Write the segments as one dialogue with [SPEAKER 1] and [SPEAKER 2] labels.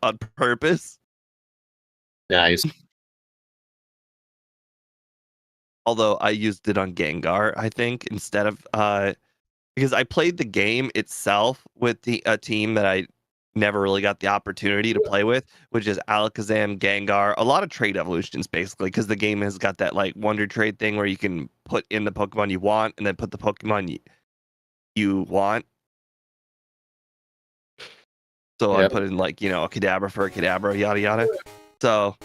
[SPEAKER 1] on purpose.
[SPEAKER 2] Nice.
[SPEAKER 1] Although I used it on Gengar, I think, instead of because I played the game itself with a team that I never really got the opportunity to play with, which is Alakazam, Gengar, a lot of trade evolutions basically, because the game has got that like wonder trade thing where you can put in the Pokemon you want and then put the Pokemon you want. So I
[SPEAKER 2] Yep.
[SPEAKER 1] put in like, a Kadabra for a Kadabra, yada yada. So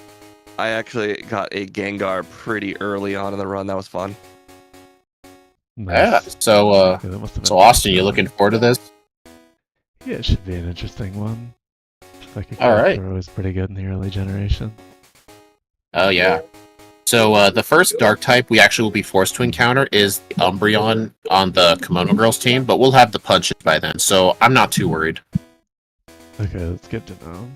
[SPEAKER 1] I actually got a Gengar pretty early on in the run. That was fun.
[SPEAKER 2] Yeah.
[SPEAKER 3] Nice.
[SPEAKER 2] So,
[SPEAKER 3] Yeah, that must have been
[SPEAKER 2] Austin, you
[SPEAKER 3] fun.
[SPEAKER 2] looking forward to this?
[SPEAKER 3] Yeah, it should be an interesting one. Psychic
[SPEAKER 2] All right.
[SPEAKER 3] character always pretty good in the early generation.
[SPEAKER 2] Oh yeah. So the first dark type we actually will be forced to encounter is the Umbreon on the Kimono Girls team, but we'll have the punches by then, so I'm not too worried.
[SPEAKER 3] Okay, that's good to know.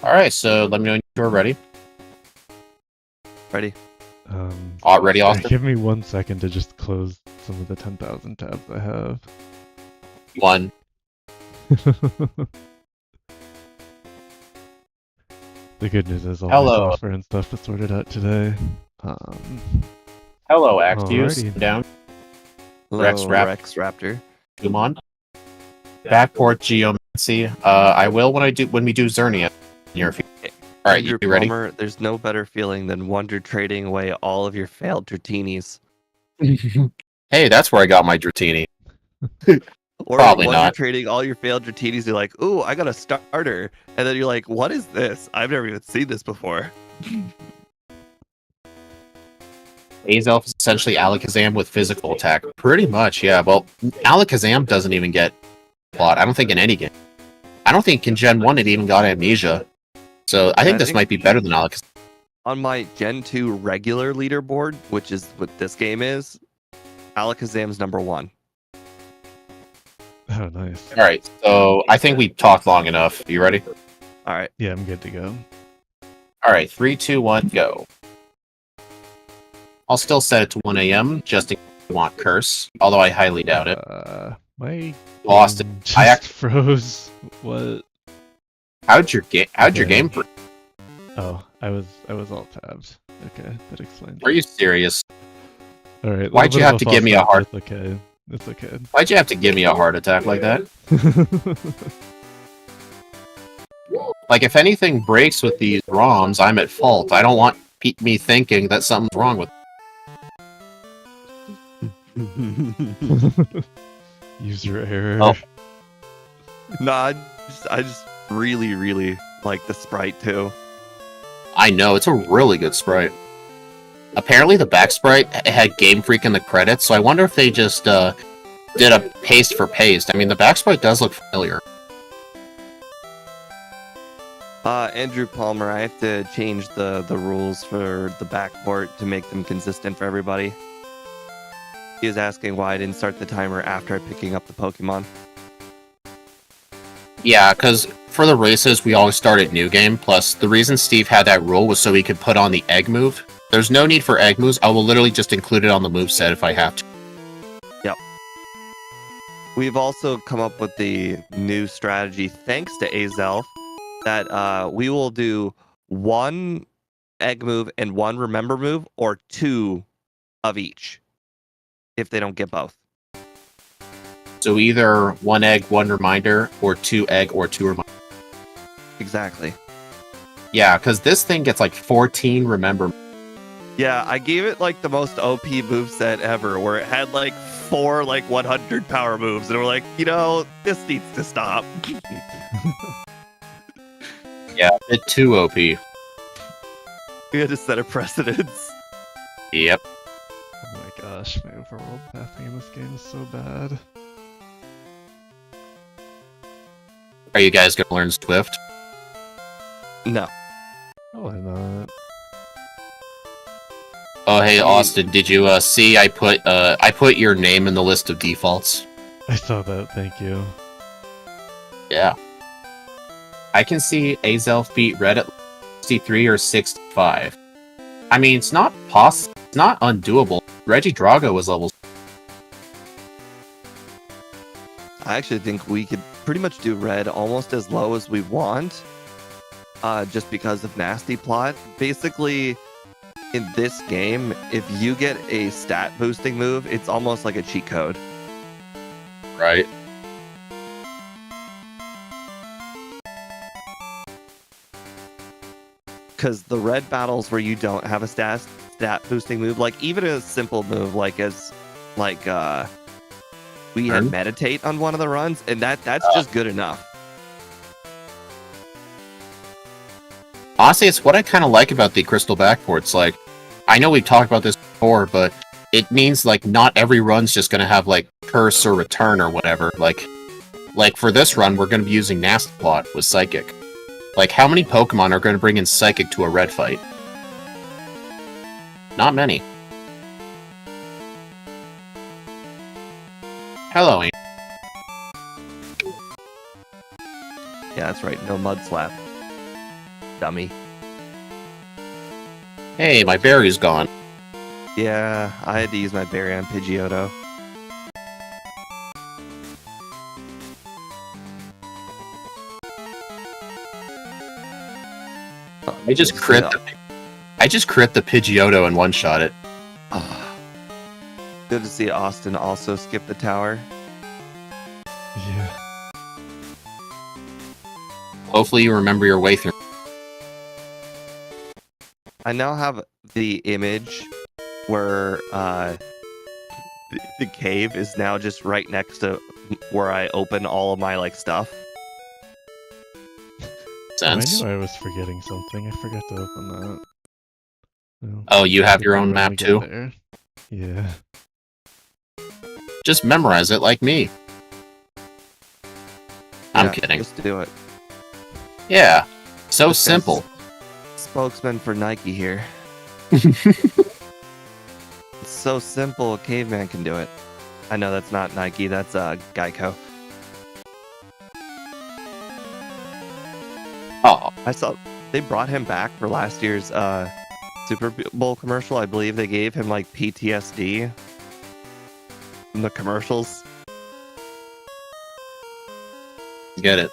[SPEAKER 2] Alright, so let me know when you're ready.
[SPEAKER 1] Ready?
[SPEAKER 2] Ready, Austin?
[SPEAKER 3] Give me 1 second to just close some of the 10,000 tabs I have.
[SPEAKER 2] 1.
[SPEAKER 3] The good news is all
[SPEAKER 2] Hello.
[SPEAKER 3] my software and stuff is sorted out today.
[SPEAKER 2] Hello, Axtius.
[SPEAKER 3] Alrighty.
[SPEAKER 2] Down.
[SPEAKER 1] Hello,
[SPEAKER 2] Rex
[SPEAKER 1] Raptor.
[SPEAKER 2] Gumon. Backport Geomancy. I will when we do Xerneas. Alright,
[SPEAKER 1] Andrew
[SPEAKER 2] you ready?
[SPEAKER 1] Palmer, there's no better feeling than wonder trading away all of your failed Dratini's.
[SPEAKER 2] Hey, that's where I got my Dratini.
[SPEAKER 1] Or
[SPEAKER 2] Probably
[SPEAKER 1] wonder
[SPEAKER 2] not.
[SPEAKER 1] trading all your failed Dratini's, you're like, ooh, I got a starter. And then you're like, what is this? I've never even seen this before.
[SPEAKER 2] Azelf is essentially Alakazam with physical attack. Pretty much, yeah. Well, Alakazam doesn't even get plot. I don't think in any game. I don't think in Gen 1 it even got Amnesia. So I think this might be better than Alakazam.
[SPEAKER 1] On my Gen 2 regular leaderboard, which is what this game is, Alakazam's number 1.
[SPEAKER 3] Oh, nice.
[SPEAKER 2] Alright, so I think we talked long enough. You ready?
[SPEAKER 1] Alright.
[SPEAKER 3] Yeah, I'm good to go.
[SPEAKER 2] Alright, 3, 2, 1, go. I'll still set it to 1 a.m. just in case you want Curse, although I highly doubt it.
[SPEAKER 3] My
[SPEAKER 2] Austin,
[SPEAKER 3] game just froze. What?
[SPEAKER 2] How'd your game freeze?
[SPEAKER 3] Oh, I was all tabbed. Okay, that explains.
[SPEAKER 2] Are you serious?
[SPEAKER 3] All right.
[SPEAKER 2] Why'd you have to give me a heart?
[SPEAKER 3] It's okay. It's okay.
[SPEAKER 2] Why'd you have to give me a heart attack like that? Like, if anything breaks with these ROMs, I'm at fault. I don't want me thinking that something's wrong with
[SPEAKER 3] User error.
[SPEAKER 2] Oh.
[SPEAKER 1] No, I just really, really like the sprite too.
[SPEAKER 2] I know, it's a really good sprite. Apparently the back sprite had Game Freak in the credits, so I wonder if they just did a paste for paste. I mean, the back sprite does look familiar.
[SPEAKER 1] Andrew Palmer, I have to change the rules for the backport to make them consistent for everybody. He was asking why I didn't start the timer after picking up the Pokemon.
[SPEAKER 2] Yeah, because for the races, we always start at New Game, plus the reason Steve had that rule was so he could put on the egg move. There's no need for egg moves, I will literally just include it on the moveset if I have to.
[SPEAKER 1] Yep. We've also come up with the new strategy, thanks to Azelf, that we will do 1 egg move and 1 remember move, or 2 of each, if they don't get both.
[SPEAKER 2] So either 1 egg, 1 reminder, or 2 egg, or 2 reminder.
[SPEAKER 1] Exactly.
[SPEAKER 2] Yeah, because this thing gets like 14 remember.
[SPEAKER 1] Yeah, I gave it like the most OP moveset ever, where it had like 4 like 100 power moves, and we're like, this needs to stop.
[SPEAKER 2] Yeah, a bit too OP.
[SPEAKER 1] We had to set a precedence.
[SPEAKER 2] Yep.
[SPEAKER 3] Oh my gosh, my overworld pathing in this game is so bad.
[SPEAKER 2] Are you guys gonna learn Swift?
[SPEAKER 1] No.
[SPEAKER 3] Probably not.
[SPEAKER 2] Oh hey Austin, did you see I put your name in the list of defaults?
[SPEAKER 3] I saw that, thank you.
[SPEAKER 2] Yeah. I can see Azelf beat Red at 63 or 65. I mean, it's not undoable. Reggie Drago was level.
[SPEAKER 1] I actually think we could pretty much do red almost as low as we want, just because of nasty plot. Basically, in this game, if you get a stat boosting move, it's almost like a cheat code.
[SPEAKER 2] Right.
[SPEAKER 1] Because the red battles where you don't have a stat boosting move, like even a simple move we had meditate on one of the runs, and that's just good enough.
[SPEAKER 2] Honestly, it's what I kind of like about the crystal backports. Like, I know we've talked about this before, but it means like not every run's just gonna have like curse or return or whatever. Like for this run, we're gonna be using nasty plot with psychic. Like, how many Pokemon are going to bring in Psychic to a red fight? Not many. Hello, Amy.
[SPEAKER 1] Yeah, that's right. No mud slap. Dummy.
[SPEAKER 2] Hey, my berry's gone.
[SPEAKER 1] Yeah, I had to use my berry on Pidgeotto.
[SPEAKER 2] I just crit the Pidgeotto and one-shot it.
[SPEAKER 1] Good to see Austin also skip the tower.
[SPEAKER 3] Yeah.
[SPEAKER 2] Hopefully you remember your way through.
[SPEAKER 1] I now have the image where the cave is now just right next to where I open all of my stuff.
[SPEAKER 2] Sense.
[SPEAKER 3] I knew I was forgetting something. I forgot to open that. Well,
[SPEAKER 2] Oh, you have your own
[SPEAKER 3] when
[SPEAKER 2] map
[SPEAKER 3] we get
[SPEAKER 2] too?
[SPEAKER 3] there. Yeah.
[SPEAKER 2] Just memorize it like me. I'm
[SPEAKER 1] Yeah,
[SPEAKER 2] kidding.
[SPEAKER 1] Just do it.
[SPEAKER 2] Yeah. So
[SPEAKER 1] This guy's
[SPEAKER 2] simple.
[SPEAKER 1] Spokesman for Nike here. It's so simple, a caveman can do it. I know that's not Nike, that's Geico.
[SPEAKER 2] Oh,
[SPEAKER 1] I saw they brought him back for last year's Super Bowl commercial. I believe they gave him PTSD in the commercials.
[SPEAKER 2] get it.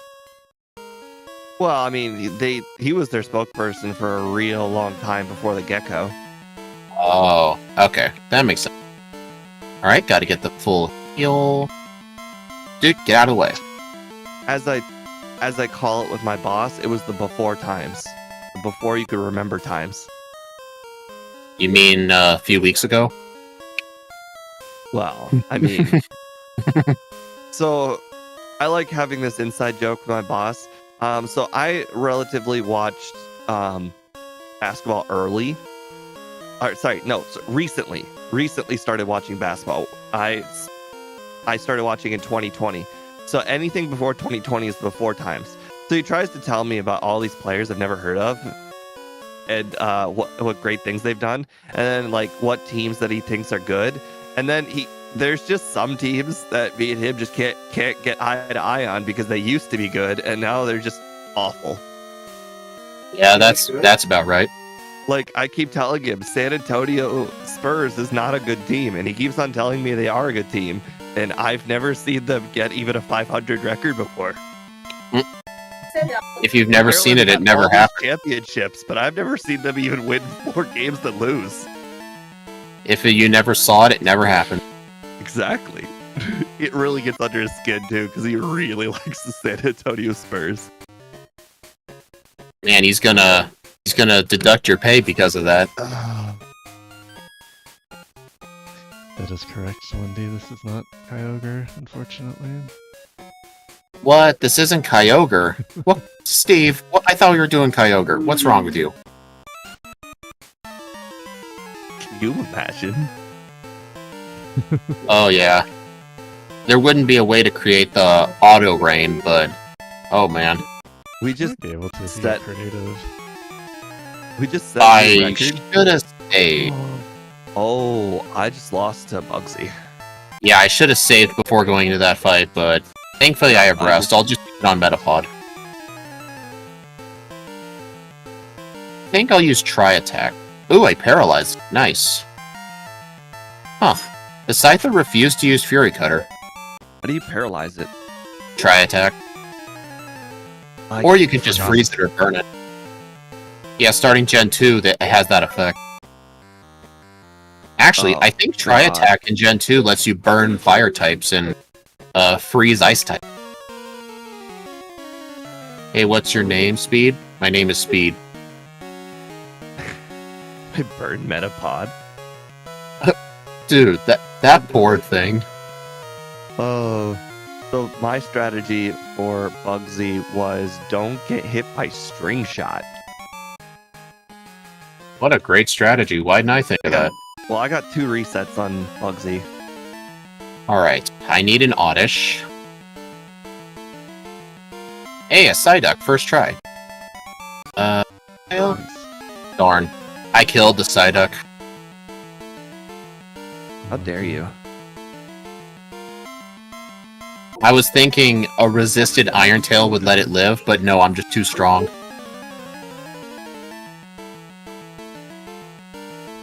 [SPEAKER 1] Well, I mean, he was their spokesperson for a real long time before the Gecko.
[SPEAKER 2] Oh, okay. That makes sense. Alright, gotta get the full heal. Dude, get out of the way.
[SPEAKER 1] As I call it with my boss, it was the before times. Before you could remember times.
[SPEAKER 2] You mean a few weeks ago?
[SPEAKER 1] Well, I mean, so I like having this inside joke with my boss. So I relatively watched basketball early. Recently started watching basketball. I started watching in 2020. So anything before 2020 is before times. So he tries to tell me about all these players I've never heard of, and what great things they've done, and then what teams that he thinks are good. And then there's just some teams that me and him just can't get eye to eye on because they used to be good and now they're just awful.
[SPEAKER 2] Yeah, that's about right.
[SPEAKER 1] I keep telling him San Antonio Spurs is not a good team, and he keeps on telling me they are a good team, and I've never seen them get even a 500 record before.
[SPEAKER 2] If you've never seen it, it never happened.
[SPEAKER 1] Championships, but I've never seen them even win 4 games that lose.
[SPEAKER 2] If you never saw it, it never happened.
[SPEAKER 1] Exactly. It really gets under his skin too, because he really likes the San Antonio Spurs.
[SPEAKER 2] Man, he's gonna deduct your pay because of that.
[SPEAKER 3] That is correct, Wendy. This is not Kyogre, unfortunately.
[SPEAKER 2] What? This isn't Kyogre. What, Steve? What? I thought we were doing Kyogre. What's wrong with you?
[SPEAKER 1] Can you imagine?
[SPEAKER 2] Oh yeah. There wouldn't be a way to create the auto rain, but oh man.
[SPEAKER 1] We just
[SPEAKER 3] Be able to
[SPEAKER 1] set-
[SPEAKER 3] be creative.
[SPEAKER 1] we just set a new
[SPEAKER 2] I
[SPEAKER 1] record.
[SPEAKER 2] should have saved.
[SPEAKER 1] Oh, I just lost to Bugsy.
[SPEAKER 2] Yeah, I should have saved before going into that fight, but thankfully I have rest. I'll just use it on Metapod. I think I'll use Tri Attack. Ooh, I paralyzed. Nice. Huh. The Scyther refused to use Fury Cutter.
[SPEAKER 1] How do you paralyze it?
[SPEAKER 2] Try attack. Or you could just freeze it or burn it. Yeah, starting Gen 2, that has that effect. Actually, I think Try Attack in Gen 2 lets you burn fire types and freeze ice type. Hey, what's your name, Speed? My name is Speed.
[SPEAKER 1] I burned Metapod.
[SPEAKER 2] Dude, that poor thing.
[SPEAKER 1] Oh. So my strategy for Bugsy was don't get hit by String Shot.
[SPEAKER 2] What a great strategy. Why didn't I think of that?
[SPEAKER 1] Well, I got 2 resets on Bugsy.
[SPEAKER 2] Alright, I need an Oddish. Hey, a Psyduck, first try. Darn. I killed the Psyduck.
[SPEAKER 1] How dare you?
[SPEAKER 2] I was thinking a resisted Iron Tail would let it live, but no, I'm just too strong.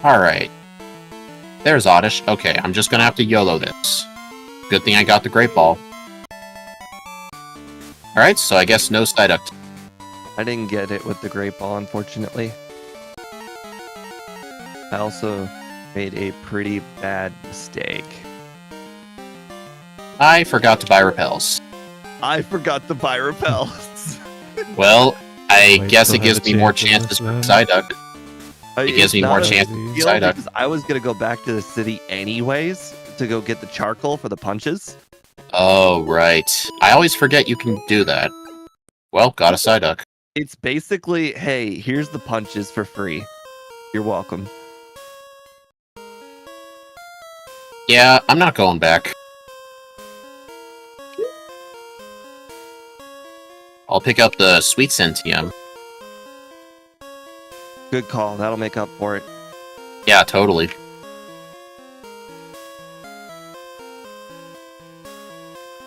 [SPEAKER 2] Alright. There's Oddish. Okay, I'm just gonna have to YOLO this. Good thing I got the Great Ball. Alright, so I guess no Psyduck.
[SPEAKER 1] I didn't get it with the Great Ball, unfortunately. I also made a pretty bad mistake.
[SPEAKER 2] I forgot to buy repels.
[SPEAKER 1] I forgot to buy repels.
[SPEAKER 2] Well, I
[SPEAKER 3] Wait,
[SPEAKER 2] guess
[SPEAKER 3] still
[SPEAKER 2] it
[SPEAKER 3] have
[SPEAKER 2] gives
[SPEAKER 3] a
[SPEAKER 2] me more
[SPEAKER 3] chance
[SPEAKER 2] chances for
[SPEAKER 3] then?
[SPEAKER 2] Psyduck. It gives me more
[SPEAKER 1] It's not a
[SPEAKER 2] chances for
[SPEAKER 1] deal
[SPEAKER 2] Psyduck.
[SPEAKER 1] because I was gonna go back to the city anyways to go get the charcoal for the punches.
[SPEAKER 2] Oh, right. I always forget you can do that. Well, got a Psyduck.
[SPEAKER 1] It's basically, hey, here's the punches for free. You're welcome.
[SPEAKER 2] Yeah, I'm not going back. I'll pick up the Sweet Sentium.
[SPEAKER 1] Good call. That'll make up for it.
[SPEAKER 2] Yeah, totally.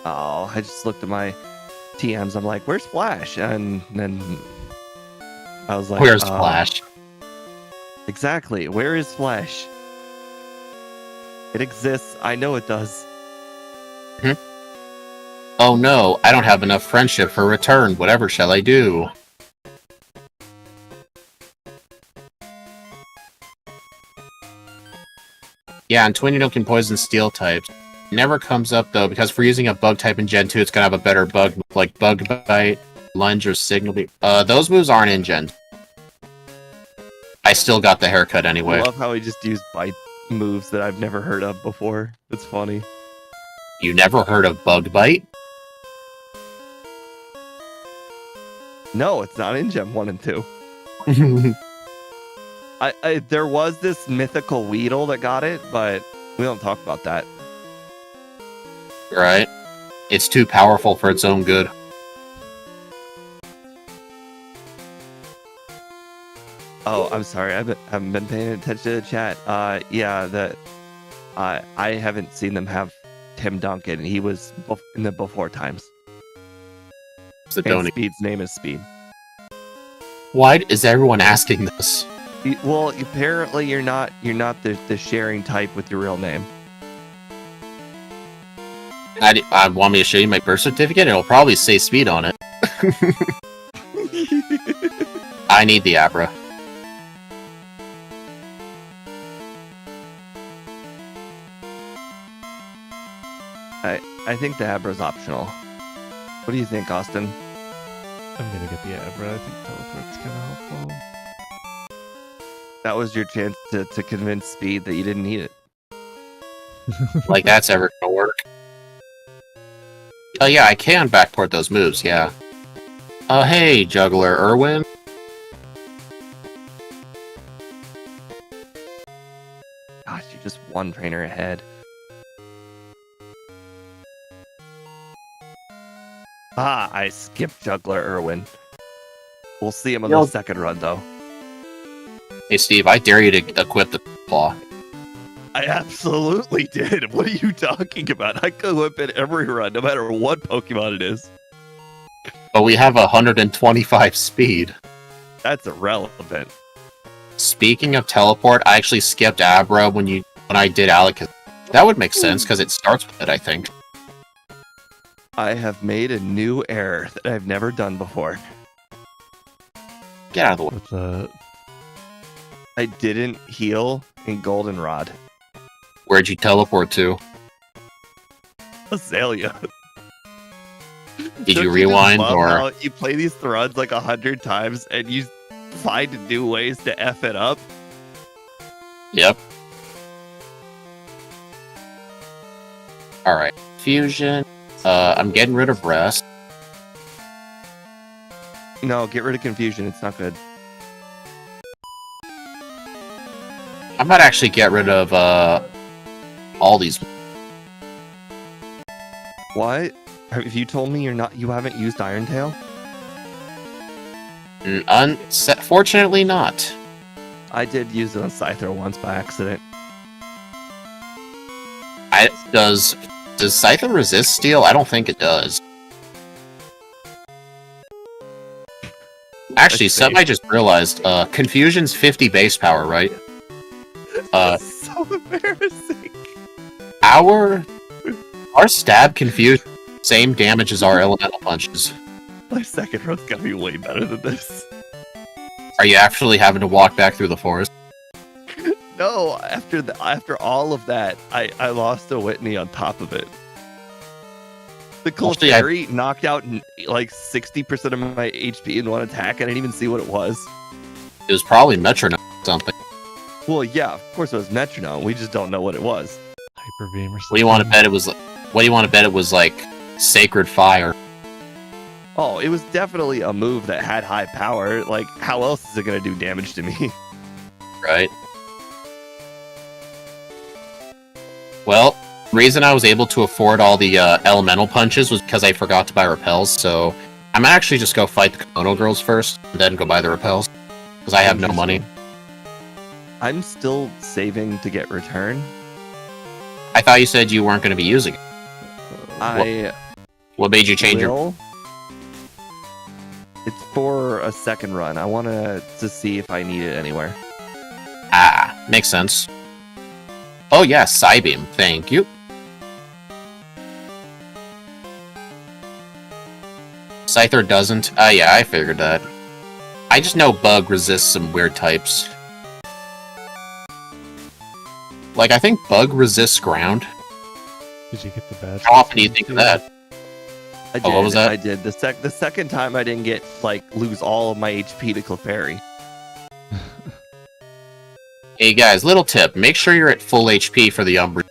[SPEAKER 1] Oh, I just looked at my TMs. I'm like, where's Flash? And then I was like,
[SPEAKER 2] Where's Flash?
[SPEAKER 1] Exactly. Where is Flash? It exists. I know it does.
[SPEAKER 2] Oh no, I don't have enough friendship for return. Whatever shall I do? Yeah, and Twinino can poison steel types. Never comes up though, because for using a bug type in Gen 2, it's gonna have a better bug move, like Bug Bite, Lunge, or Signal Beam. Those moves aren't in Gen. I still got the haircut anyway.
[SPEAKER 1] I love how he just used bite moves that I've never heard of before. It's funny.
[SPEAKER 2] You never heard of Bug Bite?
[SPEAKER 1] No, it's not in Gem 1 and 2. There was this mythical Weedle that got it, but we don't talk about that.
[SPEAKER 2] Right? It's too powerful for its own good.
[SPEAKER 1] Oh, I'm sorry. I haven't been paying attention to the chat. Yeah, I haven't seen them have Tim Duncan. He was in the before times.
[SPEAKER 2] So
[SPEAKER 1] And Speed's name is Speed.
[SPEAKER 2] Why is everyone asking this?
[SPEAKER 1] Well, apparently you're not the sharing type with your real name.
[SPEAKER 2] I want me to show you my birth certificate? It'll probably say Speed on it. I need the Abra.
[SPEAKER 1] I think the Abra's optional. What do you think, Austin?
[SPEAKER 3] I'm gonna get the Abra. I think teleport's kind of helpful.
[SPEAKER 1] That was your chance to convince Speed that you didn't need it.
[SPEAKER 2] Like that's ever gonna work. Oh yeah, I can backport those moves, yeah. Oh hey, Juggler Irwin.
[SPEAKER 1] Gosh, you're just one trainer ahead. Ah, I skipped Juggler Irwin. We'll see him on the second run, though.
[SPEAKER 2] Hey Steve, I dare you to equip the claw.
[SPEAKER 1] I absolutely did. What are you talking about? I could whip it every run, no matter what Pokemon it is.
[SPEAKER 2] But we have 125 speed.
[SPEAKER 1] That's irrelevant.
[SPEAKER 2] Speaking of teleport, I actually skipped Abra when I did Alakazam. That would make sense because it starts with it, I think.
[SPEAKER 1] I have made a new error that I've never done before.
[SPEAKER 2] Get out of the way.
[SPEAKER 3] What's that?
[SPEAKER 1] I didn't heal in Goldenrod.
[SPEAKER 2] Where'd you teleport to?
[SPEAKER 1] Azalea.
[SPEAKER 2] Did
[SPEAKER 1] Don't
[SPEAKER 2] you
[SPEAKER 1] just
[SPEAKER 2] rewind
[SPEAKER 1] love
[SPEAKER 2] or?
[SPEAKER 1] how you play these runs like 100 times and you find new ways to F it up?
[SPEAKER 2] Yep. All right. Fusion. I'm getting rid of rest.
[SPEAKER 1] No, get rid of confusion. It's not good.
[SPEAKER 2] I might actually get rid of all these.
[SPEAKER 1] What? Have you told me you haven't used Iron Tail?
[SPEAKER 2] Fortunately, not.
[SPEAKER 1] I did use it on Scyther once by accident.
[SPEAKER 2] Does Scyther resist steel? I don't think it does. Actually, something I just realized. Confusion's 50 base power, right?
[SPEAKER 1] That's so embarrassing.
[SPEAKER 2] Our stab confusion same damage as our elemental punches.
[SPEAKER 1] My second row's gotta be way better than this.
[SPEAKER 2] Are you actually having to walk back through the forest?
[SPEAKER 1] No, after all of that, I lost a Whitney on top of it. The Clefairy knocked out like 60% of my HP in one attack. I didn't even see what it was.
[SPEAKER 2] It was probably metronome or something.
[SPEAKER 1] Well, yeah, of course it was metronome. We just don't know what it was.
[SPEAKER 3] Hyper beam or something.
[SPEAKER 2] What do you want to bet it was? What do you want to bet it was like? Sacred fire.
[SPEAKER 1] Oh, it was definitely a move that had high power. Like, how else is it gonna do damage to me?
[SPEAKER 2] Right. Well, reason I was able to afford all the elemental punches was because I forgot to buy repels, so I might actually just go fight the Komodo girls first, and then go buy the repels, because I have no money.
[SPEAKER 1] I'm still saving to get return.
[SPEAKER 2] I thought you said you weren't going to be using it. What made you change your...
[SPEAKER 1] It's for a second run. I want to see if I need it anywhere.
[SPEAKER 2] Ah, makes sense. Oh yeah, Psybeam. Thank you. Scyther doesn't. Yeah, I figured that. I just know Bug resists some weird types. Like, I think Bug resists ground.
[SPEAKER 3] Did you get the badge?
[SPEAKER 2] How often do you think of that?
[SPEAKER 1] I did.
[SPEAKER 2] Oh, what was that?
[SPEAKER 1] I did. The second time I didn't get, like, lose all of my HP to Clefairy.
[SPEAKER 2] Hey guys, little tip. Make sure you're at full HP for the Umbreon.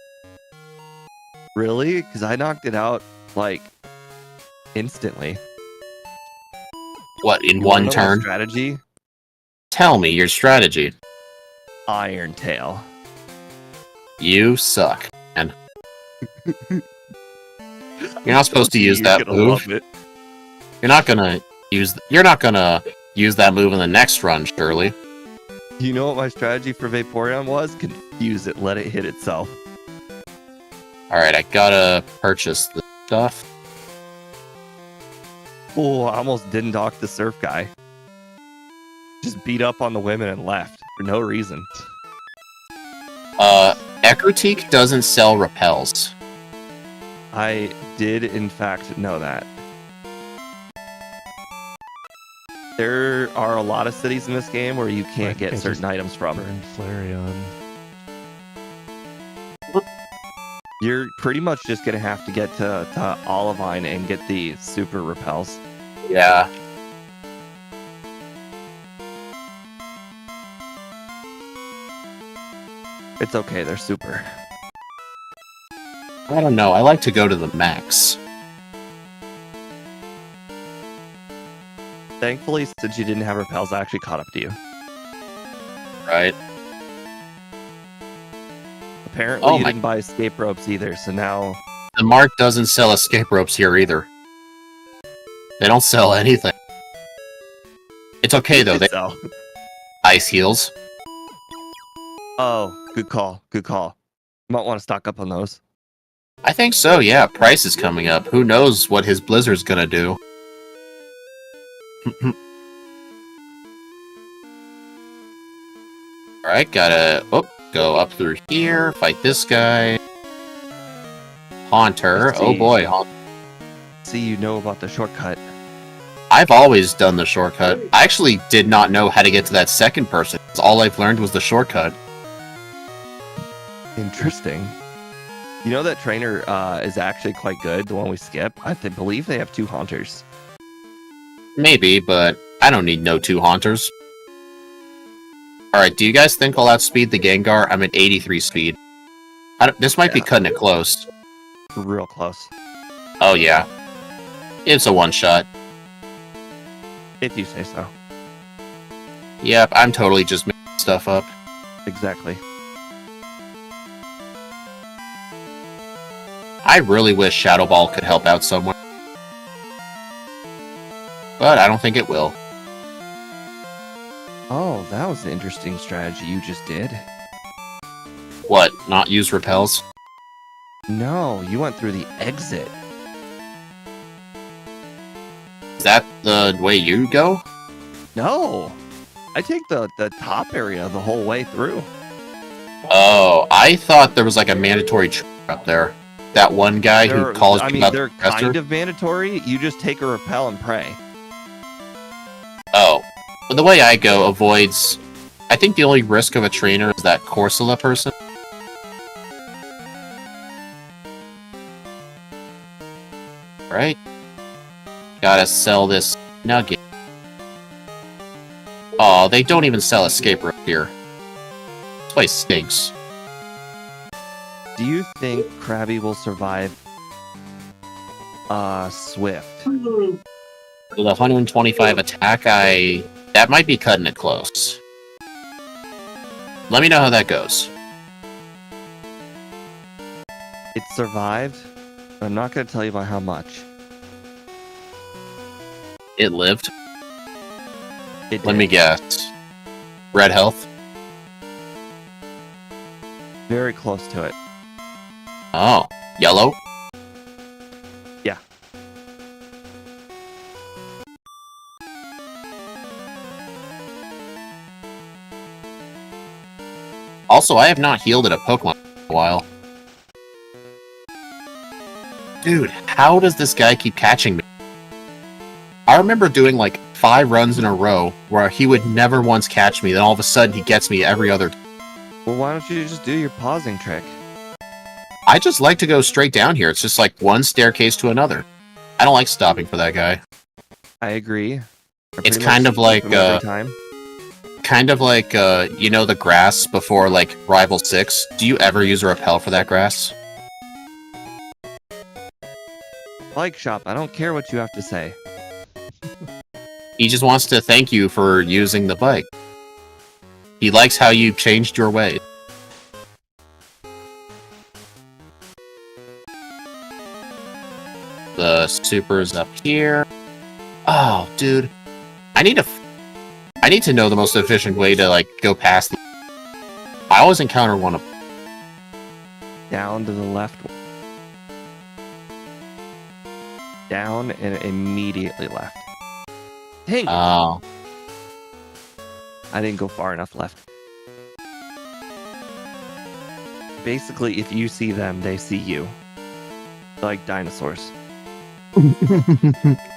[SPEAKER 1] Really? Because I knocked it out, like, instantly.
[SPEAKER 2] What, in
[SPEAKER 1] You
[SPEAKER 2] one
[SPEAKER 1] wanna know my
[SPEAKER 2] turn?
[SPEAKER 1] strategy?
[SPEAKER 2] Tell me your strategy.
[SPEAKER 1] Iron Tail.
[SPEAKER 2] You suck, man. You're not supposed to use
[SPEAKER 1] You're
[SPEAKER 2] that
[SPEAKER 1] gonna
[SPEAKER 2] move.
[SPEAKER 1] love it.
[SPEAKER 2] You're not gonna use that move in the next run, surely.
[SPEAKER 1] You know what my strategy for Vaporeon was? Confuse it, let it hit itself.
[SPEAKER 2] Alright, I gotta purchase the stuff.
[SPEAKER 1] Oh, I almost didn't dock the surf guy. Just beat up on the women and left for no reason.
[SPEAKER 2] Ecruteak doesn't sell repels.
[SPEAKER 1] I did, in fact, know that. There are a lot of cities in this game where you can't get certain items from.
[SPEAKER 3] Burn Flareon.
[SPEAKER 1] You're pretty much just going to have to get to Olivine and get the super repels.
[SPEAKER 2] Yeah.
[SPEAKER 1] It's okay, they're super.
[SPEAKER 2] I don't know, I like to go to the max.
[SPEAKER 1] Thankfully, since you didn't have repels, I actually caught up to you.
[SPEAKER 2] Right?
[SPEAKER 1] Apparently, you didn't buy escape ropes either, so now...
[SPEAKER 2] The Mark doesn't sell escape ropes here either. They don't sell anything. It's okay though, they
[SPEAKER 1] sell.
[SPEAKER 2] Ice heals.
[SPEAKER 1] Oh, good call, good call. You might want to stock up on those.
[SPEAKER 2] I think so, yeah. Price is coming up. Who knows what his Blizzard's gonna do. Alright, gotta go up through here, fight this guy. Haunter. Oh boy,
[SPEAKER 1] see you know about the shortcut.
[SPEAKER 2] I've always done the shortcut. I actually did not know how to get to that second person. All I've learned was the shortcut.
[SPEAKER 1] Interesting. You know that trainer is actually quite good, the one we skip? I believe they have 2 haunters.
[SPEAKER 2] Maybe, but I don't need no 2 haunters. Alright, do you guys think I'll outspeed the Gengar? I'm at 83 speed. This might be cutting it close.
[SPEAKER 1] Real close.
[SPEAKER 2] Oh yeah. It's a one-shot.
[SPEAKER 1] If you say so.
[SPEAKER 2] Yep, I'm totally just making stuff up.
[SPEAKER 1] Exactly.
[SPEAKER 2] I really wish Shadow Ball could help out someone. But I don't think it will.
[SPEAKER 1] Oh, that was an interesting strategy you just did.
[SPEAKER 2] What, not use repels?
[SPEAKER 1] No, you went through the exit.
[SPEAKER 2] Is that the way you go?
[SPEAKER 1] No. I take the top area the whole way through.
[SPEAKER 2] Oh, I thought there was like a mandatory up there. That one guy who calls you about
[SPEAKER 1] they're
[SPEAKER 2] the professor?
[SPEAKER 1] kind of mandatory. You just take a repel and pray.
[SPEAKER 2] Oh. Well, the way I go avoids... I think the only risk of a trainer is that Corsola person. Right? Gotta sell this nugget. Oh, they don't even sell escape rope here. This place stinks.
[SPEAKER 1] Do you think Krabby will survive Swift?
[SPEAKER 2] With a 125 attack, that might be cutting it close. Let me know how that goes.
[SPEAKER 1] It survived. I'm not going to tell you by how much.
[SPEAKER 2] It lived.
[SPEAKER 1] It
[SPEAKER 2] Let
[SPEAKER 1] did.
[SPEAKER 2] me guess. Red health?
[SPEAKER 1] Very close to it.
[SPEAKER 2] Oh. Yellow?
[SPEAKER 1] Yeah.
[SPEAKER 2] Also, I have not healed at a Pokemon in a while. Dude, how does this guy keep catching me? I remember doing like 5 runs in a row where he would never once catch me, then all of a sudden he gets me every other.
[SPEAKER 1] Well, why don't you just do your pausing trick?
[SPEAKER 2] I just like to go straight down here. It's just like one staircase to another. I don't like stopping for that guy.
[SPEAKER 1] I agree.
[SPEAKER 2] It's kind of like,
[SPEAKER 1] every time.
[SPEAKER 2] you know the grass before like Rival 6? Do you ever use a repel for that grass?
[SPEAKER 1] Like shop, I don't care what you have to say.
[SPEAKER 2] He just wants to thank you for using the bike. He likes how you changed your way. The super's up here. Oh, dude. I need to know the most efficient way to, like, go past the... I always encounter one of...
[SPEAKER 1] Down to the left. Down and immediately left. Dang it.
[SPEAKER 2] Oh.
[SPEAKER 1] I didn't go far enough left. Basically, if you see them, they see you. Like dinosaurs.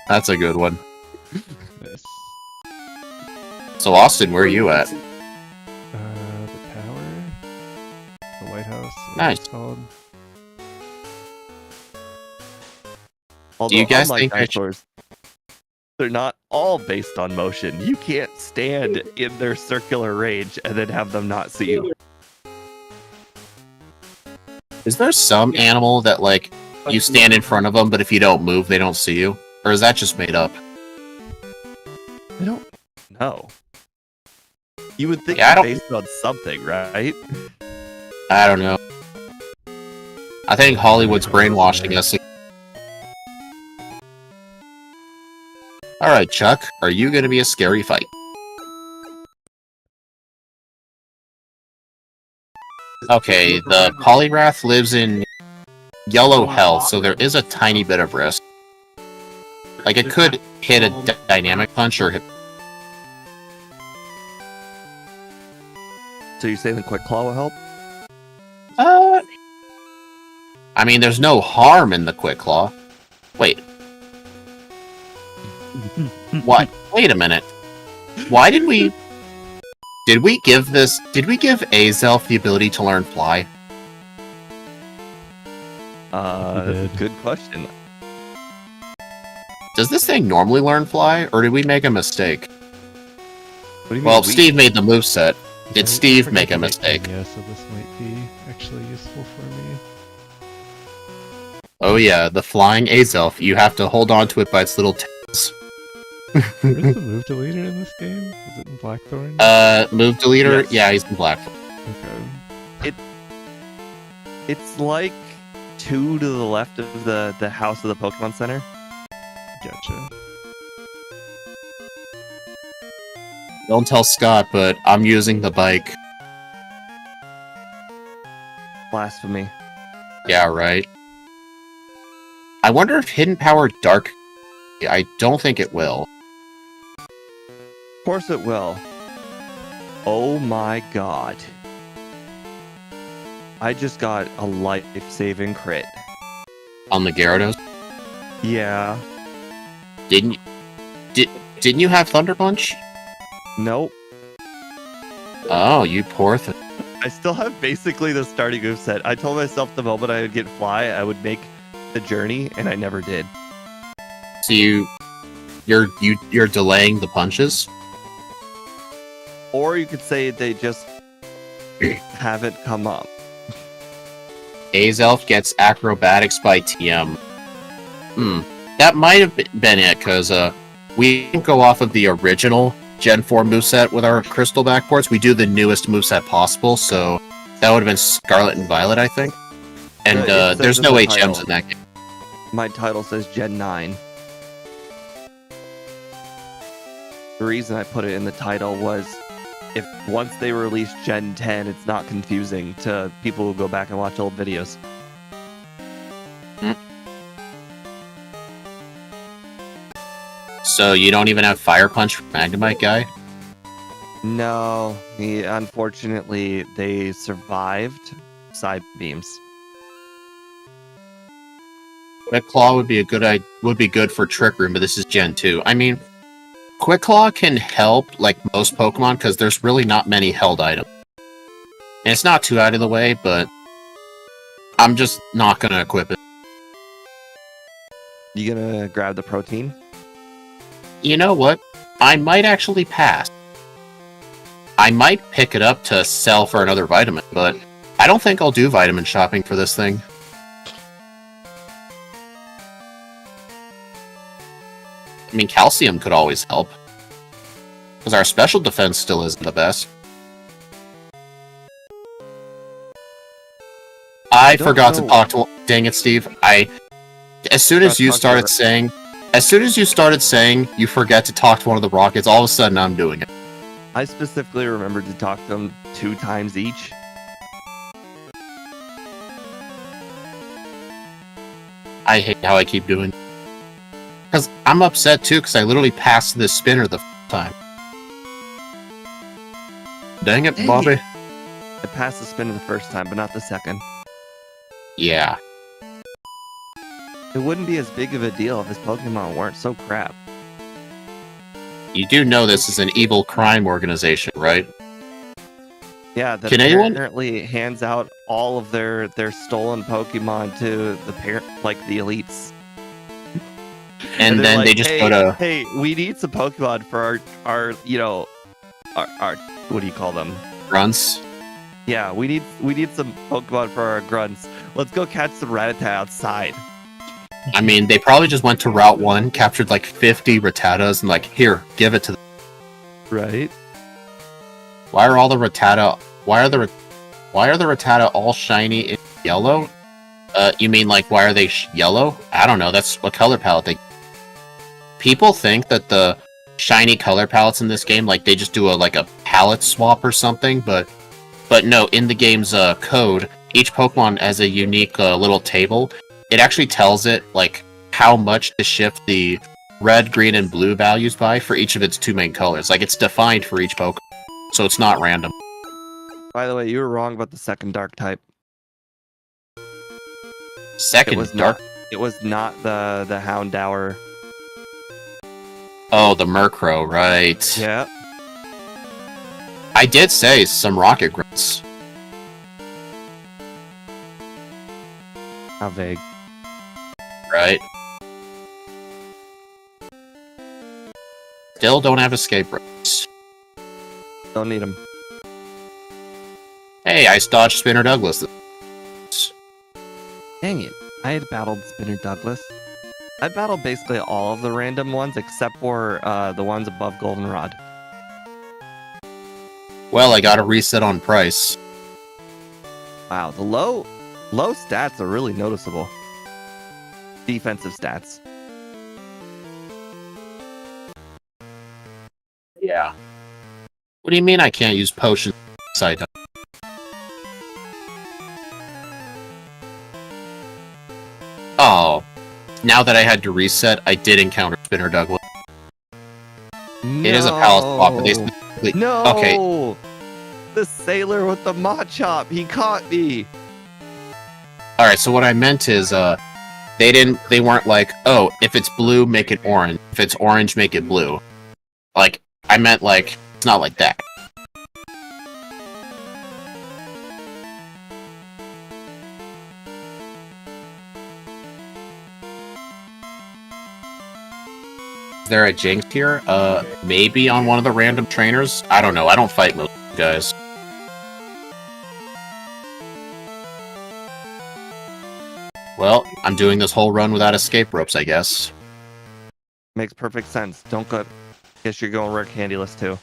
[SPEAKER 2] That's a good one.
[SPEAKER 3] Nice.
[SPEAKER 2] So, Austin, where are you at?
[SPEAKER 3] The tower? The White House?
[SPEAKER 2] Nice.
[SPEAKER 3] It's called.
[SPEAKER 1] Although,
[SPEAKER 2] Do you guys
[SPEAKER 1] unlike
[SPEAKER 2] think
[SPEAKER 1] dinosaurs, they're not all based on motion. You can't stand in their circular range and then have them not see you.
[SPEAKER 2] Is there some animal that, like, you stand in front of them, but if you don't move, they don't see you? Or is that just made up?
[SPEAKER 1] I don't know. You would think
[SPEAKER 2] Yeah,
[SPEAKER 1] it's based on something, right?
[SPEAKER 2] I don't know. I think Hollywood's brainwashing us. Alright, Chuck, are you gonna be a scary fight? Okay, the Polyrath lives in yellow health, so there is a tiny bit of risk. Like, it could hit a dynamic punch or hit...
[SPEAKER 1] So you're saying the quick claw will help?
[SPEAKER 2] I mean, there's no harm in the Quick Claw. Wait, What? Wait a minute. Why did we... Did we give Azelf the ability to learn fly?
[SPEAKER 3] did.
[SPEAKER 1] Good question.
[SPEAKER 2] Does this thing normally learn fly, or did we make a mistake?
[SPEAKER 1] What do you
[SPEAKER 2] Well,
[SPEAKER 1] mean?
[SPEAKER 2] Steve made the moveset. Did
[SPEAKER 3] I
[SPEAKER 2] Steve
[SPEAKER 3] forgot
[SPEAKER 2] make
[SPEAKER 3] to
[SPEAKER 2] a
[SPEAKER 3] get
[SPEAKER 2] mistake?
[SPEAKER 3] Kenya, so this might be actually useful for me.
[SPEAKER 2] Oh yeah, the flying Azelf. You have to hold on to it by its little tails.
[SPEAKER 3] Where's the move deleter in this game? Is it in Blackthorn?
[SPEAKER 2] Move deleter?
[SPEAKER 1] Yes.
[SPEAKER 2] Yeah, he's in black.
[SPEAKER 3] Okay.
[SPEAKER 1] It's like 2 to the left of the house of the Pokemon Center.
[SPEAKER 3] Gotcha.
[SPEAKER 2] Don't tell Scott, but I'm using the bike.
[SPEAKER 1] Blasphemy.
[SPEAKER 2] Yeah, right. I wonder if Hidden Power Dark... I don't think it will.
[SPEAKER 1] Of course it will. Oh my god. I just got a life-saving crit.
[SPEAKER 2] On the Gyarados?
[SPEAKER 1] Yeah.
[SPEAKER 2] Didn't you have Thunder Punch?
[SPEAKER 1] Nope.
[SPEAKER 2] Oh, you poor thing.
[SPEAKER 1] I still have basically the starting moveset. I told myself the moment I would get fly, I would make the journey, and I never did.
[SPEAKER 2] So you're delaying the punches?
[SPEAKER 1] Or you could say they just haven't come up.
[SPEAKER 2] Azelf gets Acrobatics by TM. That might have been it, because we didn't go off of the original Gen 4 moveset with our Crystal Backports. We do the newest moveset possible, so that would have been Scarlet and Violet, I think. And
[SPEAKER 1] It says
[SPEAKER 2] there's
[SPEAKER 1] in
[SPEAKER 2] no
[SPEAKER 1] the
[SPEAKER 2] HMs
[SPEAKER 1] title.
[SPEAKER 2] in that game.
[SPEAKER 1] My title says Gen 9. The reason I put it in the title was if once they release Gen 10, it's not confusing to people who go back and watch old videos.
[SPEAKER 2] So you don't even have Fire Punch for Magnemite guy?
[SPEAKER 1] No, unfortunately, they survived side beams.
[SPEAKER 2] Quick Claw would be good for Trick Room, but this is Gen 2. I mean, Quick Claw can help like most Pokemon because there's really not many held items. And it's not too out of the way, but I'm just not gonna equip it.
[SPEAKER 1] You gonna grab the protein?
[SPEAKER 2] You know what? I might actually pass. I might pick it up to sell for another vitamin, but I don't think I'll do vitamin shopping for this thing. I mean, calcium could always help. Because our special defense still isn't the best. I
[SPEAKER 1] don't
[SPEAKER 2] forgot to
[SPEAKER 1] know.
[SPEAKER 2] talk to... Dang it, Steve. As soon as you started saying you forget to talk to one of the Rockets, all of a sudden I'm doing it.
[SPEAKER 1] I specifically remembered to talk to them 2 times each.
[SPEAKER 2] I hate how I keep doing it. Because I'm upset too, because I literally passed this spinner the time. Dang it,
[SPEAKER 1] Dang
[SPEAKER 2] Bobby.
[SPEAKER 1] I passed the spin the first time, but not the second.
[SPEAKER 2] Yeah.
[SPEAKER 1] It wouldn't be as big of a deal if his Pokemon weren't so crap.
[SPEAKER 2] You do know this is an evil crime organization, right?
[SPEAKER 1] Yeah, that
[SPEAKER 2] Can anyone-
[SPEAKER 1] apparently hands out all of their stolen Pokemon to the parent, like the elites.
[SPEAKER 2] And
[SPEAKER 1] they're
[SPEAKER 2] then
[SPEAKER 1] like,
[SPEAKER 2] they just
[SPEAKER 1] hey,
[SPEAKER 2] go to...
[SPEAKER 1] Hey, we need some Pokemon for our what do you call them?
[SPEAKER 2] Grunts.
[SPEAKER 1] Yeah, we need some Pokemon for our grunts. Let's go catch some Rattata outside.
[SPEAKER 2] I mean, they probably just went to Route 1, captured like 50 Rattatas, and like, here, give it to them.
[SPEAKER 1] Right?
[SPEAKER 2] Why are the Rattata all shiny and yellow? You mean like, why are they yellow? I don't know, that's what color palette they... People think that the shiny color palettes in this game, like, they just do a palette swap or something, but no, in the game's code, each Pokemon has a unique little table. It actually tells it, like, how much to shift the red, green, and blue values by for each of its 2 main colors. Like, it's defined for each Pokemon, so it's not random.
[SPEAKER 1] By the way, you were wrong about the second dark type.
[SPEAKER 2] Second,
[SPEAKER 1] It was
[SPEAKER 2] Dark...
[SPEAKER 1] not. It was not the Houndour.
[SPEAKER 2] Oh, the Murkrow, right.
[SPEAKER 1] Yeah.
[SPEAKER 2] I did say some rocket grunts.
[SPEAKER 1] How vague.
[SPEAKER 2] Right. Still don't have escape ropes.
[SPEAKER 1] Don't need them.
[SPEAKER 2] Hey, I dodged Spinner Douglas.
[SPEAKER 1] Dang it. I had battled Spinner Douglas. I battled basically all of the random ones except for the ones above Goldenrod.
[SPEAKER 2] Well, I got a reset on price.
[SPEAKER 1] Wow, the low stats are really noticeable. Defensive stats.
[SPEAKER 2] Yeah. What do you mean I can't use potions? Oh. Now that I had to reset, I did encounter Spinner Douglas.
[SPEAKER 1] No.
[SPEAKER 2] It is a palace swap, but they specifically...
[SPEAKER 1] No.
[SPEAKER 2] Okay.
[SPEAKER 1] The sailor with the Machop, he caught me.
[SPEAKER 2] Alright, so what I meant is, they weren't like, oh, if it's blue, make it orange. If it's orange, make it blue. Like, I meant like, it's not like that. Is there a Jinx here? Maybe on one of the random trainers? I don't know, I don't fight most guys. Well, I'm doing this whole run without escape ropes, I guess.
[SPEAKER 1] Makes perfect sense. Don't go. Guess you're going rare candy list too.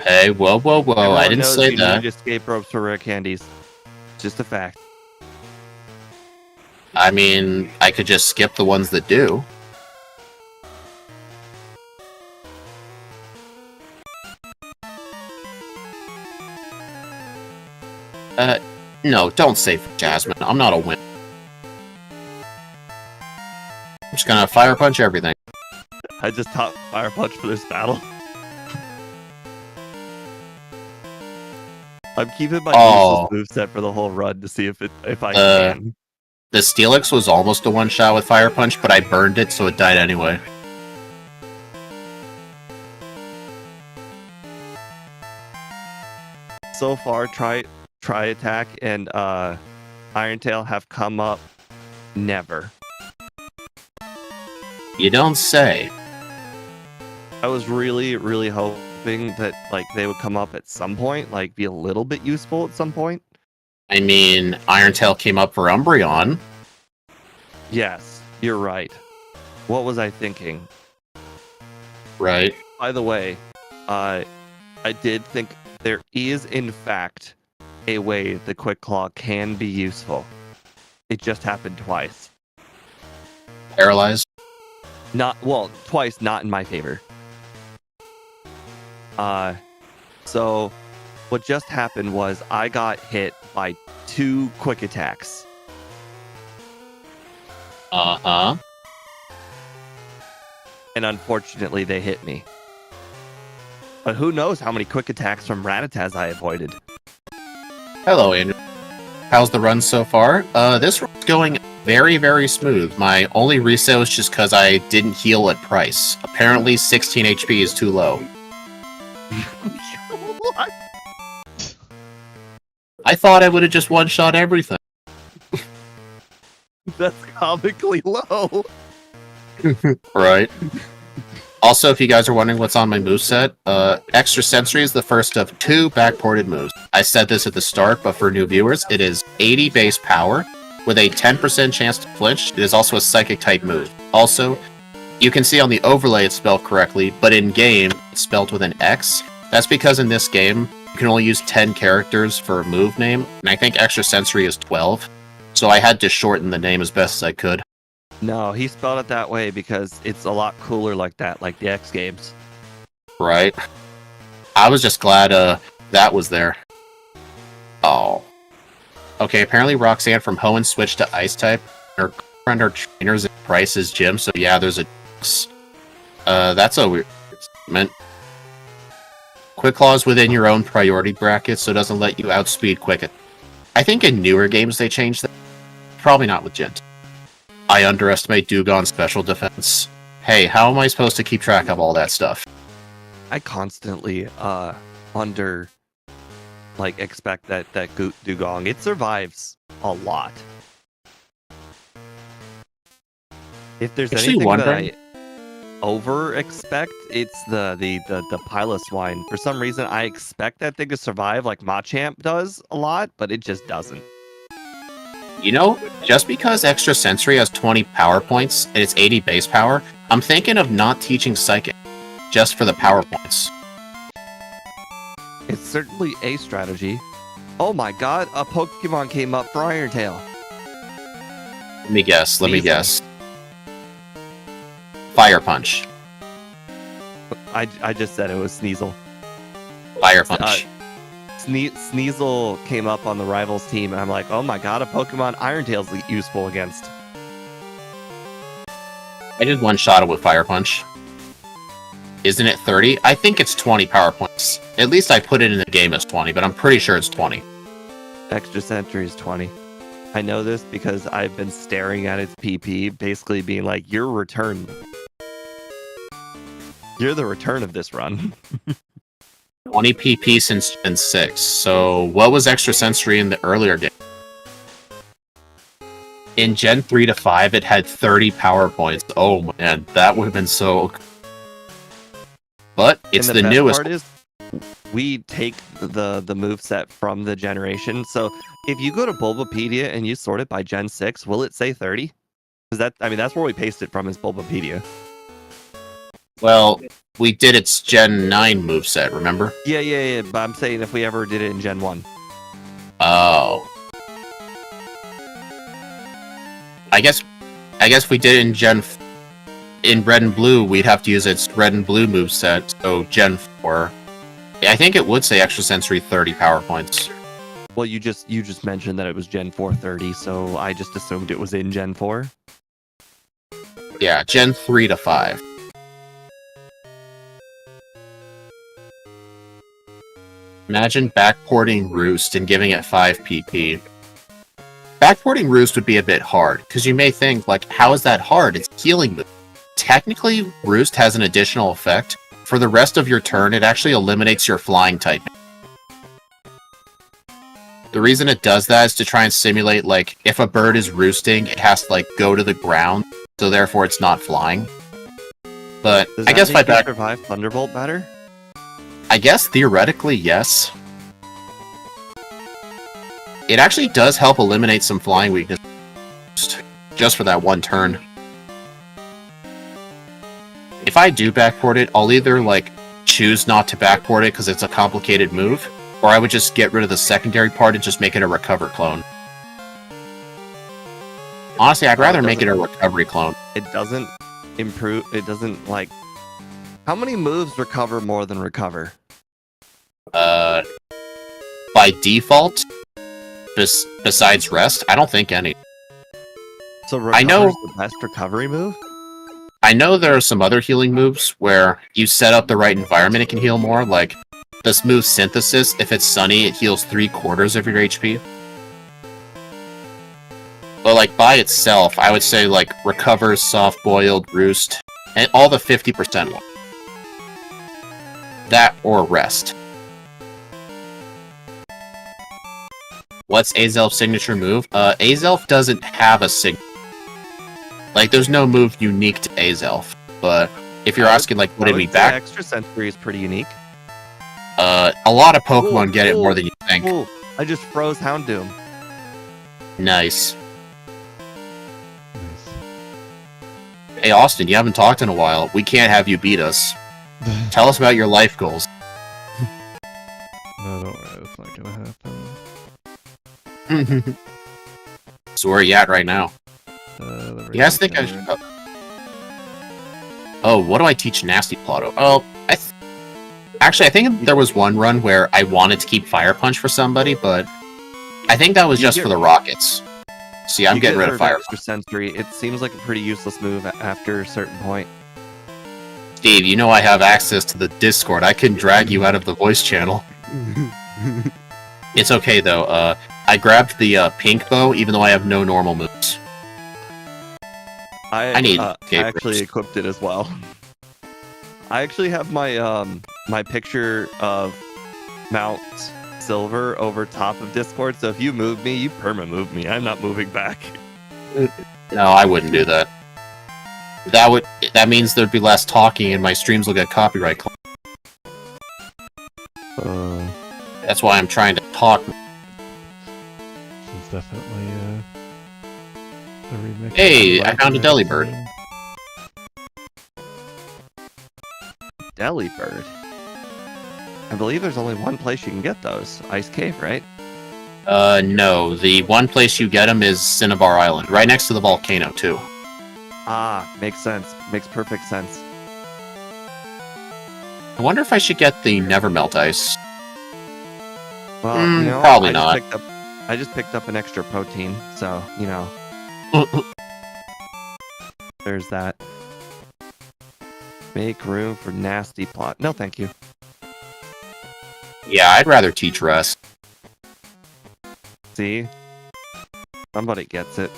[SPEAKER 2] Hey, whoa, whoa, whoa,
[SPEAKER 1] Everyone
[SPEAKER 2] I didn't
[SPEAKER 1] knows
[SPEAKER 2] say
[SPEAKER 1] you
[SPEAKER 2] that.
[SPEAKER 1] need escape ropes for rare candies. Just a fact.
[SPEAKER 2] I mean, I could just skip the ones that do. No, don't say for Jasmine. I'm not a win. I'm just gonna fire punch everything.
[SPEAKER 1] I just top fire punch for this battle. I'm keeping my useless moveset for the whole run to see if I can.
[SPEAKER 2] The Steelix was almost a one-shot with fire punch, but I burned it, so it died anyway.
[SPEAKER 1] So far, Tri Attack and Iron Tail have come up never.
[SPEAKER 2] You don't say.
[SPEAKER 1] I was really, really hoping that like they would come up at some point, like be a little bit useful at some point.
[SPEAKER 2] I mean, Iron Tail came up for Umbreon.
[SPEAKER 1] Yes, you're right. What was I thinking?
[SPEAKER 2] Right.
[SPEAKER 1] By the way, I did think there is in fact a way the Quick Claw can be useful. It just happened twice.
[SPEAKER 2] Paralyzed.
[SPEAKER 1] Twice, not in my favor. So what just happened was I got hit by 2 quick attacks.
[SPEAKER 2] Uh-huh.
[SPEAKER 1] And unfortunately they hit me. But who knows how many quick attacks from Rattatas I avoided.
[SPEAKER 2] Hello, Andrew. How's the run so far? This run's going very, very smooth. My only reset was just because I didn't heal at price. Apparently 16 HP is too low.
[SPEAKER 1] What?
[SPEAKER 2] I thought I would have just one-shot everything.
[SPEAKER 1] That's comically low.
[SPEAKER 2] Right. Also, if you guys are wondering what's on my moveset, Extra Sensory is the first of 2 backported moves. I said this at the start, but for new viewers, it is 80 base power with a 10% chance to flinch. It is also a psychic-type move. Also, you can see on the overlay it's spelled correctly, but in-game, it's spelled with an X. That's because in this game, you can only use 10 characters for a move name, and I think Extra Sensory is 12. So I had to shorten the name as best as I could.
[SPEAKER 1] No, he spelled it that way because it's a lot cooler like that, like the X Games.
[SPEAKER 2] Right. I was just glad that was there. Oh. Okay, apparently Roxanne from Hoenn switched to Ice-type. Her friend, her trainers in Price's gym, so yeah, there's a... that's a weird statement. Quick Claw's within your own priority bracket, so it doesn't let you outspeed Quick. I think in newer games they changed that. Probably not with Gent. I underestimate Dewgong's special defense. Hey, how am I supposed to keep track of all that stuff?
[SPEAKER 1] I constantly under expect that dugong, it survives a lot. If there's
[SPEAKER 2] Actually
[SPEAKER 1] anything
[SPEAKER 2] wondering-
[SPEAKER 1] that I over expect, it's the Pilot Swine. For some reason, I expect that thing to survive like Machamp does a lot, but it just doesn't.
[SPEAKER 2] You know, just because Extrasensory has 20 power points and it's 80 base power, I'm thinking of not teaching Psychic just for the power points.
[SPEAKER 1] It's certainly a strategy. Oh my god, a Pokemon came up for Iron Tail.
[SPEAKER 2] Let me guess.
[SPEAKER 1] Sneasel.
[SPEAKER 2] Fire Punch.
[SPEAKER 1] I just said it was Sneasel.
[SPEAKER 2] Fire Punch.
[SPEAKER 1] Sneasel came up on the rivals team, and I'm like, oh my god, a Pokemon Iron Tail's useful against.
[SPEAKER 2] I did one shot it with Fire Punch. Isn't it 30? I think it's 20 power points. At least I put it in the game as 20, but I'm pretty sure it's 20.
[SPEAKER 1] Extrasensory is 20. I know this because I've been staring at its PP, basically being like, you're return. You're the return of this run.
[SPEAKER 2] 20 PP since Gen 6. So what was Extrasensory in the earlier game? In Gen 3 to 5, it had 30 power points. Oh man, that would have been so... But it's
[SPEAKER 1] And
[SPEAKER 2] the
[SPEAKER 1] best
[SPEAKER 2] newest.
[SPEAKER 1] part is, we take the moveset from the generation. So if you go to Bulbapedia and you sort it by Gen 6, will it say 30? Because that's where we paste it from, is Bulbapedia.
[SPEAKER 2] Well, we did its Gen 9 moveset, remember?
[SPEAKER 1] Yeah, but I'm saying if we ever did it in Gen 1.
[SPEAKER 2] Oh. I guess we did it in Red and Blue, we'd have to use its Red and Blue moveset, so Gen 4. I think it would say Extrasensory 30 power points.
[SPEAKER 1] Well, you just mentioned that it was Gen 4 30, so I just assumed it was in Gen 4.
[SPEAKER 2] Yeah, Gen 3 to 5. Imagine backporting Roost and giving it 5 PP. Backporting Roost would be a bit hard, because you may think, like, how is that hard? It's healing move. Technically, Roost has an additional effect. For the rest of your turn, it actually eliminates your flying type. The reason it does that is to try and simulate, like, if a bird is roosting, it has to, like, go to the ground, so therefore it's not flying. But
[SPEAKER 1] Does
[SPEAKER 2] I
[SPEAKER 1] that
[SPEAKER 2] guess
[SPEAKER 1] make
[SPEAKER 2] by
[SPEAKER 1] you survive Thunderbolt better?
[SPEAKER 2] I guess theoretically, yes. It actually does help eliminate some flying weakness just for that one turn. If I do backport it, I'll either, like, choose not to backport it because it's a complicated move, or I would just get rid of the secondary part and just make it a recover clone. Honestly, I'd rather make it a recovery clone.
[SPEAKER 1] It doesn't improve. It doesn't, like... How many moves recover more than recover?
[SPEAKER 2] By default, besides rest, I don't think any.
[SPEAKER 1] So
[SPEAKER 2] I know-
[SPEAKER 1] recover's the best recovery move?
[SPEAKER 2] I know there are some other healing moves where you set up the right environment, it can heal more, like this move Synthesis, if it's sunny, it heals 3/4 of your HP. But like by itself, I would say like Recover, Soft Boiled, Roost, and all the 50% one. That or Rest. What's Azelf's signature move? Azelf doesn't have a signature. Like, there's no move unique to Azelf. But if you're asking, like, what did we back?
[SPEAKER 1] Extrasensory is pretty unique.
[SPEAKER 2] A lot of Pokemon get it more than you think.
[SPEAKER 1] Ooh, I just froze Houndoom.
[SPEAKER 2] Nice.
[SPEAKER 3] Nice.
[SPEAKER 2] Hey, Austin, you haven't talked in a while. We can't have you beat us. Tell us about your life goals.
[SPEAKER 3] No, don't worry, that's not gonna happen.
[SPEAKER 2] So where are you at right now? You guys think I should... Oh, what do I teach Nasty Plotto? Oh, actually, I think there was one run where I wanted to keep Fire Punch for somebody, but I think that was just for the Rockets. See, I'm getting rid of Fire Punch.
[SPEAKER 1] Extrasensory. It seems like a pretty useless move after a certain point.
[SPEAKER 2] Steve, you know I have access to the Discord. I can drag you out of the voice channel. It's okay, though. I grabbed the pink bow, even though I have no normal moves. I need
[SPEAKER 1] I
[SPEAKER 2] escape
[SPEAKER 1] actually
[SPEAKER 2] ropes.
[SPEAKER 1] equipped it as well. I actually have my my picture of Mount Silver over top of Discord. So if you move me, you perma move me. I'm not moving back.
[SPEAKER 2] No, I wouldn't do that. That means there'd be less talking and my streams will get copyright claimed. That's why I'm trying to talk.
[SPEAKER 3] This is definitely a remix.
[SPEAKER 2] Hey,
[SPEAKER 3] of
[SPEAKER 2] I found a deli bird.
[SPEAKER 3] magazine.
[SPEAKER 1] Delibird. I believe there's only one place you can get those. Ice Cave, right?
[SPEAKER 2] No. The one place you get them is Cinnabar Island, right next to the volcano, too.
[SPEAKER 1] Ah, makes sense. Makes perfect sense.
[SPEAKER 2] I wonder if I should get the Nevermelt ice.
[SPEAKER 1] Well, you know,
[SPEAKER 2] probably not.
[SPEAKER 1] I just picked up an extra protein, so you know, there's that. Make room for nasty plot. No, thank you.
[SPEAKER 2] Yeah, I'd rather teach rest.
[SPEAKER 1] See, somebody gets it.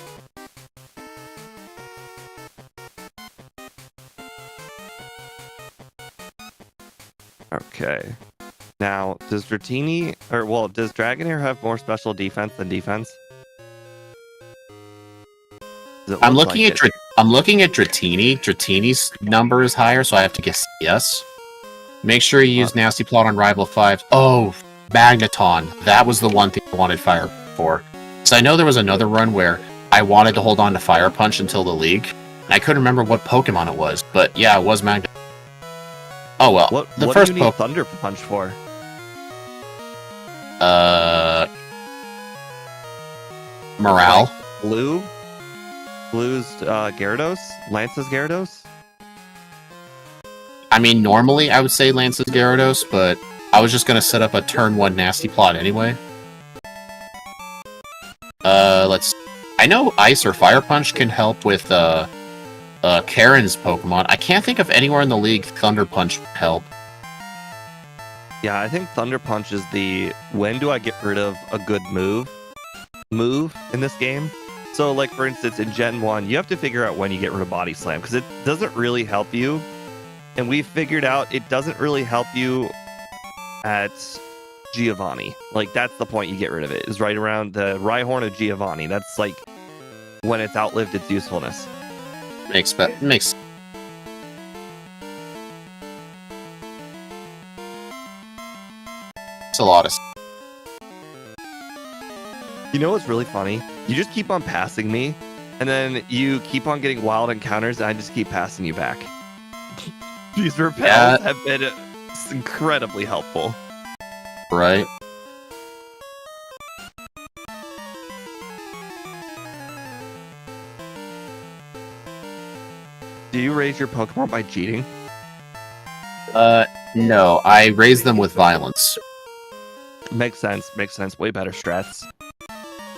[SPEAKER 1] Okay. Now, does Dratini, or well, does Dragonair have more special defense than defense?
[SPEAKER 2] I'm looking at Dratini. Dratini's number is higher, so I have to guess yes. Make sure you use Nasty Plot on Rival 5. Oh, Magneton. That was the one thing I wanted Fire for. So I know there was another run where I wanted to hold on to Fire Punch until the League. And I couldn't remember what Pokemon it was, but yeah, it was Magneton. Oh well.
[SPEAKER 1] What
[SPEAKER 2] the
[SPEAKER 1] do
[SPEAKER 2] first
[SPEAKER 1] you need Thunder Punch for?
[SPEAKER 2] Morale.
[SPEAKER 1] Blue's Gyarados? Lance's Gyarados?
[SPEAKER 2] I mean, normally I would say Lance's Gyarados, but I was just gonna set up a turn 1 Nasty Plot anyway. Let's... I know Ice or Fire Punch can help with, Karen's Pokemon. I can't think of anywhere in the league Thunder Punch would help.
[SPEAKER 1] Yeah, I think Thunder Punch is the when do I get rid of a good move in this game. So, like, for instance, in Gen 1, you have to figure out when you get rid of Body Slam, because it doesn't really help you. And we figured out it doesn't really help you at Giovanni. Like, that's the point you get rid of it, is right around the Rhyhorn of Giovanni. That's, like, when it's outlived its usefulness.
[SPEAKER 2] Makes it's a lot of...
[SPEAKER 1] You know what's really funny? You just keep on passing me, and then you keep on getting wild encounters, and I just keep passing you back. These repels have been incredibly helpful.
[SPEAKER 2] Right?
[SPEAKER 1] Do you raise your Pokemon by cheating?
[SPEAKER 2] No. I raise them with violence.
[SPEAKER 1] Makes sense. Makes sense. Way better strats.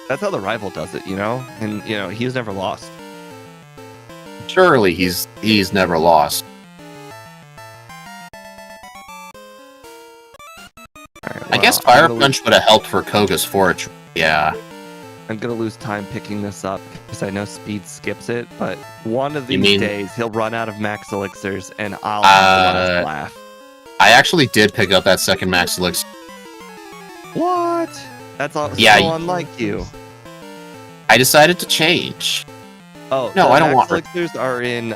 [SPEAKER 1] That's how the rival does it, you know? And, you know, he's never lost.
[SPEAKER 2] Surely he's never lost.
[SPEAKER 1] Right, well,
[SPEAKER 2] I guess Fire Punch would have helped for Koga's Forage. Yeah.
[SPEAKER 1] I'm gonna lose time picking this up because I know Speed skips it, but one of these days he'll run out of Max Elixirs and I'll have to laugh.
[SPEAKER 2] I actually did pick up that second Max Elixir.
[SPEAKER 1] What? That's so unlike you.
[SPEAKER 2] I decided to change.
[SPEAKER 1] Oh,
[SPEAKER 2] no, I don't want
[SPEAKER 1] Max Elixirs are in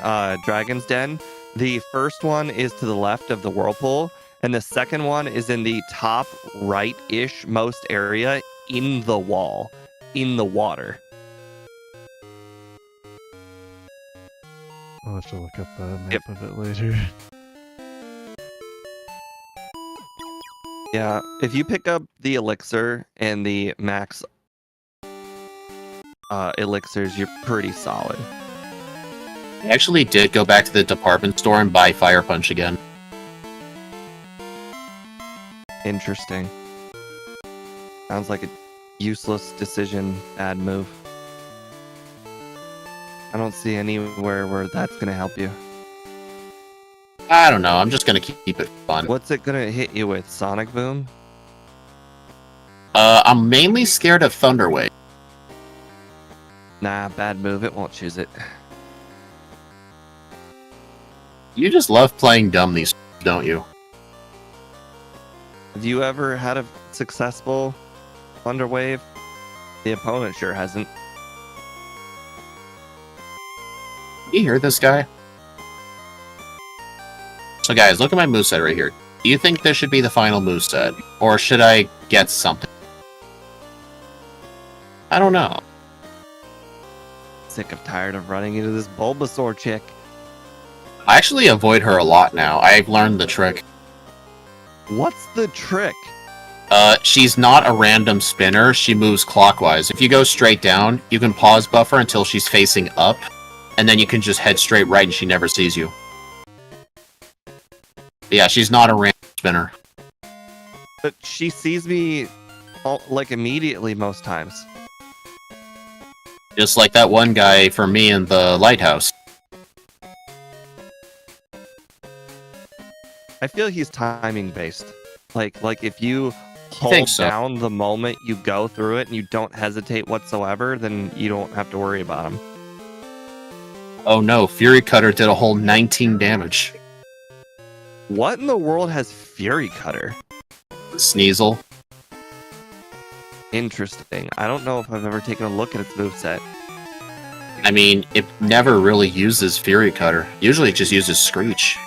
[SPEAKER 1] Dragon's Den. The first one is to the left of the Whirlpool, and the second one is in the top right-ish most area in the wall, in the water.
[SPEAKER 3] I'll have to look up the map of it later.
[SPEAKER 1] Yeah, if you pick up the Elixir and the Max Elixirs, you're pretty solid.
[SPEAKER 2] I actually did go back to the department store and buy Fire Punch again.
[SPEAKER 1] Interesting. Sounds like a useless decision, bad move. I don't see anywhere where that's going to help you.
[SPEAKER 2] I don't know, I'm just gonna keep it fun.
[SPEAKER 1] What's it going to hit you with? Sonic Boom?
[SPEAKER 2] I'm mainly scared of Thunder Wave.
[SPEAKER 1] Nah, bad move. It won't choose it.
[SPEAKER 2] You just love playing dumb these, don't you?
[SPEAKER 1] Have you ever had a successful Thunder Wave? The opponent sure hasn't.
[SPEAKER 2] You hear this guy? So guys, look at my moveset right here. Do you think this should be the final moveset? Or should I get something? I don't know.
[SPEAKER 1] Sick of tired of running into this Bulbasaur chick.
[SPEAKER 2] I actually avoid her a lot now. I've learned the trick.
[SPEAKER 1] What's the trick?
[SPEAKER 2] She's not a random spinner. She moves clockwise. If you go straight down, you can pause buffer until she's facing up, and then you can just head straight right and she never sees you. But yeah, she's not a random spinner.
[SPEAKER 1] But she sees me like immediately most times.
[SPEAKER 2] Just like that one guy for me in the lighthouse.
[SPEAKER 1] I feel he's timing based. Like if you
[SPEAKER 2] I think
[SPEAKER 1] hold
[SPEAKER 2] so.
[SPEAKER 1] down the moment you go through it and you don't hesitate whatsoever, then you don't have to worry about him.
[SPEAKER 2] Oh no, Fury Cutter did a whole 19 damage.
[SPEAKER 1] What in the world has Fury Cutter?
[SPEAKER 2] Sneasel.
[SPEAKER 1] Interesting. I don't know if I've ever taken a look at its moveset.
[SPEAKER 2] I mean, it never really uses Fury Cutter. Usually it just uses Screech.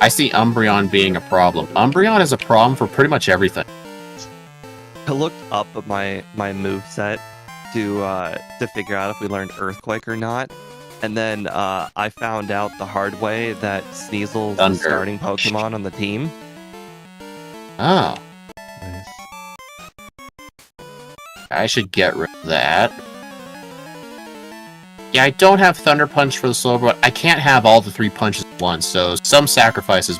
[SPEAKER 2] I see Umbreon being a problem. Umbreon is a problem for pretty much everything.
[SPEAKER 1] I looked up at my moveset to figure out if we learned Earthquake or not. And then I found out the hard way that Sneasel's the
[SPEAKER 2] Thunder.
[SPEAKER 1] starting Pokemon on the team.
[SPEAKER 2] Oh,
[SPEAKER 3] Nice.
[SPEAKER 2] I should get rid of that. Yeah, I don't have Thunder Punch for the Slowbro, but I can't have all the 3 punches at once, so some sacrifices.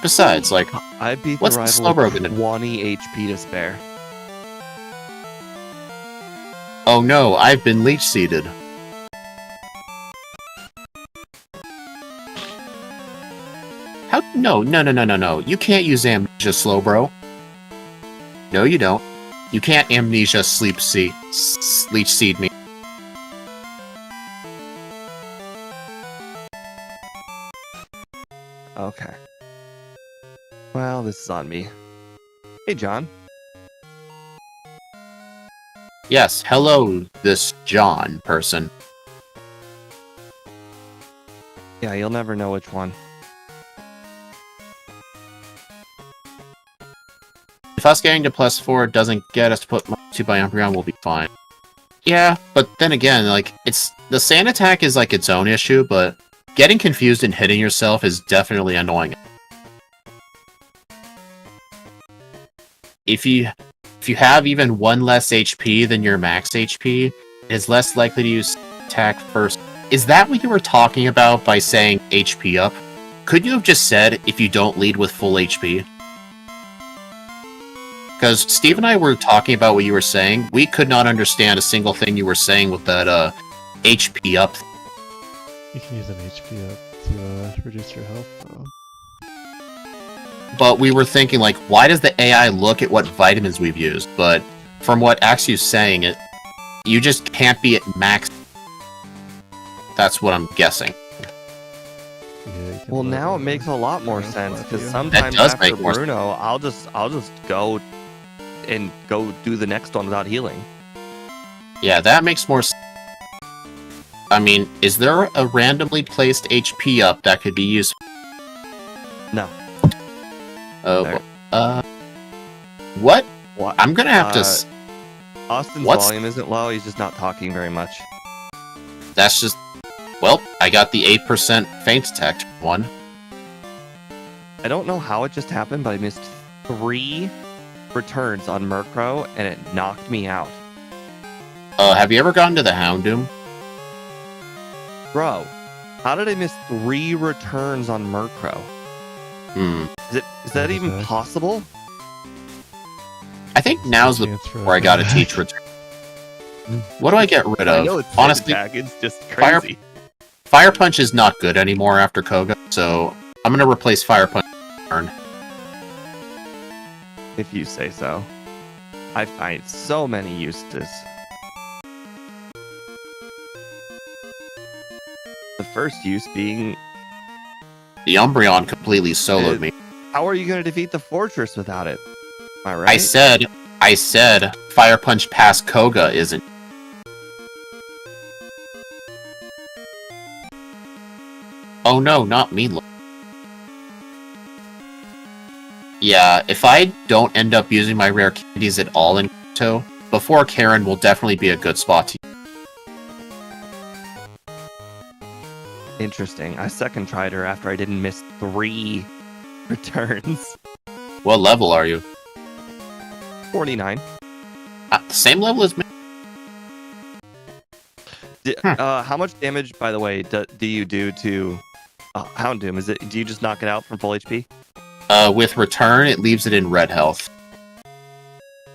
[SPEAKER 2] Besides, like,
[SPEAKER 1] I beat
[SPEAKER 2] what's
[SPEAKER 1] the
[SPEAKER 2] the
[SPEAKER 1] rival
[SPEAKER 2] Slowbro
[SPEAKER 1] with
[SPEAKER 2] gonna do?
[SPEAKER 1] 20 HP to spare.
[SPEAKER 2] oh no, I've been Leech Seeded. How? No. You can't use Amnesia Slowbro. No, you don't. You can't Amnesia Leech Seed me.
[SPEAKER 1] Okay. Well, this is on me. Hey, John.
[SPEAKER 2] Yes, hello, this John person.
[SPEAKER 1] Yeah, you'll never know which one.
[SPEAKER 2] If us getting to +4 doesn't get us to put +2 by Umbreon, we'll be fine. Yeah, but then again, like, it's the sand attack is like its own issue, but getting confused and hitting yourself is definitely annoying. If you have even 1 less HP than your max HP, it's less likely to use attack first. Is that what you were talking about by saying HP up? Could you have just said if you don't lead with full HP? Because Steve and I were talking about what you were saying. We could not understand a single thing you were saying with that HP up.
[SPEAKER 3] You can use an HP up to reduce your health, though.
[SPEAKER 2] But we were thinking, like, why does the AI look at what vitamins we've used? But from what Axiu's saying, you just can't be at max. That's what I'm guessing.
[SPEAKER 3] Yeah, you can
[SPEAKER 1] Well,
[SPEAKER 3] let
[SPEAKER 1] now it
[SPEAKER 3] the
[SPEAKER 1] makes a lot more
[SPEAKER 3] health
[SPEAKER 1] sense
[SPEAKER 3] left
[SPEAKER 1] because
[SPEAKER 3] you.
[SPEAKER 1] sometimes
[SPEAKER 2] does
[SPEAKER 1] after
[SPEAKER 2] make more sense.
[SPEAKER 1] Bruno, I'll just go and go do the next one without healing.
[SPEAKER 2] Yeah, that makes more sense. I mean, is there a randomly placed HP up that could be used?
[SPEAKER 1] No.
[SPEAKER 2] Oh,
[SPEAKER 1] There.
[SPEAKER 2] what?
[SPEAKER 1] What?
[SPEAKER 2] I'm gonna have to.
[SPEAKER 1] Austin's
[SPEAKER 2] What's-
[SPEAKER 1] volume isn't low. He's just not talking very much.
[SPEAKER 2] That's just. Well, I got the 8% feint detect one.
[SPEAKER 1] I don't know how it just happened, but I missed 3 returns on Murkrow, and it knocked me out.
[SPEAKER 2] Have you ever gotten to the Houndoom?
[SPEAKER 1] Bro, how did I miss 3 returns on Murkrow?
[SPEAKER 2] Hmm.
[SPEAKER 1] Is that even
[SPEAKER 3] Okay.
[SPEAKER 1] possible?
[SPEAKER 2] I think now's the
[SPEAKER 3] Chance for
[SPEAKER 2] where I gotta
[SPEAKER 3] comeback.
[SPEAKER 2] teach return. What do I get rid
[SPEAKER 1] I know
[SPEAKER 2] of?
[SPEAKER 1] it's
[SPEAKER 2] Honestly,
[SPEAKER 1] attack, it's just
[SPEAKER 2] Fire-
[SPEAKER 1] crazy.
[SPEAKER 2] Fire Punch is not good anymore after Koga, so I'm gonna replace Fire Punch with Turn.
[SPEAKER 1] If you say so. I find so many uses. The first use being,
[SPEAKER 2] The Umbreon completely soloed me.
[SPEAKER 1] how are you going to defeat the fortress without it? Am I right?
[SPEAKER 2] I said Fire Punch past Koga isn't. Oh no, not me. Yeah, if I don't end up using my rare candies at all in Kanto, before Karen will definitely be a good spot to use.
[SPEAKER 1] Interesting. I second tried her after I didn't miss 3 returns.
[SPEAKER 2] What level are you?
[SPEAKER 1] 49.
[SPEAKER 2] Same level as me.
[SPEAKER 1] How much damage, by the way, do you do to Houndoom? Do you just knock it out from full HP?
[SPEAKER 2] With return, it leaves it in red health.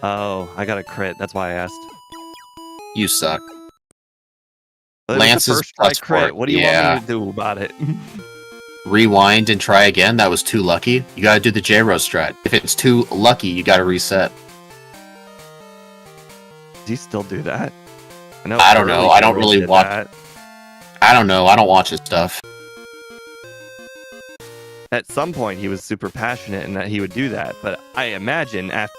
[SPEAKER 1] Oh, I got a crit. That's why I asked.
[SPEAKER 2] You suck.
[SPEAKER 1] Well,
[SPEAKER 2] Lance is
[SPEAKER 1] first try
[SPEAKER 2] plus
[SPEAKER 1] crit.
[SPEAKER 2] 4.
[SPEAKER 1] What do you want me to do about it?
[SPEAKER 2] Rewind and try again. That was too lucky. You gotta do the J-Rose strat. If it's too lucky, you gotta reset.
[SPEAKER 1] Does he still do that?
[SPEAKER 2] I don't know. I don't really watch. I don't know. I don't watch his stuff.
[SPEAKER 1] At some point, he was super passionate and that he would do that. But I imagine after,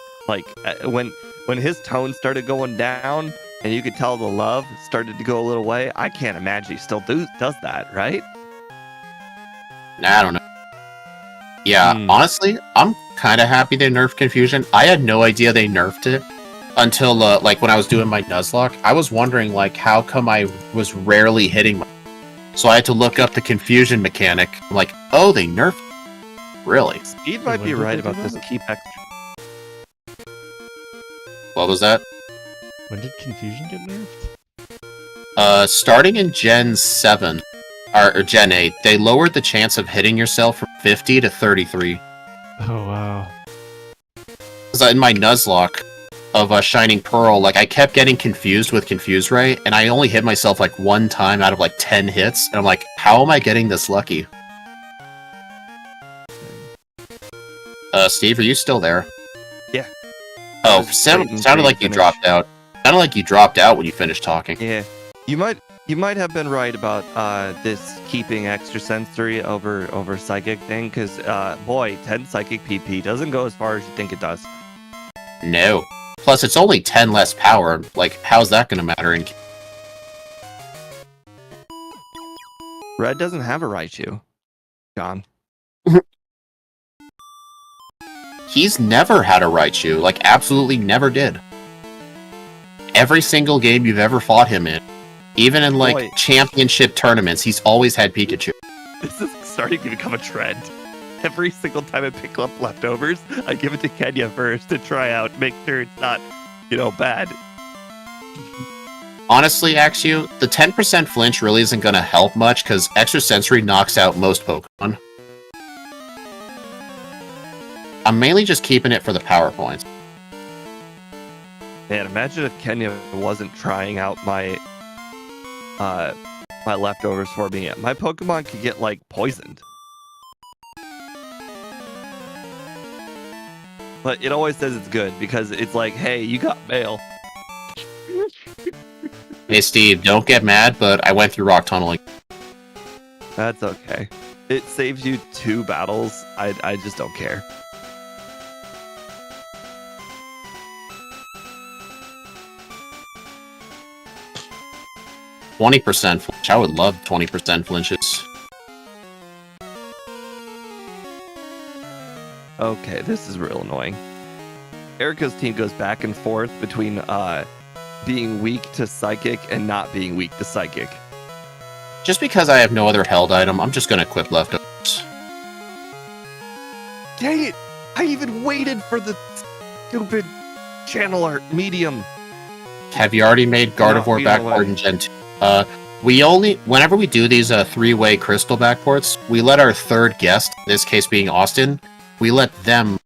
[SPEAKER 1] when his tone started going down and you could tell the love started to go a little way, I can't imagine he still does that, right?
[SPEAKER 2] I don't know. Yeah, honestly, I'm kind of happy they nerfed Confusion. I had no idea they nerfed it until, when I was doing my Nuzlocke. I was wondering, how come I was rarely hitting my... So I had to look up the Confusion mechanic. I'm like, oh, they nerfed it? Really?
[SPEAKER 1] Speed might be right about this. Keep extra.
[SPEAKER 2] What was that?
[SPEAKER 3] When did Confusion get nerfed?
[SPEAKER 2] Starting in Gen 7, or Gen 8, they lowered the chance of hitting yourself from 50 to 33.
[SPEAKER 3] Oh, wow.
[SPEAKER 2] Because in my Nuzlocke of Shining Pearl, I kept getting confused with Confuse Ray, and I only hit myself, 1 time out of, 10 hits, and I'm like, how am I getting this lucky? Steve, are you still there?
[SPEAKER 1] Yeah.
[SPEAKER 2] Oh, sounded like you dropped out. Sounded like you dropped out when you finished talking.
[SPEAKER 1] Yeah. You might have been right about this keeping extrasensory over psychic thing, because boy, 10 psychic PP doesn't go as far as you think it does.
[SPEAKER 2] No. Plus, it's only 10 less power. How's that going to matter in...
[SPEAKER 1] Red doesn't have a Raichu. John.
[SPEAKER 2] He's never had a Raichu. Absolutely never did. Every single game you've ever fought him in, even in,
[SPEAKER 1] Boy.
[SPEAKER 2] championship tournaments, he's always had Pikachu.
[SPEAKER 1] This is starting to become a trend. Every single time I pick up leftovers, I give it to Kenya first to try out, make sure it's not, bad.
[SPEAKER 2] Honestly, Axu, the 10% flinch really isn't going to help much, because extrasensory knocks out most Pokemon. I'm mainly just keeping it for the power points.
[SPEAKER 1] Man, imagine if Kenya wasn't trying out my my leftovers for me. My Pokemon could get, poisoned. But it always says it's good, because it's hey, you got mail.
[SPEAKER 2] Hey, Steve, don't get mad, but I went through rock tunneling.
[SPEAKER 1] That's okay. It saves you 2 battles. I just don't care.
[SPEAKER 2] %20 flinch. I would love 20% flinches.
[SPEAKER 1] Okay, this is real annoying. Erica's team goes back and forth between being weak to Psychic and not being weak to Psychic.
[SPEAKER 2] Just because I have no other held item, I'm just gonna equip leftovers.
[SPEAKER 1] Dang it! I even waited for the stupid channel art medium.
[SPEAKER 2] Have you already made Gardevoir Backport in Gen 2? Whenever we do these 3-way crystal backports, we let our third guest, in this case being Austin, we let them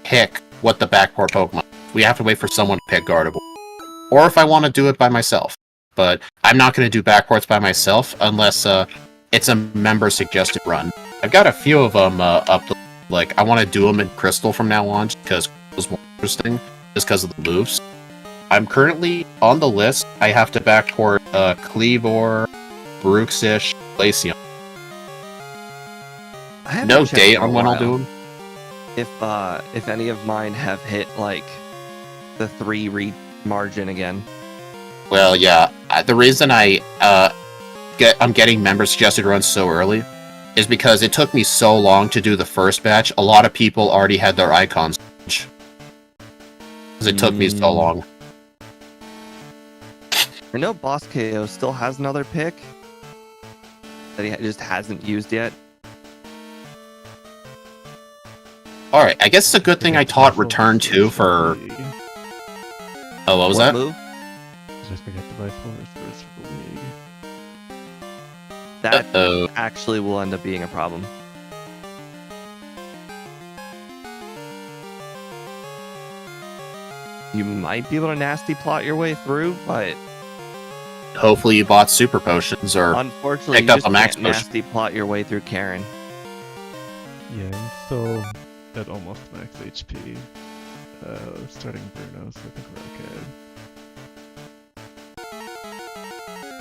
[SPEAKER 2] pick what the backport Pokemon. We have to wait for someone to pick Gardevoir. Or if I want to do it by myself. But I'm not going to do backports by myself unless it's a member suggested run. I've got a few of them up to, I want to do them in Crystal from now on just because it was more interesting, just because of the moves. I'm currently on the list. I have to backport Cleavor, Bruxish, Glaceon.
[SPEAKER 1] I haven't
[SPEAKER 2] No
[SPEAKER 1] checked
[SPEAKER 2] date
[SPEAKER 1] in a
[SPEAKER 2] on when I'll
[SPEAKER 1] while.
[SPEAKER 2] do them.
[SPEAKER 1] If any of mine have hit like the 3 read margin again.
[SPEAKER 2] Well, yeah. The reason I'm getting member suggested runs so early is because it took me so long to do the first batch. A lot of people already had their icons. Because it took me so long.
[SPEAKER 1] I know Boss KO still has another pick that he just hasn't used yet.
[SPEAKER 2] Alright, I guess it's a good thing I taught Return 2 for... Oh, what was that?
[SPEAKER 1] Move?
[SPEAKER 3] Just forget to buy Forest first for the league.
[SPEAKER 1] That
[SPEAKER 2] Uh-oh.
[SPEAKER 1] actually will end up being a problem. You might be able to nasty plot your way through, but
[SPEAKER 2] Hopefully you bought super potions or
[SPEAKER 1] unfortunately,
[SPEAKER 2] picked
[SPEAKER 1] you
[SPEAKER 2] up
[SPEAKER 1] just
[SPEAKER 2] a max
[SPEAKER 1] can't
[SPEAKER 2] potion.
[SPEAKER 1] nasty plot your way through Karen.
[SPEAKER 3] Yeah, I'm still at almost max HP. Starting Bruno, so I think we're okay.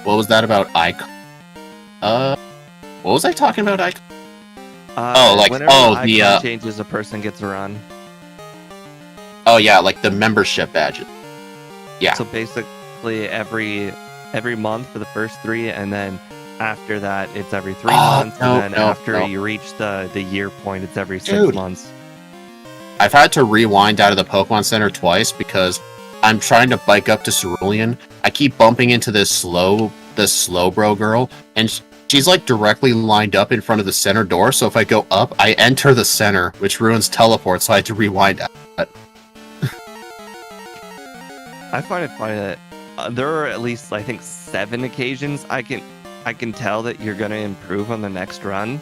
[SPEAKER 2] What was that about icon? What was I talking about icon?
[SPEAKER 1] Whenever the icon changes, a person gets a run.
[SPEAKER 2] Oh yeah, like the membership badges. Yeah.
[SPEAKER 1] So basically, every month for the first 3, and then after that, it's every 3 months, and then after you reach the year point, it's every 6 months.
[SPEAKER 2] I've had to rewind out of the Pokemon Center twice because I'm trying to bike up to Cerulean. I keep bumping into this slow bro girl, and she's like directly lined up in front of the center door. So if I go up, I enter the center, which ruins teleport. So I had to rewind out.
[SPEAKER 1] I find it funny that there are at least, I think, 7 occasions I can tell that you're going to improve on the next run.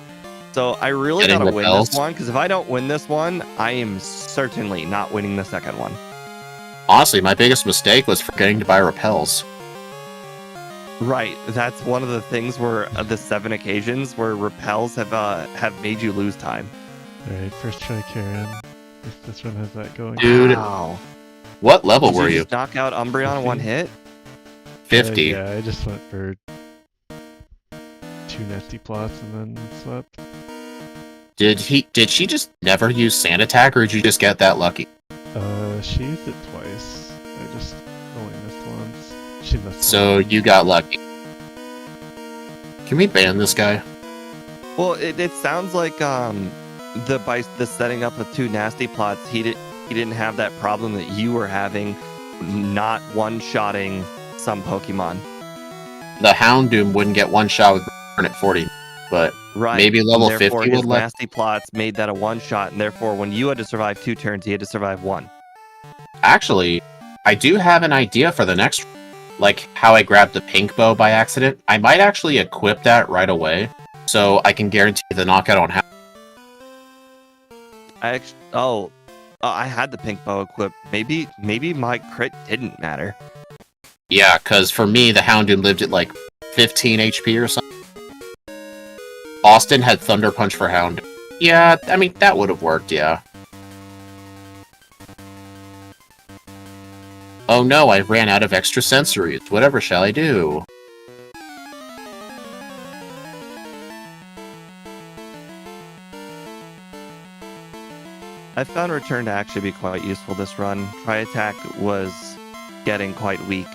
[SPEAKER 1] So I really got to win this one, because if I don't win this one, I am certainly not winning the second one.
[SPEAKER 2] Honestly, my biggest mistake was forgetting to buy repels.
[SPEAKER 1] Right, that's one of the things where the 7 occasions where repels have made you lose time.
[SPEAKER 3] Alright, first try Karen. If this one has that going.
[SPEAKER 2] Dude,
[SPEAKER 1] wow.
[SPEAKER 2] What level
[SPEAKER 1] Did
[SPEAKER 2] were
[SPEAKER 1] you
[SPEAKER 2] you?
[SPEAKER 1] just knock out Umbreon in one hit?
[SPEAKER 2] 50.
[SPEAKER 3] Yeah, I just went for 2 nasty plots and then swept.
[SPEAKER 2] Did she just never use Sand Attack, or did you just get that lucky?
[SPEAKER 3] She used it twice. I just only missed once. She missed
[SPEAKER 2] So
[SPEAKER 3] once.
[SPEAKER 2] you got lucky. Can we ban this guy?
[SPEAKER 1] Well, it sounds like by the setting up of 2 nasty plots, he didn't have that problem that you were having, not one-shotting some Pokemon.
[SPEAKER 2] The Houndoom wouldn't get one shot with Burn at 40, but
[SPEAKER 1] Right.
[SPEAKER 2] maybe level
[SPEAKER 1] and
[SPEAKER 2] 50
[SPEAKER 1] his
[SPEAKER 2] would let.
[SPEAKER 1] nasty plots made that a one-shot, and therefore when you had to survive 2 turns, he had to survive 1.
[SPEAKER 2] Actually, I do have an idea for the next, like how I grabbed the pink bow by accident. I might actually equip that right away, so I can guarantee the knockout on Houndoom.
[SPEAKER 1] I had the pink bow equipped. Maybe my crit didn't matter.
[SPEAKER 2] Yeah, because for me, the Houndoom lived at like 15 HP or something. Austin had Thunder Punch for Houndoom. Yeah, I mean, that would have worked, yeah. Oh no, I ran out of extra sensories. Whatever shall I do?
[SPEAKER 1] I found Return to actually be quite useful this run. Tri-Attack was getting quite weak.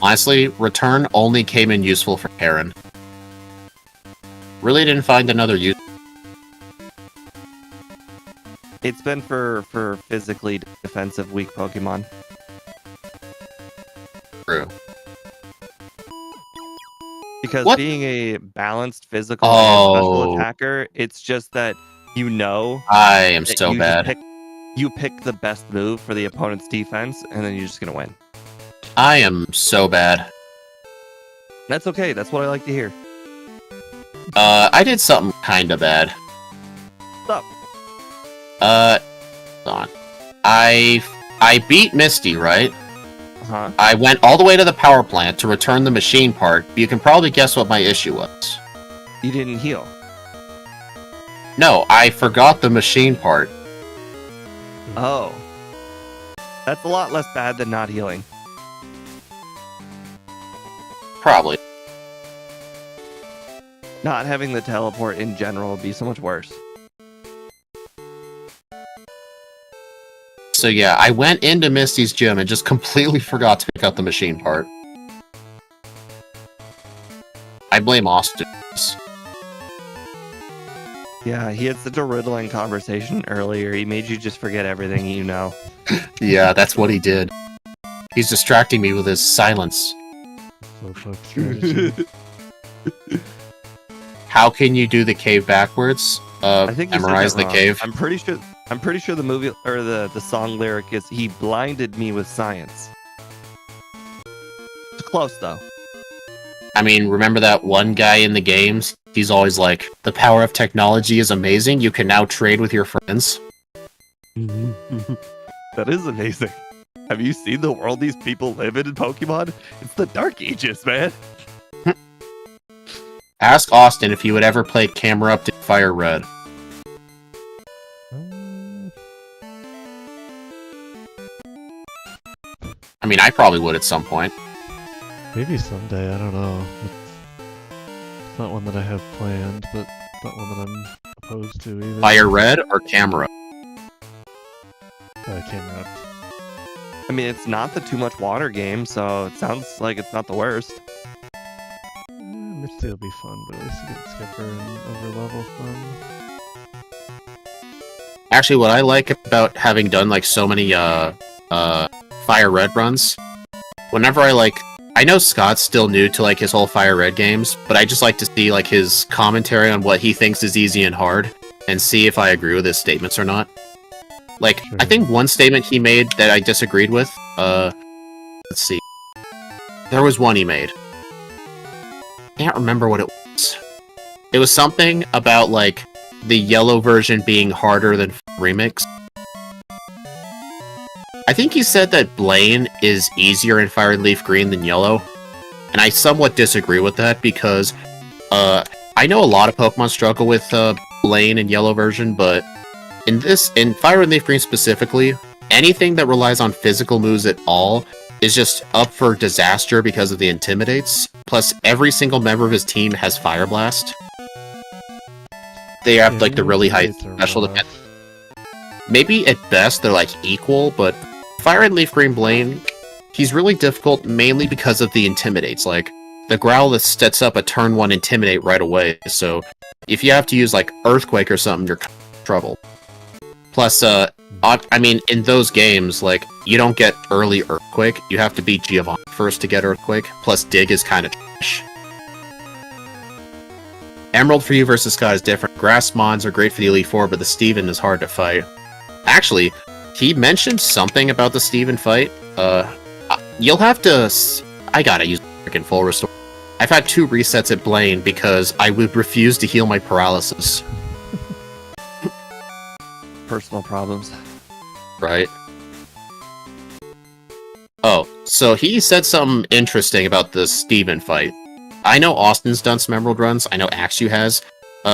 [SPEAKER 2] Honestly, Return only came in useful for Karen. Really didn't find another use.
[SPEAKER 1] It's been for physically defensive weak Pokemon.
[SPEAKER 2] True.
[SPEAKER 1] Because
[SPEAKER 2] What?
[SPEAKER 1] being a balanced physical and special attacker, it's just that
[SPEAKER 2] I am
[SPEAKER 1] that
[SPEAKER 2] so bad.
[SPEAKER 1] You pick the best move for the opponent's defense, and then you're just gonna win.
[SPEAKER 2] I am so bad.
[SPEAKER 1] That's okay. That's what I like to hear.
[SPEAKER 2] I did something kinda bad.
[SPEAKER 1] What's up?
[SPEAKER 2] Hold on. I beat Misty, right?
[SPEAKER 1] Uh-huh.
[SPEAKER 2] I went all the way to the power plant to return the machine part, but you can probably guess what my issue was.
[SPEAKER 1] You didn't heal.
[SPEAKER 2] No, I forgot the machine part.
[SPEAKER 1] Oh. That's a lot less bad than not healing.
[SPEAKER 2] Probably.
[SPEAKER 1] Not having the teleport in general would be so much worse.
[SPEAKER 2] So yeah, I went into Misty's gym and just completely forgot to pick up the machine part. I blame Austin.
[SPEAKER 1] Yeah, he had such a riddling conversation earlier. He made you just forget everything you know.
[SPEAKER 2] Yeah, that's what he did. He's distracting me with his silence.
[SPEAKER 3] So fuck strategy.
[SPEAKER 2] How can you do the cave backwards?
[SPEAKER 1] I think you
[SPEAKER 2] Memorize
[SPEAKER 1] said
[SPEAKER 2] the
[SPEAKER 1] that wrong.
[SPEAKER 2] cave.
[SPEAKER 1] I'm pretty sure the movie or the song lyric is "He blinded me with science." It's close though.
[SPEAKER 2] I mean, remember that one guy in the games? He's always like, the power of technology is amazing. You can now trade with your friends.
[SPEAKER 1] That is amazing. Have you seen the world these people live in Pokemon? It's the Dark Ages, man.
[SPEAKER 2] Ask Austin if he would ever play Camera Up to Fire Red. I mean, I probably would at some point.
[SPEAKER 3] Maybe someday, I don't know. It's not one that I have planned, but not one that I'm opposed to either.
[SPEAKER 2] Fire Red or Camera?
[SPEAKER 3] Camera Up.
[SPEAKER 1] I mean, it's not the too much water game, so it sounds like it's not the worst.
[SPEAKER 3] Misty will be fun, but at least you get Skipper and overlevel fun.
[SPEAKER 2] Actually, what I like about having done like so many Fire Red runs, whenever I know Scott's still new to like his whole Fire Red games, but I just like to see like his commentary on what he thinks is easy and hard, and see if I agree with his statements or not. Like,
[SPEAKER 3] Sure.
[SPEAKER 2] I think one statement he made that I disagreed with, let's see. There was one he made. Can't remember what it was. It was something about, like, the yellow version being harder than Remix. I think he said that Blaine is easier in Fire and Leaf Green than Yellow, and I somewhat disagree with that because, I know a lot of Pokemon struggle with, Blaine and Yellow version, but in Fire and Leaf Green specifically, anything that relies on physical moves at all is just up for disaster because of the Intimidates. Plus, every single member of his team has Fire Blast. They have like the really high special defense. Maybe at best they're like equal, but Fire and Leaf Green Blaine, he's really difficult mainly because of the Intimidates. Like, the Growlithe sets up a turn 1 Intimidate right away, so if you have to use like Earthquake or something, you're in trouble. Plus, I mean, in those games, like, you don't get early Earthquake. You have to beat Giovanni first to get Earthquake. Plus, Dig is kind of trash. Emerald for you versus Scott is different. Grass Mons are great for the Elite Four, but the Steven is hard to fight. Actually, he mentioned something about the Steven fight. You'll have to... I gotta use freaking Full Restore. I've had 2 resets at Blaine because I would refuse to heal my paralysis.
[SPEAKER 1] Personal problems.
[SPEAKER 2] Right. Oh, so he said something interesting about the Steven fight. I know Austin's done some Emerald runs, I know Axu has.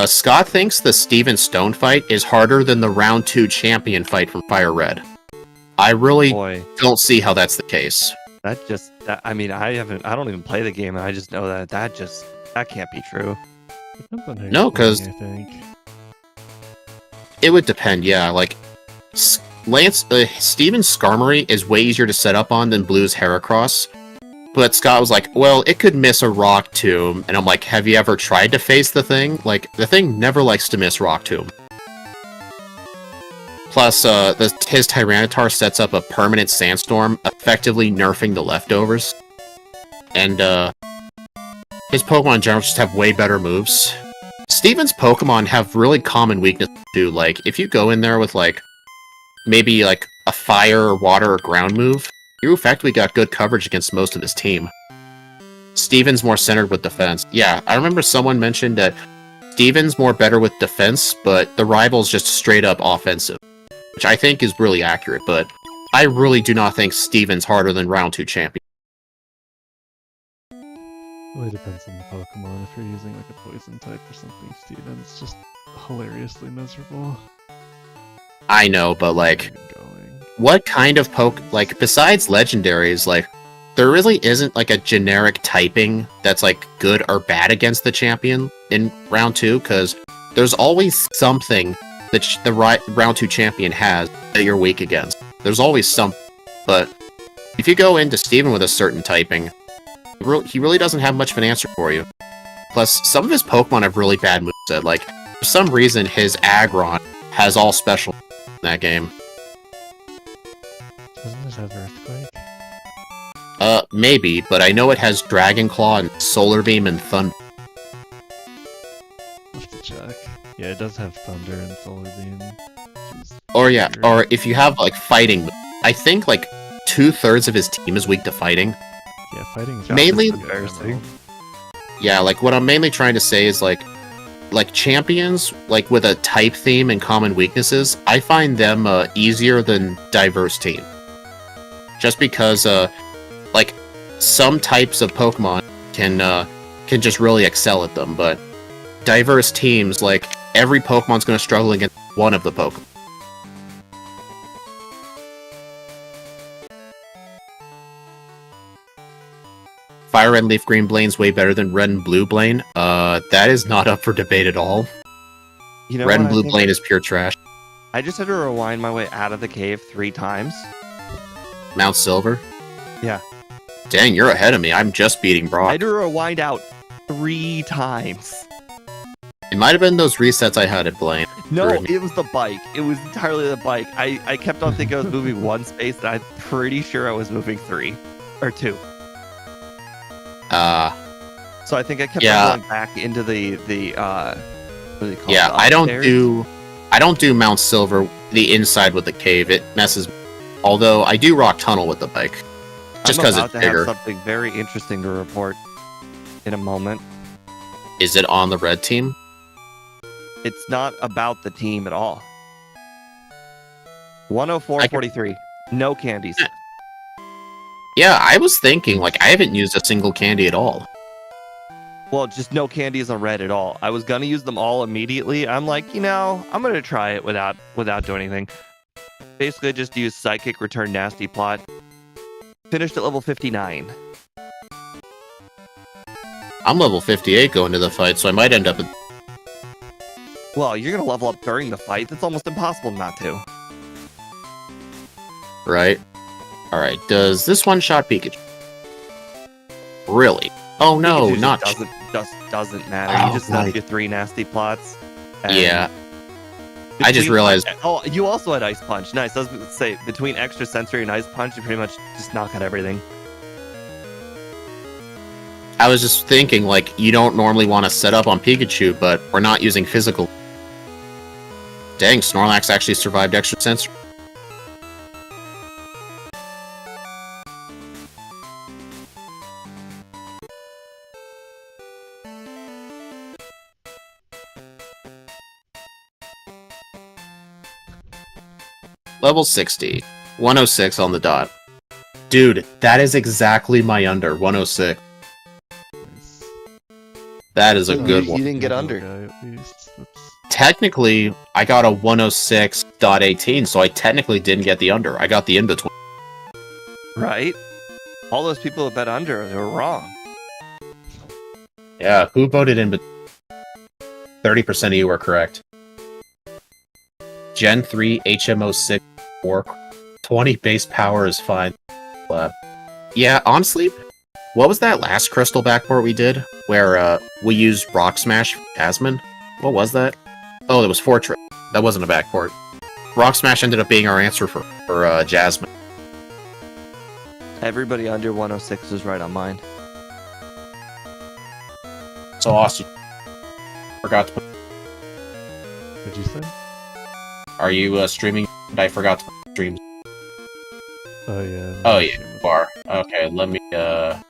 [SPEAKER 2] Scott thinks the Steven Stone fight is harder than the round 2 champion fight from Fire Red. I really don't see how that's the case.
[SPEAKER 1] I mean, I don't even play the game, and I just know that can't be true.
[SPEAKER 2] No, because it would depend, yeah. Like, Steven's Skarmory is way easier to set up on than Blue's Heracross. But Scott was like, well, it could miss a Rock Tomb. And I'm like, have you ever tried to face the thing? Like, the thing never likes to miss Rock Tomb. Plus, his Tyranitar sets up a permanent Sandstorm, effectively nerfing the leftovers. And, his Pokemon in general just have way better moves. Steven's Pokemon have really common weaknesses too. Like, if you go in there with, like, maybe, like, a fire or water or ground move, you effectively got good coverage against most of his team. Steven's more centered with defense. Yeah, I remember someone mentioned that Steven's more better with defense, but the rival's just straight up offensive. Which I think is really accurate, but I really do not think Steven's harder than round 2 champion.
[SPEAKER 3] Really depends on the Pokemon. If you're using like a poison type or something, Steven's just hilariously miserable.
[SPEAKER 2] I know, but like, what kind of like, besides legendaries, like, there really isn't like a generic typing that's like good or bad against the champion in round 2, because there's always something that the round 2 champion has that you're weak against. There's always something, but if you go into Steven with a certain typing, he really doesn't have much of an answer for you. Plus, some of his Pokemon have really bad moveset. Like, for some reason, his Aggron has all special in that game.
[SPEAKER 3] Doesn't it have Earthquake?
[SPEAKER 2] Maybe, but I know it has Dragon Claw and Solar Beam and Thunder.
[SPEAKER 3] I'll have to check. Yeah, it does have Thunder and Solar Beam.
[SPEAKER 2] Or yeah, or if you have, like, Fighting, I think, like, 2/3 of his team is weak to Fighting.
[SPEAKER 3] Yeah, Fighting is
[SPEAKER 2] Mainly-
[SPEAKER 1] embarrassing.
[SPEAKER 2] Yeah, like, what I'm mainly trying to say is, like champions, like, with a type theme and common weaknesses, I find them, easier than diverse team. Just because, like, some types of Pokemon can just really excel at them, but diverse teams, like, every Pokemon's gonna struggle against one of the Pokemon. Fire Red and Leaf Green Blaine's way better than Red and Blue Blaine. That is not up for debate at all.
[SPEAKER 1] You know
[SPEAKER 2] Red and
[SPEAKER 1] what I
[SPEAKER 2] Blue
[SPEAKER 1] think?
[SPEAKER 2] Blaine is pure trash.
[SPEAKER 1] I just had to rewind my way out of the cave 3 times.
[SPEAKER 2] Mount Silver?
[SPEAKER 1] Yeah.
[SPEAKER 2] Dang, you're ahead of me. I'm just beating
[SPEAKER 1] I
[SPEAKER 2] Brock.
[SPEAKER 1] had to rewind out 3 times.
[SPEAKER 2] It might have been those resets I had at Blaine.
[SPEAKER 1] No,
[SPEAKER 2] Rude.
[SPEAKER 1] it was the bike. It was entirely the bike. I kept on thinking I was moving 1 space, and I'm pretty sure I was moving 3 or 2. So I think I kept
[SPEAKER 2] Yeah.
[SPEAKER 1] on going back into the what do they call it?
[SPEAKER 2] Yeah,
[SPEAKER 1] The
[SPEAKER 2] I don't
[SPEAKER 1] upstairs?
[SPEAKER 2] do Mount Silver, the inside with the cave. It messes. Although I do Rock Tunnel with the bike, just
[SPEAKER 1] I'm
[SPEAKER 2] because
[SPEAKER 1] about
[SPEAKER 2] it's
[SPEAKER 1] to
[SPEAKER 2] bigger.
[SPEAKER 1] have something very interesting to report in a moment.
[SPEAKER 2] Is it on the red team?
[SPEAKER 1] It's not about the team at all. 104.43. No candies.
[SPEAKER 2] Yeah, I was thinking, like, I haven't used a single candy at all.
[SPEAKER 1] Well, just no candies on red at all. I was gonna use them all immediately. I'm like, I'm gonna try it without doing anything. Basically, just use Psychic, Return Nasty Plot. Finished at level 59.
[SPEAKER 2] I'm level 58 going to the fight, so I might end up at...
[SPEAKER 1] Well, you're gonna level up during the fight. That's almost impossible not to.
[SPEAKER 2] Right? Alright, does this one-shot Pikachu? Really? Oh no,
[SPEAKER 1] Pikachu
[SPEAKER 2] not...
[SPEAKER 1] doesn't matter.
[SPEAKER 2] Oh,
[SPEAKER 1] You just snubbed
[SPEAKER 2] right.
[SPEAKER 1] your 3 nasty plots. and
[SPEAKER 2] Yeah. I just
[SPEAKER 1] between-
[SPEAKER 2] realized-
[SPEAKER 1] Oh, you also had Ice Punch. Nice. I was gonna say, between Extra Sensory and Ice Punch, you pretty much just knock out everything.
[SPEAKER 2] I was just thinking, like, you don't normally want to set up on Pikachu, but we're not using physical. Dang, Snorlax actually survived Extra Sensory. Level 60. 106 on the dot. Dude, that is exactly my under. 106.
[SPEAKER 3] Nice.
[SPEAKER 2] That is a
[SPEAKER 1] You-
[SPEAKER 2] good
[SPEAKER 1] you
[SPEAKER 2] one.
[SPEAKER 1] didn't get under.
[SPEAKER 3] Okay, at least. That's...
[SPEAKER 2] Technically, I got a 106.18, so I technically didn't get the under. I got the in between.
[SPEAKER 1] Right? All those people that bet under, they were wrong.
[SPEAKER 2] Yeah, who voted in between? 30% of you were correct. Gen 3 HMO 6 4 20 base power is fine. But yeah, honestly, what was that last crystal backport we did where we used Rock Smash for Jasmine? What was that? Oh, that was Fortress. That wasn't a backport. Rock Smash ended up being our answer for Jasmine.
[SPEAKER 1] Everybody under 106 is right on mine.
[SPEAKER 2] So Austin, forgot to put.
[SPEAKER 3] What'd you say?
[SPEAKER 2] Are you streaming? I forgot to put streams.
[SPEAKER 3] Oh yeah.
[SPEAKER 2] Oh yeah, you are. Okay, let me
[SPEAKER 1] God,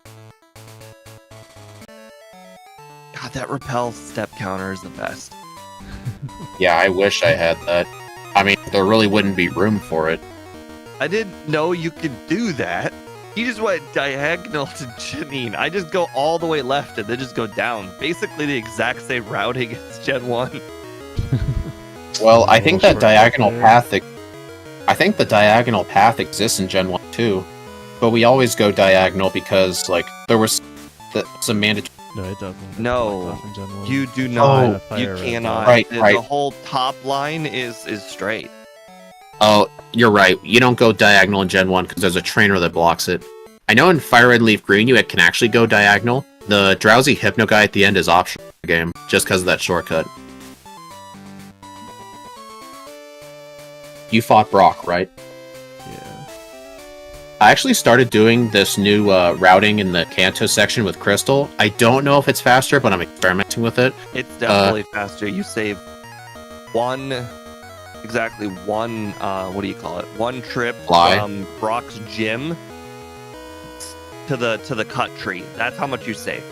[SPEAKER 1] that repel step counter is the best.
[SPEAKER 2] Yeah, I wish I had that. I mean, there really wouldn't be room for it.
[SPEAKER 1] I didn't know you could do that. You just went diagonal to Janine. I just go all the way left and then just go down. Basically the exact same routing as Gen 1.
[SPEAKER 2] Well, I think that
[SPEAKER 3] Shortcut
[SPEAKER 2] diagonal
[SPEAKER 3] there.
[SPEAKER 2] path. I think the diagonal path exists in Gen 1 too. but we always go diagonal because like there was some mandatory.
[SPEAKER 3] No, it doesn't.
[SPEAKER 1] No,
[SPEAKER 3] In Gen 1.
[SPEAKER 1] you do not.
[SPEAKER 3] Fire
[SPEAKER 1] You
[SPEAKER 3] red
[SPEAKER 1] cannot.
[SPEAKER 2] Right,
[SPEAKER 1] The
[SPEAKER 2] right.
[SPEAKER 1] whole top line is straight.
[SPEAKER 2] Oh, you're right. You don't go diagonal in Gen 1 because there's a trainer that blocks it. I know in Fire Red Leaf Green you can actually go diagonal. The drowsy Hypno guy at the end is optional in the game, just because of that shortcut. You fought Brock, right?
[SPEAKER 3] Yeah.
[SPEAKER 2] I actually started doing this new routing in the Kanto section with Crystal. I don't know if it's faster, but I'm experimenting with it.
[SPEAKER 1] It's definitely faster. You save exactly one, what do you call it? One trip
[SPEAKER 2] Fly.
[SPEAKER 1] from Brock's gym to the cut tree. That's how much you save.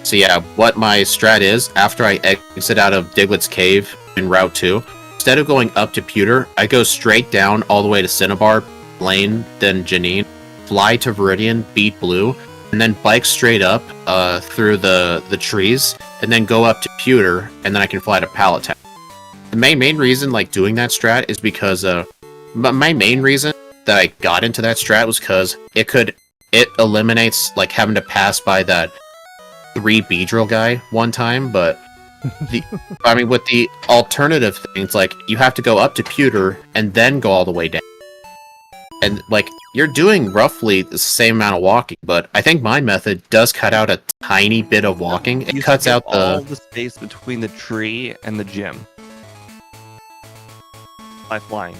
[SPEAKER 2] So yeah, what my strat is, after I exit out of Diglett's Cave in Route 2, instead of going up to Pewter, I go straight down all the way to Cinnabar, Lane, then Janine, fly to Viridian, beat Blue, and then bike straight up through the trees, and then go up to Pewter, and then I can fly to Pallet Town. The main reason like doing that strat is because my main reason that I got into that strat was because it eliminates like having to pass by that 3 Beedrill guy one time, but I mean with the alternative things, like you have to go up to Pewter and then go all the way down. And like you're doing roughly the same amount of walking, but I think my method does cut out a tiny bit of walking. It
[SPEAKER 1] You
[SPEAKER 2] cuts
[SPEAKER 1] skip
[SPEAKER 2] out
[SPEAKER 1] all the space between the tree and the gym by flying.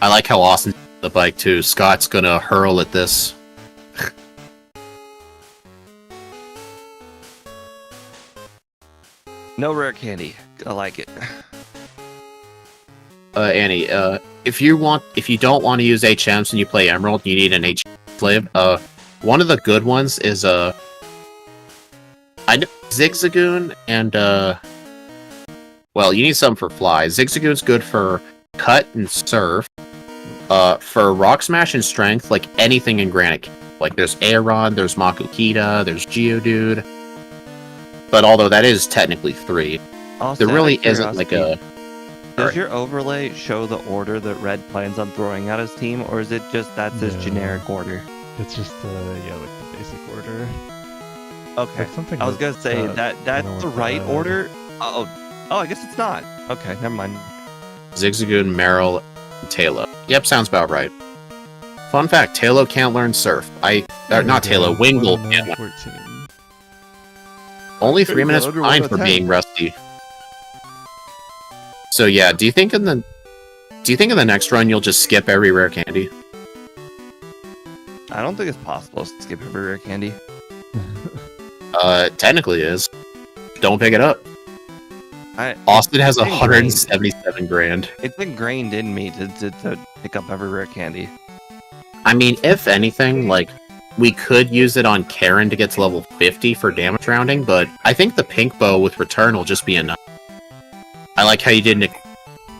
[SPEAKER 2] I like how Austin the bike too. Scott's gonna hurl at this.
[SPEAKER 1] No rare candy. I like it.
[SPEAKER 2] Annie, if you don't want to use HMs and you play Emerald, you need an HM slave. One of the good ones is I know Zigzagoon and well, you need some for fly. Zigzagoon's good for cut and surf. For rock smash and strength, like anything in Granite, like there's Aeron, there's Makukita, there's Geodude. But although that is technically 3,
[SPEAKER 1] Also,
[SPEAKER 2] there really
[SPEAKER 1] out of
[SPEAKER 2] isn't like a.
[SPEAKER 1] Does
[SPEAKER 2] Alright.
[SPEAKER 1] your overlay show the order that Red plans on throwing out his team, or is it just that's his
[SPEAKER 3] No.
[SPEAKER 1] generic order?
[SPEAKER 3] It's just yeah, like the basic order.
[SPEAKER 1] Okay.
[SPEAKER 3] Like something.
[SPEAKER 1] I was gonna say
[SPEAKER 3] that
[SPEAKER 1] that's
[SPEAKER 3] kinda
[SPEAKER 1] the
[SPEAKER 3] went
[SPEAKER 1] right
[SPEAKER 3] bad.
[SPEAKER 1] order. Oh, I guess it's not. Okay, never mind.
[SPEAKER 2] Zigzagoon, Meryl, and Tailo. Yep, sounds about right. Fun fact, Tailo can't learn Surf. Not Tailo, Wingull can't learn.
[SPEAKER 3] 14.
[SPEAKER 2] Only 3
[SPEAKER 1] He's
[SPEAKER 2] minutes
[SPEAKER 1] under
[SPEAKER 2] behind
[SPEAKER 1] 1
[SPEAKER 2] for
[SPEAKER 1] attack.
[SPEAKER 2] being rusty. So yeah, do you think in the next run you'll just skip every rare candy?
[SPEAKER 1] I don't think it's possible to skip every rare candy.
[SPEAKER 2] Technically it is. Don't pick it up.
[SPEAKER 1] I
[SPEAKER 2] Austin has
[SPEAKER 1] it's ingrained.
[SPEAKER 2] 177 grand.
[SPEAKER 1] It's ingrained in me to pick up every rare candy.
[SPEAKER 2] I mean, if anything, like, we could use it on Karen to get to level 50 for damage rounding, but I think the pink bow with return will just be enough. I like how you didn't.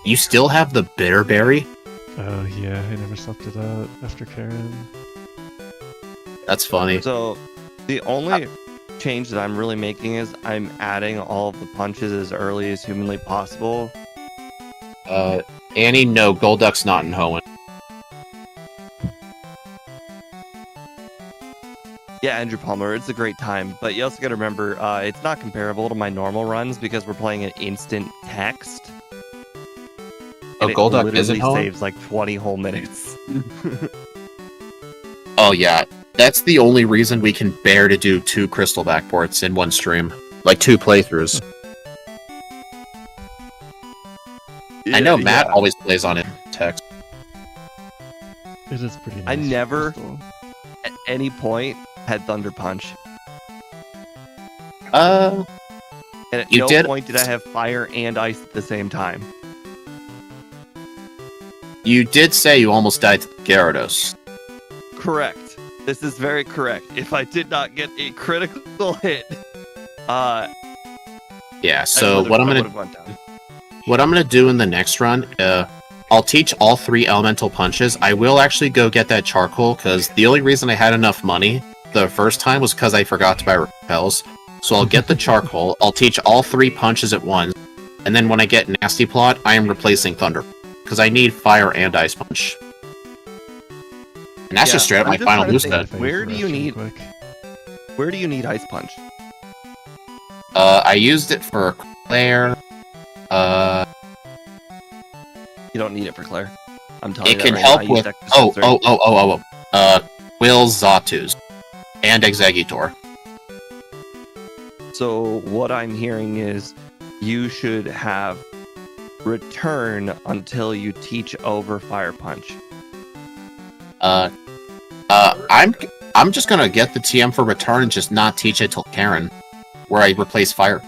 [SPEAKER 2] You still have the bitterberry?
[SPEAKER 3] Oh yeah, I never swapped it out after Karen.
[SPEAKER 2] That's funny.
[SPEAKER 1] So the only change that I'm really making is I'm adding all of the punches as early as humanly possible.
[SPEAKER 2] Annie, no, Golduck's not in Hoenn.
[SPEAKER 1] Yeah, Andrew Palmer, it's a great time, but you also got to remember it's not comparable to my normal runs because we're playing an instant text.
[SPEAKER 2] Oh,
[SPEAKER 1] And it
[SPEAKER 2] Golduck
[SPEAKER 1] literally
[SPEAKER 2] isn't Hoenn?
[SPEAKER 1] saves like 20 whole minutes.
[SPEAKER 2] Oh yeah, that's the only reason we can bear to do 2 crystal backports in one stream. Like 2 playthroughs. I know Matt always plays on it text.
[SPEAKER 3] It is pretty nice.
[SPEAKER 1] I never-
[SPEAKER 3] Crystal.
[SPEAKER 1] at any point had Thunder Punch.
[SPEAKER 2] Uh,
[SPEAKER 1] And at
[SPEAKER 2] You
[SPEAKER 1] no
[SPEAKER 2] did-
[SPEAKER 1] point did I have fire and ice at the same time.
[SPEAKER 2] you did say you almost died to Gyarados.
[SPEAKER 1] Correct. This is very correct. If I did not get a critical hit,
[SPEAKER 2] Yeah,
[SPEAKER 1] I
[SPEAKER 2] so
[SPEAKER 1] would've-
[SPEAKER 2] what I'm
[SPEAKER 1] I
[SPEAKER 2] gonna
[SPEAKER 1] would've went down.
[SPEAKER 2] What I'm gonna do in the next run, I'll teach all 3 elemental punches. I will actually go get that charcoal, because the only reason I had enough money the first time was because I forgot to buy repels. So I'll get the charcoal, I'll teach all 3 punches at once, and then when I get Nasty Plot, I am replacing Thunder. because I need Fire and Ice Punch. And that's just straight up
[SPEAKER 1] I'm
[SPEAKER 2] my
[SPEAKER 1] just
[SPEAKER 2] final
[SPEAKER 1] trying to
[SPEAKER 2] move
[SPEAKER 1] think,
[SPEAKER 2] set.
[SPEAKER 1] where do you need Ice Punch?
[SPEAKER 2] I used it for Claire.
[SPEAKER 1] You don't need it for Claire. I'm telling
[SPEAKER 2] It
[SPEAKER 1] you
[SPEAKER 2] can
[SPEAKER 1] that right
[SPEAKER 2] help
[SPEAKER 1] now. I used
[SPEAKER 2] with...
[SPEAKER 1] Extra Sensory.
[SPEAKER 2] Quill's Zatus. And Exeggutor.
[SPEAKER 1] So what I'm hearing is you should have return until you teach over Fire Punch.
[SPEAKER 2] I'm just gonna get the TM for return and just not teach it till Karen, where I replace Fire.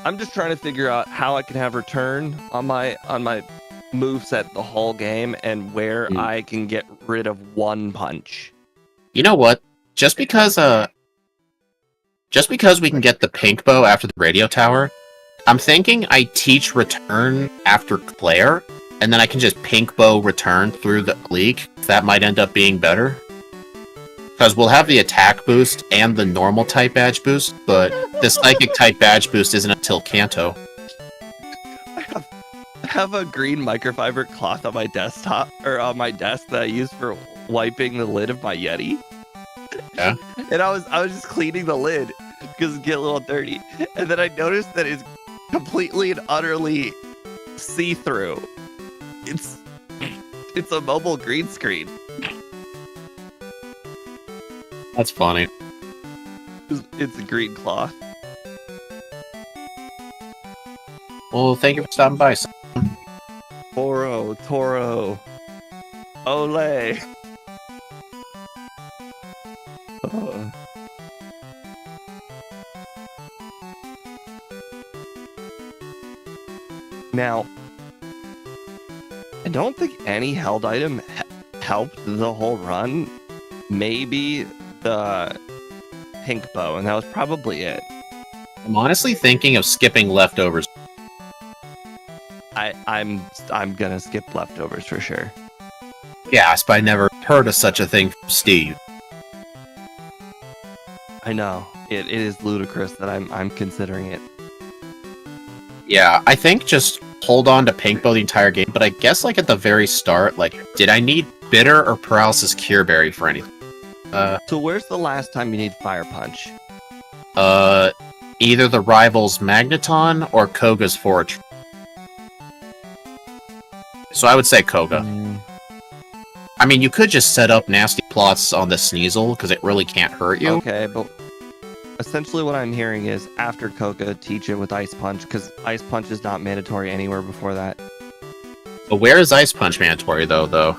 [SPEAKER 1] I'm just trying to figure out how I can have return on my moveset the whole game and where I can get rid of one punch.
[SPEAKER 2] You know what? Just because we can get the pink bow after the radio tower, I'm thinking I teach return after Claire, and then I can just pink bow return through the league. That might end up being better. Because we'll have the attack boost and the normal type badge boost, but the psychic type badge boost isn't until Kanto.
[SPEAKER 1] I have a green microfiber cloth on my desktop or on my desk that I use for wiping the lid of my Yeti.
[SPEAKER 2] Yeah.
[SPEAKER 1] And I was just cleaning the lid because it get a little dirty, and then I noticed that it's completely and utterly see-through. It's a mobile green screen.
[SPEAKER 2] That's funny.
[SPEAKER 1] It's a green cloth.
[SPEAKER 2] Well, thank you for stopping by.
[SPEAKER 1] Toro. Ole. Now, I don't think any held item helped the whole run. Maybe the pink bow, and that was probably it.
[SPEAKER 2] I'm honestly thinking of skipping leftovers.
[SPEAKER 1] I'm gonna skip leftovers for sure.
[SPEAKER 2] Yes, but I never heard of such a thing from Steve.
[SPEAKER 1] I know it is ludicrous that I'm considering it.
[SPEAKER 2] Yeah, I think just hold on to pink bow the entire game, but I guess like at the very start, like, did I need bitter or paralysis cure berry for anything?
[SPEAKER 1] So where's the last time you need Fire Punch?
[SPEAKER 2] Either the rival's Magneton or Koga's Forge. So I would say Koga. I mean, you could just set up nasty plots on the Sneasel, because it really can't hurt you.
[SPEAKER 1] Okay, but essentially what I'm hearing is after Koga, teach it with Ice Punch, because Ice Punch is not mandatory anywhere before that.
[SPEAKER 2] But where is Ice Punch mandatory, though?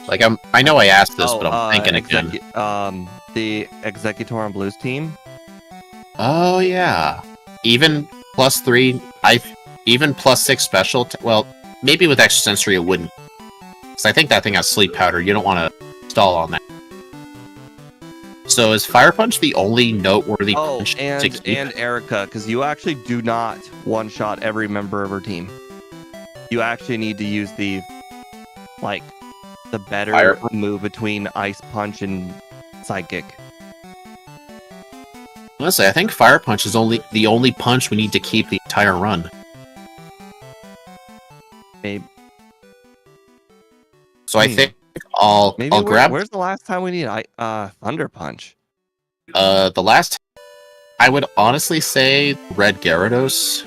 [SPEAKER 2] Like, I know I asked this, but I'm thinking again.
[SPEAKER 1] The Exeggutor on Blue's team?
[SPEAKER 2] Oh, yeah. Even +3, even +6 special, well, maybe with extra sensory it wouldn't. Because I think that thing has sleep powder, you don't want to stall on that. So is Fire Punch the only noteworthy punch to keep?
[SPEAKER 1] And Erica, because you actually do not one-shot every member of her team. You actually need to use the better
[SPEAKER 2] Fire
[SPEAKER 1] move between Ice Punch and Psychic.
[SPEAKER 2] Honestly, I think Fire Punch is the only punch we need to keep the entire run.
[SPEAKER 1] Maybe.
[SPEAKER 2] So I think I'll grab.
[SPEAKER 1] Where's the last time we need Thunder Punch?
[SPEAKER 2] The last, I would honestly say Red Gyarados.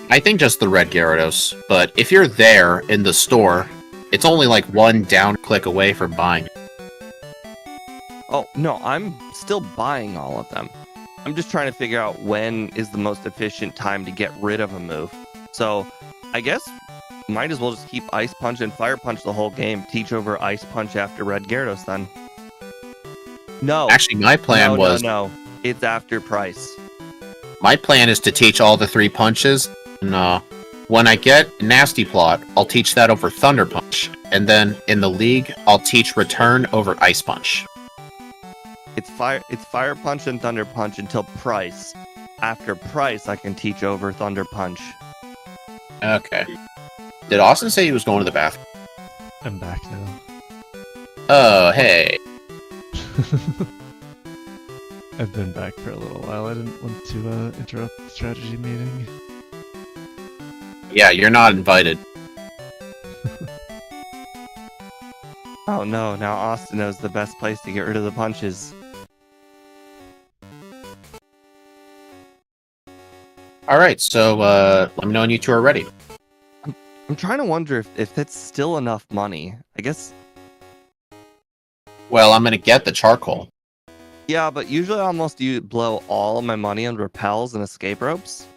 [SPEAKER 2] I think just the Red Gyarados, but if you're there in the store, it's only like one down click away from buying.
[SPEAKER 1] Oh, no, I'm still buying all of them. I'm just trying to figure out when is the most efficient time to get rid of a move. So, I guess might as well just keep Ice Punch and Fire Punch the whole game. Teach over Ice Punch after Red Gyarados then. No.
[SPEAKER 2] Actually, my plan was...
[SPEAKER 1] No, it's after Price.
[SPEAKER 2] My plan is to teach all the 3 punches. And, when I get Nasty Plot, I'll teach that over Thunder Punch. And then, in the league, I'll teach Return over Ice Punch.
[SPEAKER 1] It's Fire Punch and Thunder Punch until Price. After Price, I can teach over Thunder Punch.
[SPEAKER 2] Okay. Did Austin say he was going to the bathroom?
[SPEAKER 3] I'm back now.
[SPEAKER 2] Oh, hey.
[SPEAKER 3] I've been back for a little while. I didn't want to interrupt the strategy meeting.
[SPEAKER 2] Yeah, you're not invited.
[SPEAKER 1] Oh no, now Austin knows the best place to get rid of the punches.
[SPEAKER 2] Alright, so let me know when you two are ready.
[SPEAKER 1] I'm trying to wonder if that's still enough money. I guess,
[SPEAKER 2] Well, I'm gonna get the charcoal.
[SPEAKER 1] yeah, but usually I almost blow all of my money on repels and escape ropes.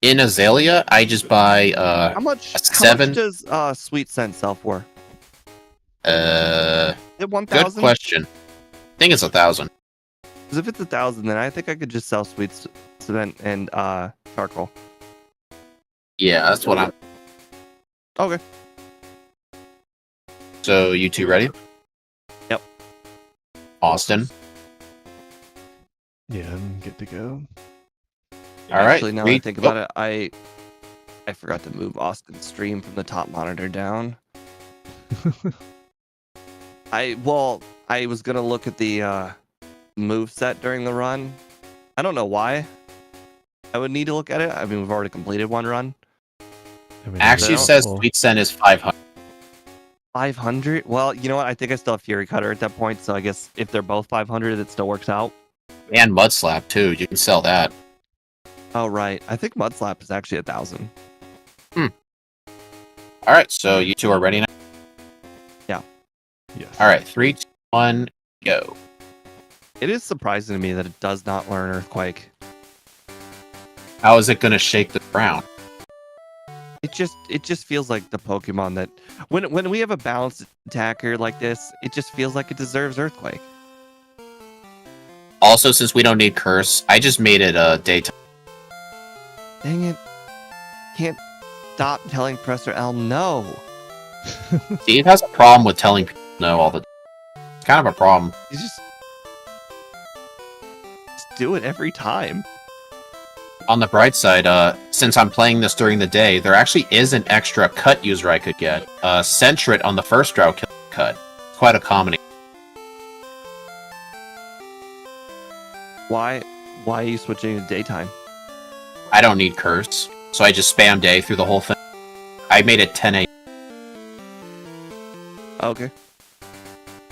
[SPEAKER 2] In Azalea, I just buy
[SPEAKER 1] How much
[SPEAKER 2] seven-
[SPEAKER 1] does Sweet Scent sell for?
[SPEAKER 2] good
[SPEAKER 1] Is it 1,000?
[SPEAKER 2] question. I think it's 1,000.
[SPEAKER 1] Because if it's 1,000, then I think I could just sell Sweet Scent and charcoal.
[SPEAKER 2] Yeah, that's what I'm.
[SPEAKER 1] Okay.
[SPEAKER 2] So you two ready?
[SPEAKER 1] Yep.
[SPEAKER 2] Austin.
[SPEAKER 3] Yeah, I'm good to go.
[SPEAKER 2] All right.
[SPEAKER 1] Actually, now that I think about it, I forgot to move Austin's stream from the top monitor down. I was gonna look at the move set during the run. I don't know why I would need to look at it. I mean, we've already completed one run.
[SPEAKER 3] I mean,
[SPEAKER 2] Actually
[SPEAKER 3] it's
[SPEAKER 2] says
[SPEAKER 3] helpful.
[SPEAKER 2] Sweet Scent is 500.
[SPEAKER 1] 500? Well, you know what? I think I still have Fury Cutter at that point, so I guess if they're both 500, it still works out.
[SPEAKER 2] And Mud Slap too. You can sell that.
[SPEAKER 1] Oh, right. I think Mud Slap is actually 1,000.
[SPEAKER 2] All right. So you two are ready now.
[SPEAKER 3] Yes.
[SPEAKER 2] All right. 3, 2, 1, go.
[SPEAKER 1] It is surprising to me that it does not learn Earthquake.
[SPEAKER 2] How is it gonna shake the ground?
[SPEAKER 1] It just feels like the Pokemon that when we have a balanced attacker like this, it just feels like it deserves Earthquake.
[SPEAKER 2] Also, since we don't need Curse, I just made it daytime.
[SPEAKER 1] Dang it. Can't stop telling Professor L no.
[SPEAKER 2] Steve has a problem with telling people no all the time. It's kind of a problem.
[SPEAKER 1] You just do it every time.
[SPEAKER 2] On the bright side, since I'm playing this during the day, there actually is an extra cut user I could get. Sentret on the first route cut. Quite a combination.
[SPEAKER 1] Why are you switching to daytime?
[SPEAKER 2] I don't need Curse, so I just spam day through the whole thing. I made it 10 a.m.
[SPEAKER 1] Okay.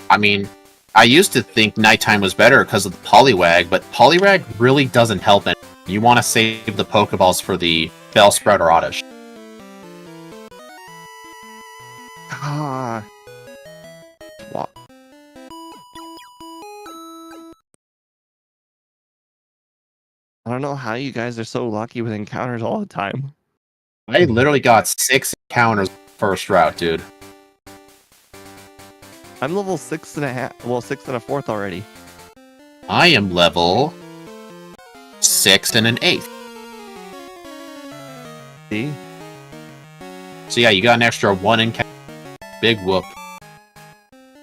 [SPEAKER 2] I mean, I used to think nighttime was better because of the Poliwag, but Poliwag really doesn't help anyone. You want to save the Pokeballs for the Bellsprout or Oddish.
[SPEAKER 1] Ah. What? I don't know how you guys are so lucky with encounters all the time.
[SPEAKER 2] I literally got 6 encounters first route, dude.
[SPEAKER 1] I'm level 6.5. Well, 6 1/4 already.
[SPEAKER 2] I am level 6 1/8.
[SPEAKER 1] See?
[SPEAKER 2] So yeah, you got an extra 1 encounter. Big whoop.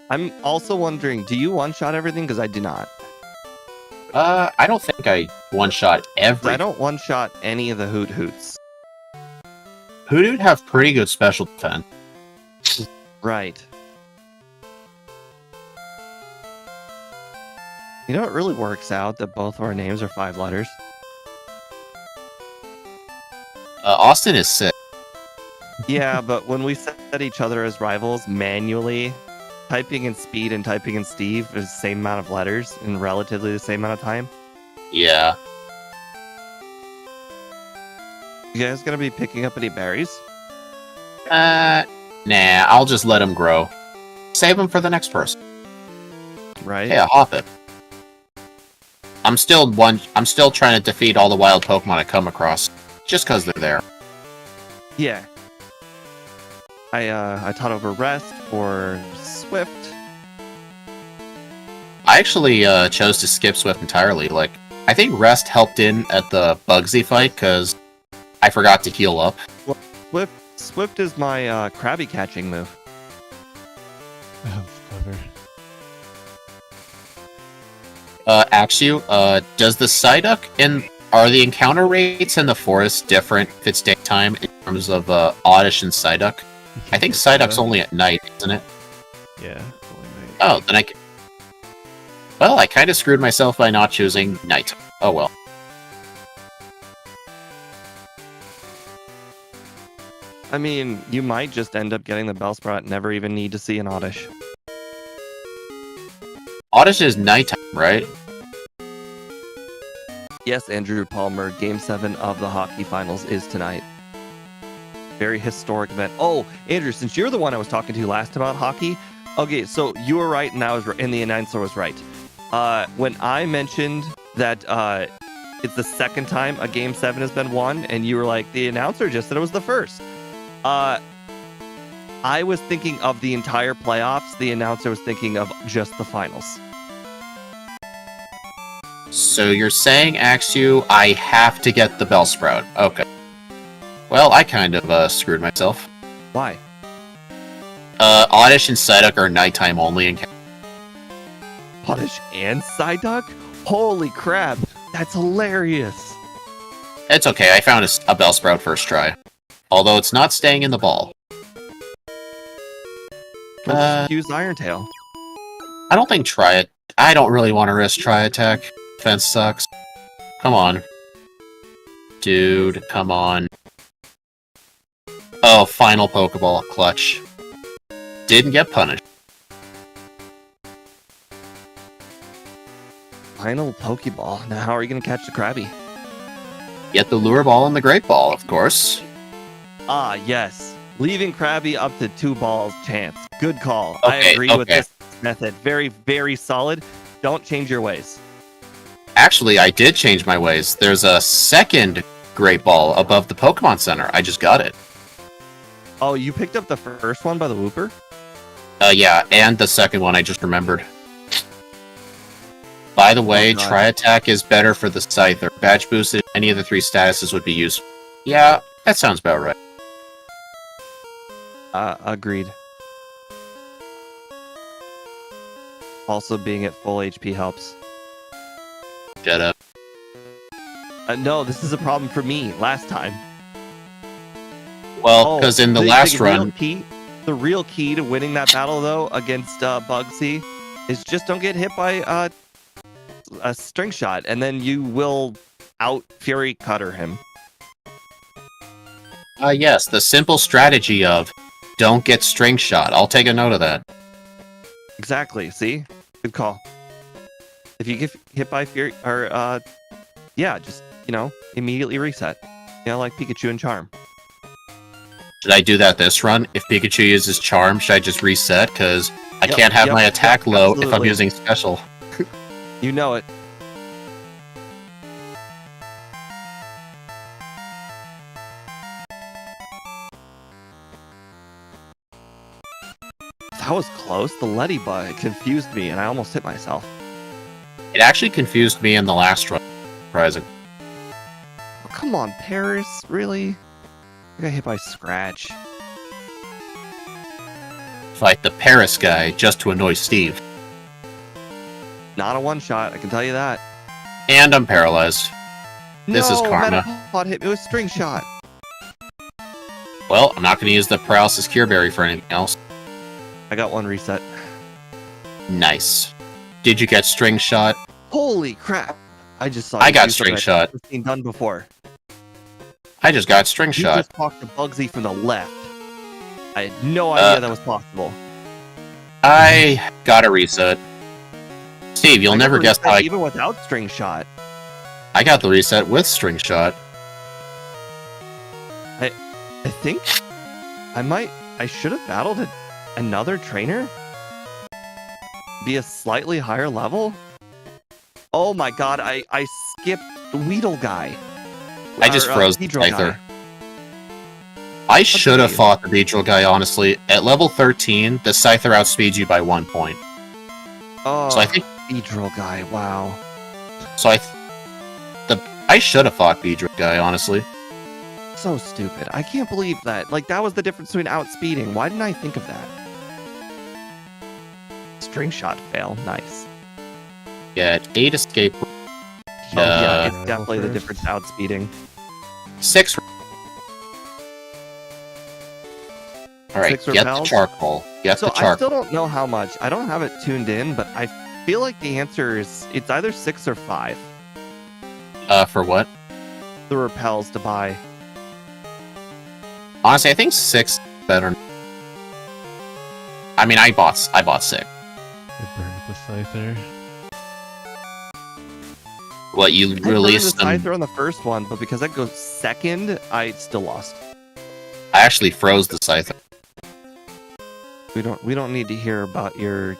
[SPEAKER 1] I'm also wondering, do you one-shot everything? Because I do not.
[SPEAKER 2] I don't think I one-shot
[SPEAKER 1] 'Cause
[SPEAKER 2] every.
[SPEAKER 1] I don't one-shot any of the Hoot Hoots.
[SPEAKER 2] Hoodoo'd have pretty good special defense.
[SPEAKER 1] Right. You know, it really works out that both of our names are 5 letters.
[SPEAKER 2] Austin is 6.
[SPEAKER 1] Yeah, but when we set each other as rivals manually, typing in Speed and typing in Steve is the same amount of letters in relatively the same amount of time.
[SPEAKER 2] Yeah.
[SPEAKER 1] You guys gonna be picking up any berries?
[SPEAKER 2] Nah, I'll just let him grow. Save him for the next person.
[SPEAKER 1] Right?
[SPEAKER 2] Yeah, Hoppet. I'm still trying to defeat all the wild Pokemon I come across. Just because they're there.
[SPEAKER 1] Yeah. I taught over Rest or Swift.
[SPEAKER 2] I actually chose to skip Swift entirely. Like, I think Rest helped in at the Bugsy fight because I forgot to heal up.
[SPEAKER 1] Swift is my Krabby catching move.
[SPEAKER 3] That's clever.
[SPEAKER 2] Axu, does the Psyduck are the encounter rates in the forest different if it's daytime in terms of Oddish and Psyduck?
[SPEAKER 3] You
[SPEAKER 2] I
[SPEAKER 3] can't
[SPEAKER 2] think
[SPEAKER 3] get
[SPEAKER 2] Psyduck's
[SPEAKER 3] that.
[SPEAKER 2] only at night, isn't it?
[SPEAKER 3] Yeah.
[SPEAKER 2] Oh, then well, I kind of screwed myself by not choosing night. Oh well.
[SPEAKER 1] I mean, you might just end up getting the Bellsprout and never even need to see an Oddish.
[SPEAKER 2] Oddish is nighttime, right?
[SPEAKER 1] Yes, Andrew Palmer, Game 7 of the hockey finals is tonight. Very historic event. Oh, Andrew, since you're the one I was talking to last about hockey, okay, so you were right and I was and the announcer was right. When I mentioned that it's the second time a Game 7 has been won, and you were like, the announcer just said it was the first. I was thinking of the entire playoffs. The announcer was thinking of just the finals.
[SPEAKER 2] So you're saying, Axu, I have to get the Bellsprout. Okay. Well, I kind of screwed myself.
[SPEAKER 1] Why?
[SPEAKER 2] Oddish and Psyduck are nighttime only in
[SPEAKER 1] Oddish and Psyduck? Holy crap, that's hilarious.
[SPEAKER 2] It's okay, I found a Bellsprout first try. Although it's not staying in the ball.
[SPEAKER 1] Let's use Iron Tail.
[SPEAKER 2] I don't think try it. I don't really want to risk try attack. Defense sucks. Come on. Dude, come on. Oh, final Pokeball. Clutch. Didn't get punished.
[SPEAKER 1] Final Pokeball. Now how are you going to catch the Krabby?
[SPEAKER 2] Get the Lure Ball and the Great Ball, of course.
[SPEAKER 1] Ah, yes. Leaving Krabby up to 2 balls chance. Good call. I
[SPEAKER 2] Okay,
[SPEAKER 1] agree with
[SPEAKER 2] okay.
[SPEAKER 1] this method. Very, very solid. Don't change your ways.
[SPEAKER 2] Actually, I did change my ways. There's a second Great Ball above the Pokemon Center. I just got it.
[SPEAKER 1] Oh, you picked up the first one by the Wooper?
[SPEAKER 2] Yeah, and the second one I just remembered. By the way,
[SPEAKER 1] Oh, God.
[SPEAKER 2] Tri Attack is better for the Scyther. Badge boosted, any of the 3 statuses would be useful. Yeah, that sounds about right.
[SPEAKER 1] Agreed. Also, being at full HP helps.
[SPEAKER 2] Shut up.
[SPEAKER 1] No, this is a problem for me last time.
[SPEAKER 2] Well, because in the last run...
[SPEAKER 1] The real key to winning that battle, though, against Bugsy, is just don't get hit by a string shot, and then you will out Fury Cutter him.
[SPEAKER 2] Yes, the simple strategy of don't get string shot. I'll take a note of that.
[SPEAKER 1] Exactly. See? Good call. If you get hit by Fury, or, yeah, just, immediately reset. Like Pikachu and Charm.
[SPEAKER 2] Should I do that this run? If Pikachu uses Charm, should I just reset? Because I can't have my attack low if I'm using Special.
[SPEAKER 1] You know it. That was close. The Ladybug confused me, and I almost hit myself.
[SPEAKER 2] It actually confused me in the last run. Surprising.
[SPEAKER 1] Oh, come on, Paris. Really? I got hit by Scratch.
[SPEAKER 2] Fight the Paris guy just to annoy Steve.
[SPEAKER 1] Not a one-shot, I can tell you that.
[SPEAKER 2] And I'm paralyzed. This is karma.
[SPEAKER 1] Metapod hit me with String Shot.
[SPEAKER 2] Well, I'm not going to use the Paralysis Cure Berry for anything else.
[SPEAKER 1] I got one reset.
[SPEAKER 2] Nice. Did you get String Shot?
[SPEAKER 1] Holy crap! I just saw.
[SPEAKER 2] I got String Shot.
[SPEAKER 1] I've seen done before.
[SPEAKER 2] I just got String
[SPEAKER 1] You
[SPEAKER 2] Shot.
[SPEAKER 1] just talked to Bugsy from the left. I had no idea that was possible.
[SPEAKER 2] I got a reset. Steve, you'll
[SPEAKER 1] I got
[SPEAKER 2] never
[SPEAKER 1] the
[SPEAKER 2] guess
[SPEAKER 1] reset
[SPEAKER 2] how
[SPEAKER 1] even without String Shot.
[SPEAKER 2] I got the reset with String Shot.
[SPEAKER 1] I think I should have battled another trainer? Be a slightly higher level? Oh my god, I skipped the Weedle guy.
[SPEAKER 2] I just froze the
[SPEAKER 1] Beedrill
[SPEAKER 2] Scyther.
[SPEAKER 1] guy.
[SPEAKER 2] I should have
[SPEAKER 1] weird.
[SPEAKER 2] fought the Beedrill guy, honestly. At level 13, the Scyther outspeeds you by 1 point.
[SPEAKER 1] Oh,
[SPEAKER 2] So I think
[SPEAKER 1] Beedrill guy, wow.
[SPEAKER 2] So I should have fought Beedrill guy, honestly.
[SPEAKER 1] So stupid. I can't believe that. Like, that was the difference between outspeeding. Why didn't I think of that? String Shot fail. Nice.
[SPEAKER 2] Yeah, 8 escape.
[SPEAKER 1] Oh, yeah, it's
[SPEAKER 3] Yeah,
[SPEAKER 1] definitely the
[SPEAKER 3] first.
[SPEAKER 1] difference outspeeding.
[SPEAKER 2] 6. All right,
[SPEAKER 1] 6
[SPEAKER 2] get the
[SPEAKER 1] repels?
[SPEAKER 2] charcoal. Get
[SPEAKER 1] So
[SPEAKER 2] the
[SPEAKER 1] I
[SPEAKER 2] charcoal.
[SPEAKER 1] still don't know how much. I don't have it tuned in, but I feel like the answer is it's either 6 or 5.
[SPEAKER 2] For what?
[SPEAKER 1] The repels to buy.
[SPEAKER 2] Honestly, I think 6 is better. I mean, I bought 6.
[SPEAKER 3] I burned the Scyther.
[SPEAKER 2] What, you
[SPEAKER 1] I burned
[SPEAKER 2] released
[SPEAKER 1] the
[SPEAKER 2] them?
[SPEAKER 1] Scyther on the first one, but because that goes second, I still lost.
[SPEAKER 2] I actually froze the Scyther.
[SPEAKER 1] We don't need to hear about your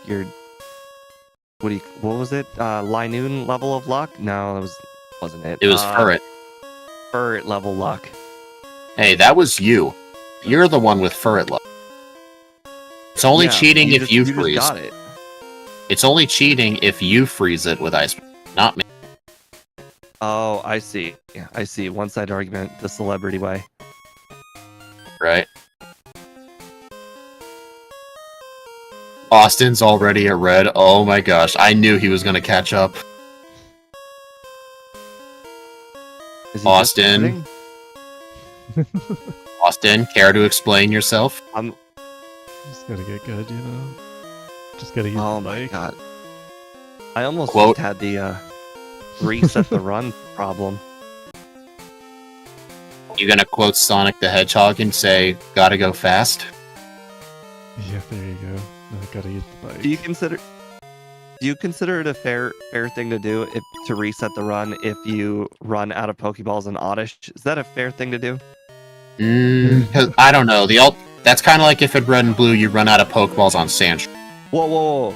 [SPEAKER 1] what was it? Linoon level of luck? No, that wasn't it.
[SPEAKER 2] It was Furret.
[SPEAKER 1] Furret level luck.
[SPEAKER 2] Hey, that was you. You're the one with Furret luck. It's only cheating if you freeze.
[SPEAKER 1] Just got it.
[SPEAKER 2] It's only cheating if you freeze it with ice, not me.
[SPEAKER 1] Oh, I see. Yeah, I see. One-side argument, the celebrity way.
[SPEAKER 2] Right? Austin's already at red. Oh my gosh, I knew he was gonna catch up.
[SPEAKER 1] Is he
[SPEAKER 2] Austin. Austin, care to explain yourself?
[SPEAKER 3] Just gotta get good, you know? Just gotta use the
[SPEAKER 1] Oh my
[SPEAKER 3] bike.
[SPEAKER 1] god. I almost
[SPEAKER 2] Quote-
[SPEAKER 1] just had the reset the run problem.
[SPEAKER 2] You gonna quote Sonic the Hedgehog and say, gotta go fast?
[SPEAKER 3] Yeah, there you go. Now I gotta use the bike.
[SPEAKER 1] Do you consider it a fair thing to do to reset the run if you run out of Pokeballs in Oddish? Is that a fair thing to do?
[SPEAKER 2] 'Cause I don't know. That's kind of like if in Red and Blue you run out of Pokeballs on Sand.
[SPEAKER 1] Whoa.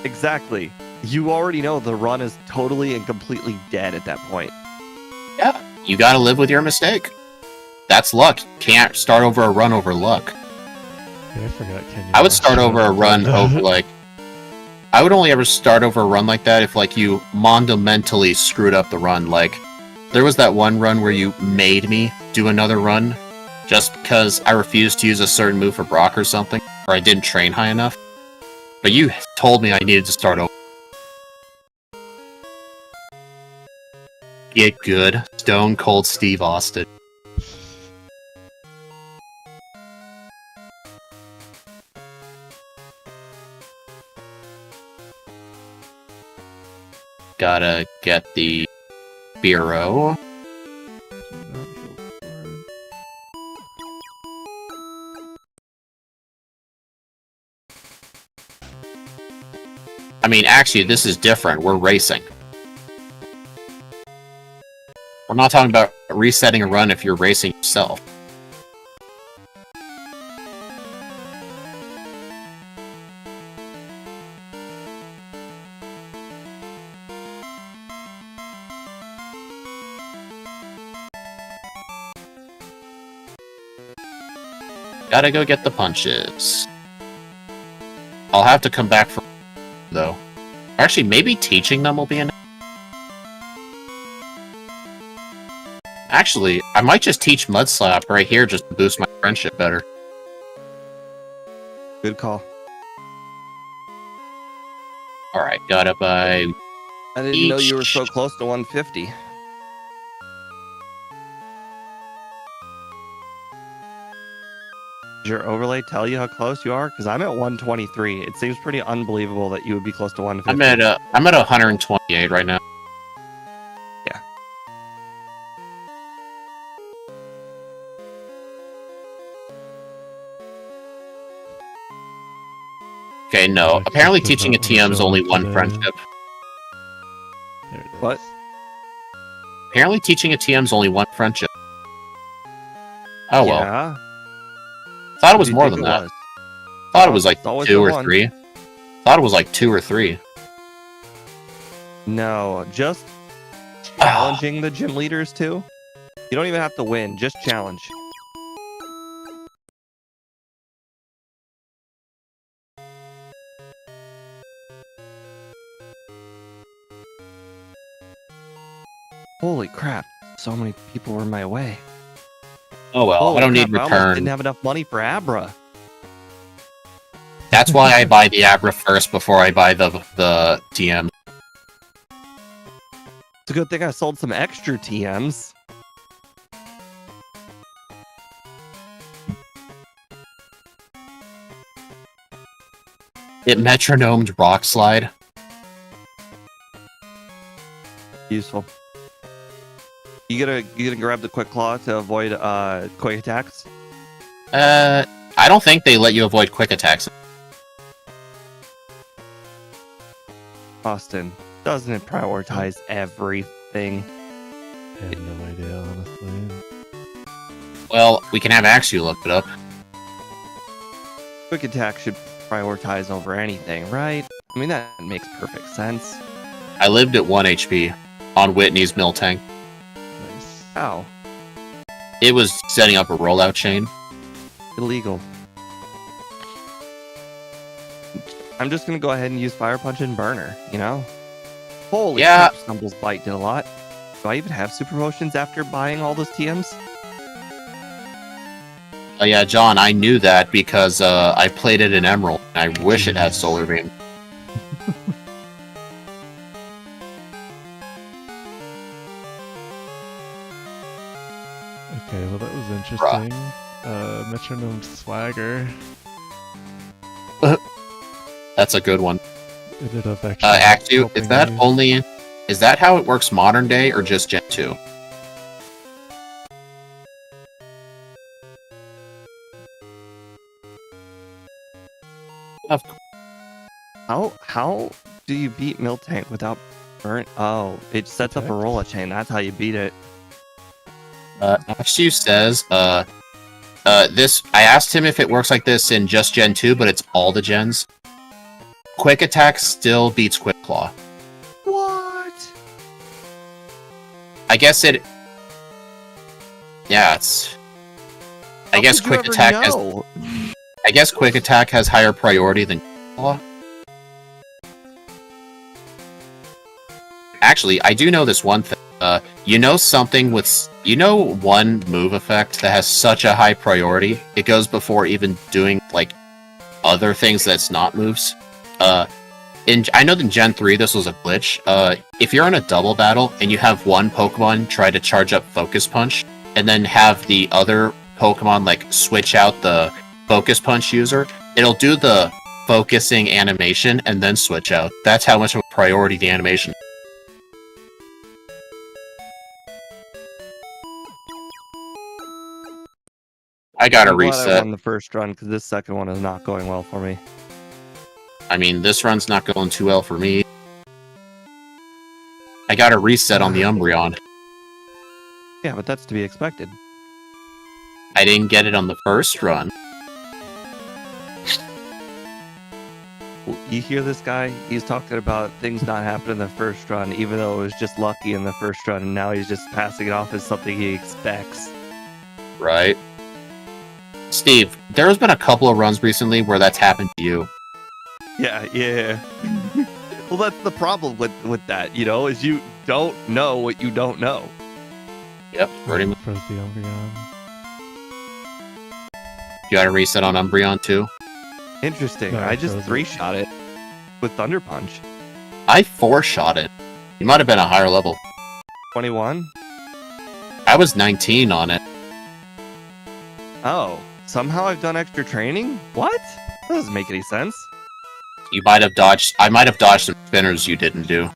[SPEAKER 1] Exactly. You already know the run is totally and completely dead at that point.
[SPEAKER 2] Yeah, you gotta live with your mistake. That's luck. Can't start over a run over luck.
[SPEAKER 3] Yeah, I forgot Kenya.
[SPEAKER 2] I would start over a run over like. I would only ever start over a run like that if like you monumentally screwed up the run. Like there was that one run where you made me do another run just because I refused to use a certain move for Brock or something, or I didn't train high enough. But you told me I needed to start over. Get good, Stone Cold Steve Austin. Gotta get the Bureau. I mean, actually, this is different. We're racing. We're not talking about resetting a run if you're racing yourself. Gotta go get the punches. I'll have to come back for though. Actually, maybe teaching them will be enough. Actually, I might just teach Mud Slap right here just to boost my friendship better.
[SPEAKER 1] Good call.
[SPEAKER 2] Alright, gotta buy...
[SPEAKER 1] I didn't know you were so close to 150. Does your overlay tell you how close you are? Because I'm at 123. It seems pretty unbelievable that you would be close to 150.
[SPEAKER 2] I'm at 128 right now.
[SPEAKER 1] Yeah.
[SPEAKER 2] Okay, no.
[SPEAKER 3] I
[SPEAKER 2] Apparently
[SPEAKER 3] clicked
[SPEAKER 2] teaching a
[SPEAKER 3] that one
[SPEAKER 2] TM is only
[SPEAKER 3] showing
[SPEAKER 2] one
[SPEAKER 3] today.
[SPEAKER 2] friendship.
[SPEAKER 3] There it is.
[SPEAKER 1] What?
[SPEAKER 2] Apparently teaching a TM is only one friendship. Oh well.
[SPEAKER 1] Yeah.
[SPEAKER 2] Thought it
[SPEAKER 1] What
[SPEAKER 2] was
[SPEAKER 1] do you
[SPEAKER 2] more
[SPEAKER 1] think
[SPEAKER 2] than
[SPEAKER 1] it
[SPEAKER 2] that.
[SPEAKER 1] was?
[SPEAKER 2] Thought it was like
[SPEAKER 1] It's always
[SPEAKER 2] 2
[SPEAKER 1] the
[SPEAKER 2] or
[SPEAKER 1] one.
[SPEAKER 2] 3. Thought it was like 2 or 3.
[SPEAKER 1] No, just challenging the gym leaders too. You don't even have to win, just challenge. Holy crap, so many people were in my way.
[SPEAKER 2] Oh well,
[SPEAKER 1] Holy
[SPEAKER 2] I don't
[SPEAKER 1] crap,
[SPEAKER 2] need
[SPEAKER 1] I almost didn't
[SPEAKER 2] return.
[SPEAKER 1] have enough money for Abra.
[SPEAKER 2] That's why I buy the Abra first before I buy the TM.
[SPEAKER 1] It's a good thing I sold some extra TMs.
[SPEAKER 2] It metronomed Rock Slide.
[SPEAKER 1] Useful. You gonna grab the Quick Claw to avoid quick attacks?
[SPEAKER 2] I don't think they let you avoid quick attacks.
[SPEAKER 1] Austin, doesn't it prioritize everything?
[SPEAKER 3] I have no idea, honestly.
[SPEAKER 2] Well, we can have Axu look it up.
[SPEAKER 1] Quick attack should prioritize over anything, right? I mean, that makes perfect sense.
[SPEAKER 2] I lived at 1 HP on Whitney's mill tank.
[SPEAKER 3] Nice.
[SPEAKER 1] Ow.
[SPEAKER 2] It was setting up a rollout chain.
[SPEAKER 1] Illegal. I'm just gonna go ahead and use Fire Punch and Burner, you know? Holy
[SPEAKER 2] Yeah.
[SPEAKER 1] crap, Stumble's Bite did a lot. Do I even have super potions after buying all those TMs?
[SPEAKER 2] Oh yeah, John, I knew that because I played it in Emerald. I wish it had Solar Beam.
[SPEAKER 3] Okay, well that was interesting. Metronome Swagger
[SPEAKER 2] That's a good one.
[SPEAKER 3] ended up actually
[SPEAKER 2] Axu,
[SPEAKER 3] helping
[SPEAKER 2] is that
[SPEAKER 3] me.
[SPEAKER 2] only... Is that how it works modern day or just Gen 2? Of
[SPEAKER 1] How do you beat Miltank without burn? Oh, it sets up a
[SPEAKER 3] Protect?
[SPEAKER 1] roller chain. That's how you beat it.
[SPEAKER 2] Axu says, this... I asked him if it works like this in just Gen 2, but it's all the gens. Quick Attack still beats Quick Claw.
[SPEAKER 1] What?
[SPEAKER 2] I guess it... Yeah, it's... I guess
[SPEAKER 1] How could you
[SPEAKER 2] Quick
[SPEAKER 1] ever
[SPEAKER 2] Attack has...
[SPEAKER 1] know?
[SPEAKER 2] I guess Quick Attack has higher priority than Quick Claw. Actually, I do know this one thing. You know something with... You know one move effect that has such a high priority? It goes before even doing, like, other things that's not moves. I know in Gen 3 this was a glitch. If you're in a double battle and you have one Pokemon try to charge up Focus Punch, and then have the other Pokemon, like, switch out the Focus Punch user, it'll do the focusing animation and then switch out. That's how much of a priority the animation. I gotta
[SPEAKER 1] I'm glad I
[SPEAKER 2] reset.
[SPEAKER 1] won the first run because this second one is not going well for me.
[SPEAKER 2] I mean, this run's not going too well for me. I gotta reset on the Umbreon.
[SPEAKER 1] Yeah, but that's to be expected.
[SPEAKER 2] I didn't get it on the first run.
[SPEAKER 1] You hear this guy? He's talking about things not happening in the first run, even though it was just lucky in the first run, and now he's just passing it off as something he expects.
[SPEAKER 2] Right? Steve, there's been a couple of runs recently where that's happened to you.
[SPEAKER 1] Yeah. Well, that's the problem with that, you know, is you don't know what you don't know.
[SPEAKER 2] Yep, pretty much.
[SPEAKER 3] Froze the Umbreon.
[SPEAKER 2] You gotta reset on Umbreon too.
[SPEAKER 1] Interesting.
[SPEAKER 3] No,
[SPEAKER 1] I just
[SPEAKER 3] froze it.
[SPEAKER 1] 3-shot it with Thunder Punch.
[SPEAKER 2] I 4-shot it. You might have been a higher level.
[SPEAKER 1] 21?
[SPEAKER 2] I was 19 on it.
[SPEAKER 1] Oh, somehow I've done extra training? What? That doesn't make any sense.
[SPEAKER 2] You might have dodged... I might have dodged some spinners you didn't do.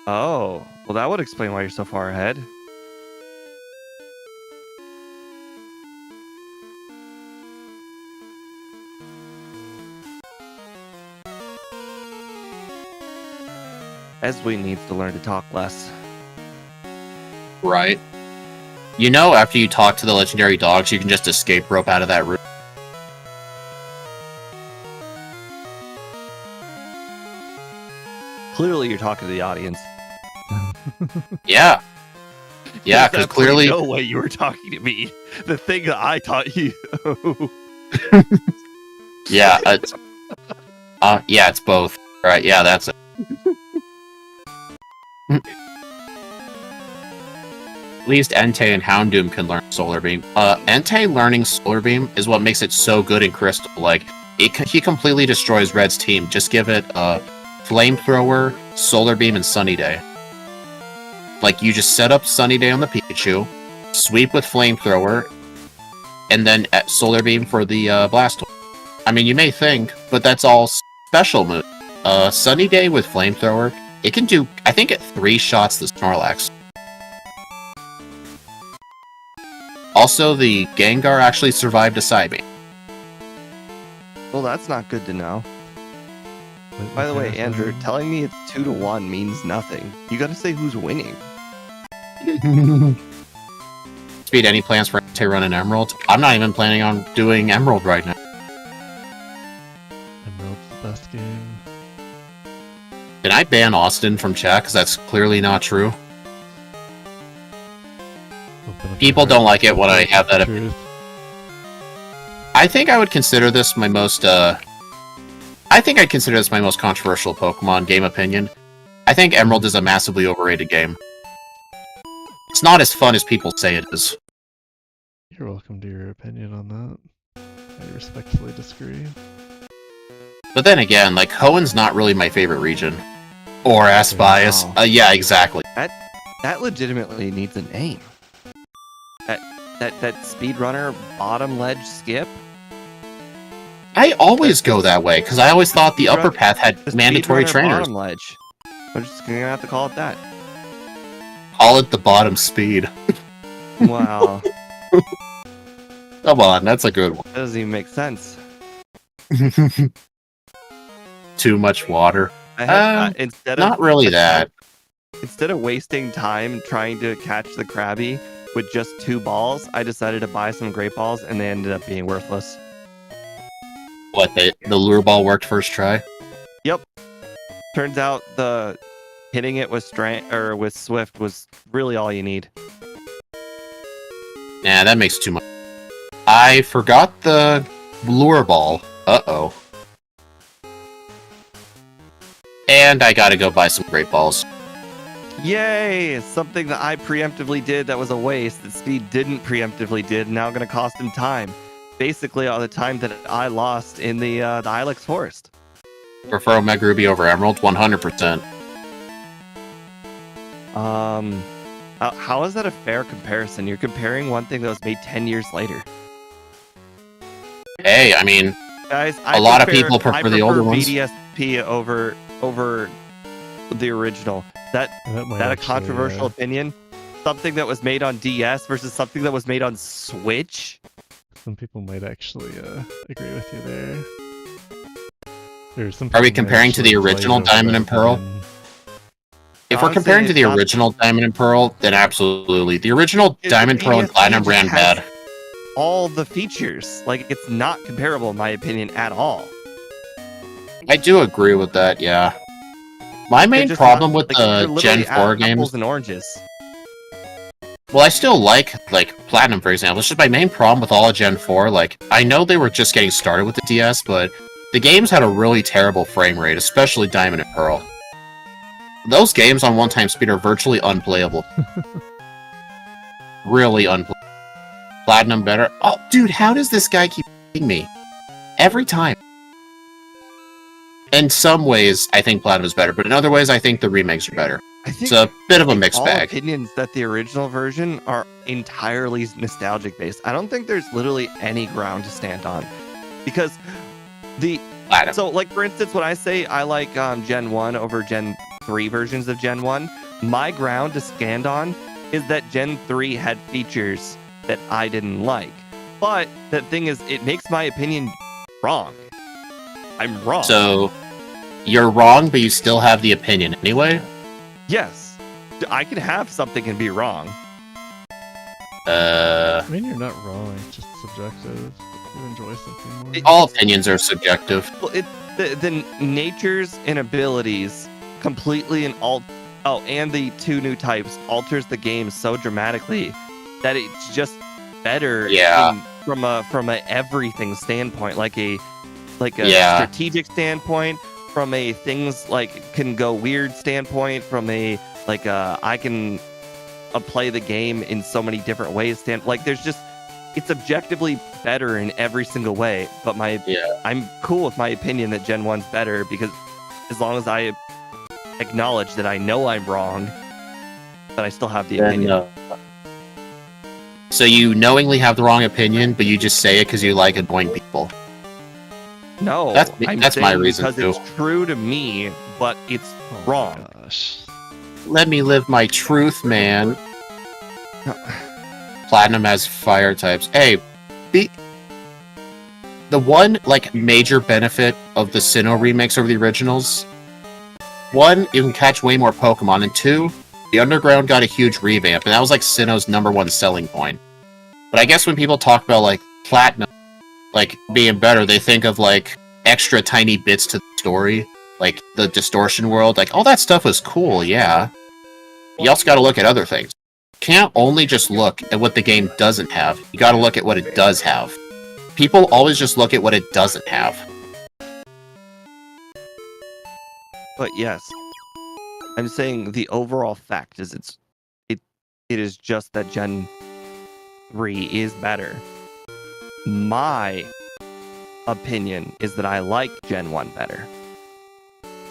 [SPEAKER 1] Oh, well, that would explain why you're so far ahead. Eswee needs to learn to talk less.
[SPEAKER 2] Right. You know, after you talk to the legendary dogs, you can just escape rope out of that room.
[SPEAKER 1] Clearly, you're talking to the audience.
[SPEAKER 2] Yeah. Yeah,
[SPEAKER 1] There's
[SPEAKER 2] because
[SPEAKER 1] absolutely
[SPEAKER 2] clearly...
[SPEAKER 1] no way you were talking to me. The thing that I taught you.
[SPEAKER 2] Yeah, yeah, it's both. Right, yeah, that's it. At least Entei and Houndoom can learn Solar Beam. Entei learning Solar Beam is what makes it so good in Crystal. Like, he completely destroys Red's team. Just give it Flamethrower, Solar Beam, and Sunny Day. Like, you just set up Sunny Day on the Pikachu, sweep with Flamethrower, and then Solar Beam for the Blastoise. I mean, you may think, but that's all special move. Sunny Day with Flamethrower, it can do, I think, 3 shots the Snorlax. Also, the Gengar actually survived a Psybeam.
[SPEAKER 1] Well, that's not good to know. By the way, Andrew, telling me it's 2-1 means nothing. You gotta say who's winning.
[SPEAKER 2] Speed, any plans for Terran and Emerald? I'm not even planning on doing Emerald right now.
[SPEAKER 3] Emerald's the best game.
[SPEAKER 2] Can I ban Austin from chat? Because that's clearly not true. People don't like it when I have that opinion. I think I would consider this my most, I think I'd consider this my most controversial Pokemon game opinion. I think Emerald is a massively overrated game. It's not as fun as people say it is.
[SPEAKER 3] You're welcome to your opinion on that. I respectfully disagree.
[SPEAKER 2] But then again, like, Hoenn not really my favorite region. Or Aspias.
[SPEAKER 1] Wow.
[SPEAKER 2] Yeah, exactly.
[SPEAKER 1] That legitimately needs a name. That speedrunner bottom ledge skip.
[SPEAKER 2] I always go that way, because I always thought the upper path had mandatory
[SPEAKER 1] Speedrunner
[SPEAKER 2] trainers.
[SPEAKER 1] Bottom ledge. We're just gonna have to call it that.
[SPEAKER 2] Call it the bottom speed.
[SPEAKER 1] Wow.
[SPEAKER 2] Come on, that's a good one.
[SPEAKER 1] That doesn't even make sense.
[SPEAKER 2] Too much water.
[SPEAKER 1] I have,
[SPEAKER 2] Not really that.
[SPEAKER 1] Instead of wasting time trying to catch the Krabby with just 2 balls, I decided to buy some great balls, and they ended up being worthless.
[SPEAKER 2] What, the lure ball worked first try?
[SPEAKER 1] Yep. Turns out the hitting it with with Swift was really all you need.
[SPEAKER 2] Nah, that makes too much. I forgot the lure ball. Uh-oh. And I gotta go buy some great balls.
[SPEAKER 1] Yay! Something that I preemptively did that was a waste that Speed didn't preemptively did, now gonna cost him time. Basically all the time that I lost in the Ilex Forest.
[SPEAKER 2] Prefer Omega Ruby over Emerald? 100%.
[SPEAKER 1] How is that a fair comparison? You're comparing one thing that was made 10 years later.
[SPEAKER 2] Hey, I mean,
[SPEAKER 1] guys,
[SPEAKER 2] a lot of people prefer the older ones.
[SPEAKER 1] VDSP over the original. That a controversial opinion? Something that was made on DS versus something that was made on Switch?
[SPEAKER 3] Some people might actually agree with you there.
[SPEAKER 2] Are we comparing to the original Diamond and Pearl? If we're comparing to the original Diamond and Pearl, then absolutely. The original Diamond, Pearl, and Platinum ran bad.
[SPEAKER 1] All the features. Like, it's not comparable, in my opinion, at all.
[SPEAKER 2] I do agree with that, yeah. My main problem with the Gen 4 games...
[SPEAKER 1] Apples and oranges.
[SPEAKER 2] Well, I still like Platinum, for example. It's just my main problem with all of Gen 4. Like, I know they were just getting started with the DS, but the games had a really terrible frame rate, especially Diamond and Pearl. Those games on one-time speed are virtually unplayable. Really unplayable. Platinum better. Oh, dude, how does this guy keep beating me? Every time. In some ways, I think Platinum is better, but in other ways, I think the remakes are better. It's a bit of a mixed bag.
[SPEAKER 1] Opinions that the original version are entirely nostalgic based. I don't think there's literally any ground to stand on, because
[SPEAKER 2] Platinum.
[SPEAKER 1] So, like, for instance, when I say I like Gen 1 over Gen 3 versions of Gen 1, my ground to stand on is that Gen 3 had features that I didn't like. But the thing is, it makes my opinion wrong. I'm wrong.
[SPEAKER 2] So, you're wrong, but you still have the opinion anyway?
[SPEAKER 1] Yes. I can have something and be wrong.
[SPEAKER 3] I mean, you're not wrong, it's just subjective. You enjoy something more.
[SPEAKER 2] All opinions are subjective.
[SPEAKER 1] Well, the natures and abilities completely and the 2 new types alters the game so dramatically that it's just better from a everything standpoint, like a strategic standpoint, from a things like can go weird standpoint, from a I can play the game in so many different ways it's objectively better in every single way. But I'm cool with my opinion that Gen 1's better, because as long as I acknowledge that I know I'm wrong, but I still have the opinion.
[SPEAKER 2] So you knowingly have the wrong opinion, but you just say it because you like annoying people.
[SPEAKER 1] No,
[SPEAKER 2] That's
[SPEAKER 1] I'm
[SPEAKER 2] my
[SPEAKER 1] saying
[SPEAKER 2] reason,
[SPEAKER 1] because
[SPEAKER 2] too.
[SPEAKER 1] it's true to me, but it's
[SPEAKER 3] Oh
[SPEAKER 1] wrong.
[SPEAKER 3] Gosh.
[SPEAKER 2] Let me live my truth, man. Platinum has fire types. Hey, the one like major benefit of the Sinnoh remix over the originals, one, you can catch way more Pokemon, and two, the Underground got a huge revamp, and that was like Sinnoh's #1 selling point. But I guess when people talk about like Platinum like being better, they think of like extra tiny bits to the story, like the distortion world, like all that stuff was cool, yeah. You also got to look at other things. Can't only just look at what the game doesn't have. You got to look at what it does have. People always just look at what it doesn't have.
[SPEAKER 1] But yes, I'm saying the overall fact is it is just that Gen 3 is better. My opinion is that I like Gen 1 better.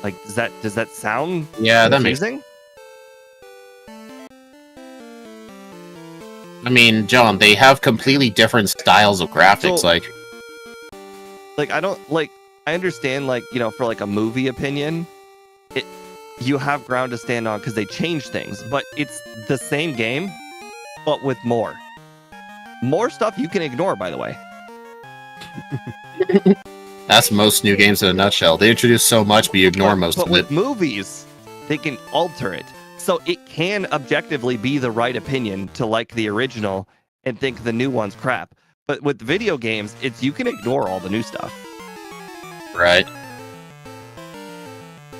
[SPEAKER 1] Like, does that sound
[SPEAKER 2] Yeah, that makes.
[SPEAKER 1] confusing?
[SPEAKER 2] I mean, John, they have completely different styles of graphics.
[SPEAKER 1] So-
[SPEAKER 2] like,
[SPEAKER 1] I don't like. I understand, like, you know, for like a movie opinion, you have ground to stand on because they change things, but it's the same game, but with more stuff you can ignore. By the way,
[SPEAKER 2] that's most new games in a nutshell. They introduce so much, but you ignore most
[SPEAKER 1] but
[SPEAKER 2] of
[SPEAKER 1] with
[SPEAKER 2] it.
[SPEAKER 1] movies, they can alter it, so it can objectively be the right opinion to like the original and think the new one's crap. But with video games, it's you can ignore all the new stuff.
[SPEAKER 2] Right.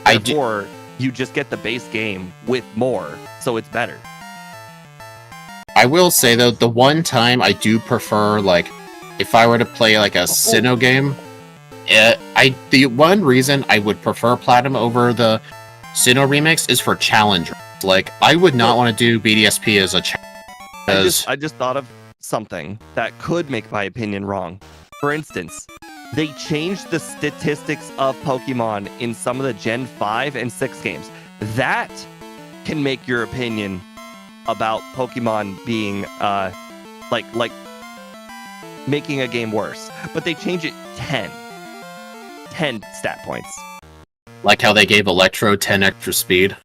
[SPEAKER 1] Therefore, you just get the base game with more, so it's better.
[SPEAKER 2] I will say though, the one time I do prefer, like, if I were to play like a Sinnoh game, the one reason I would prefer Platinum over the Sinnoh remix is for challenge. Like, I would not want to do BDSP as a challenge.
[SPEAKER 1] I just thought of something that could make my opinion wrong. For instance, they changed the statistics of Pokemon in some of the Gen 5 and 6 games. That can make your opinion about Pokemon being like making a game worse. But they change it 10 stat points.
[SPEAKER 2] Like how they gave Electro 10 extra speed.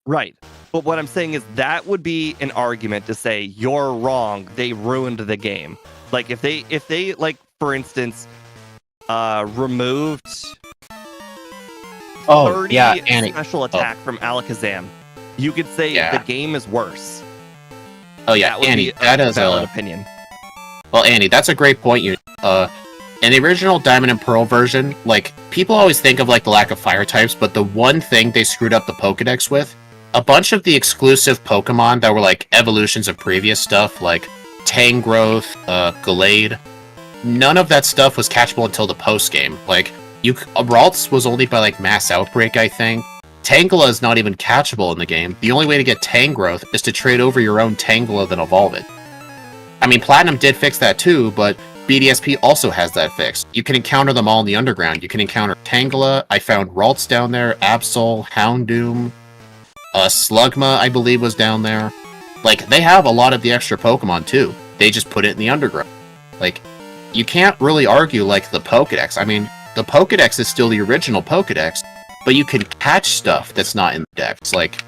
[SPEAKER 1] Right. But what I'm saying is that would be an argument to say you're wrong. They ruined the game. Like if they like, for instance, removed 30 special attack from Alakazam, you could say the game is worse.
[SPEAKER 2] Oh yeah,
[SPEAKER 1] that would
[SPEAKER 2] Andy,
[SPEAKER 1] be
[SPEAKER 2] that
[SPEAKER 1] a
[SPEAKER 2] is
[SPEAKER 1] valid opinion.
[SPEAKER 2] Well, Andy, that's a great point. In the original Diamond and Pearl version, like, people always think of like the lack of fire types, but the one thing they screwed up the Pokedex with, a bunch of the exclusive Pokemon that were like evolutions of previous stuff, like Tangrowth, Gallade, none of that stuff was catchable until the post game. Like, Ralts was only by like Mass Outbreak, I think. Tangela is not even catchable in the game. The only way to get Tangrowth is to trade over your own Tangela, then evolve it. I mean, Platinum did fix that too, but BDSP also has that fixed. You can encounter them all in the underground. You can encounter Tangela. I found Ralts down there, Absol, Houndoom, Slugma, I believe, was down there. Like, they have a lot of the extra Pokemon too. They just put it in the underground. Like, you can't really argue like the Pokedex. I mean, the Pokedex is still the original Pokedex, but you can catch stuff that's not in the dex. Like,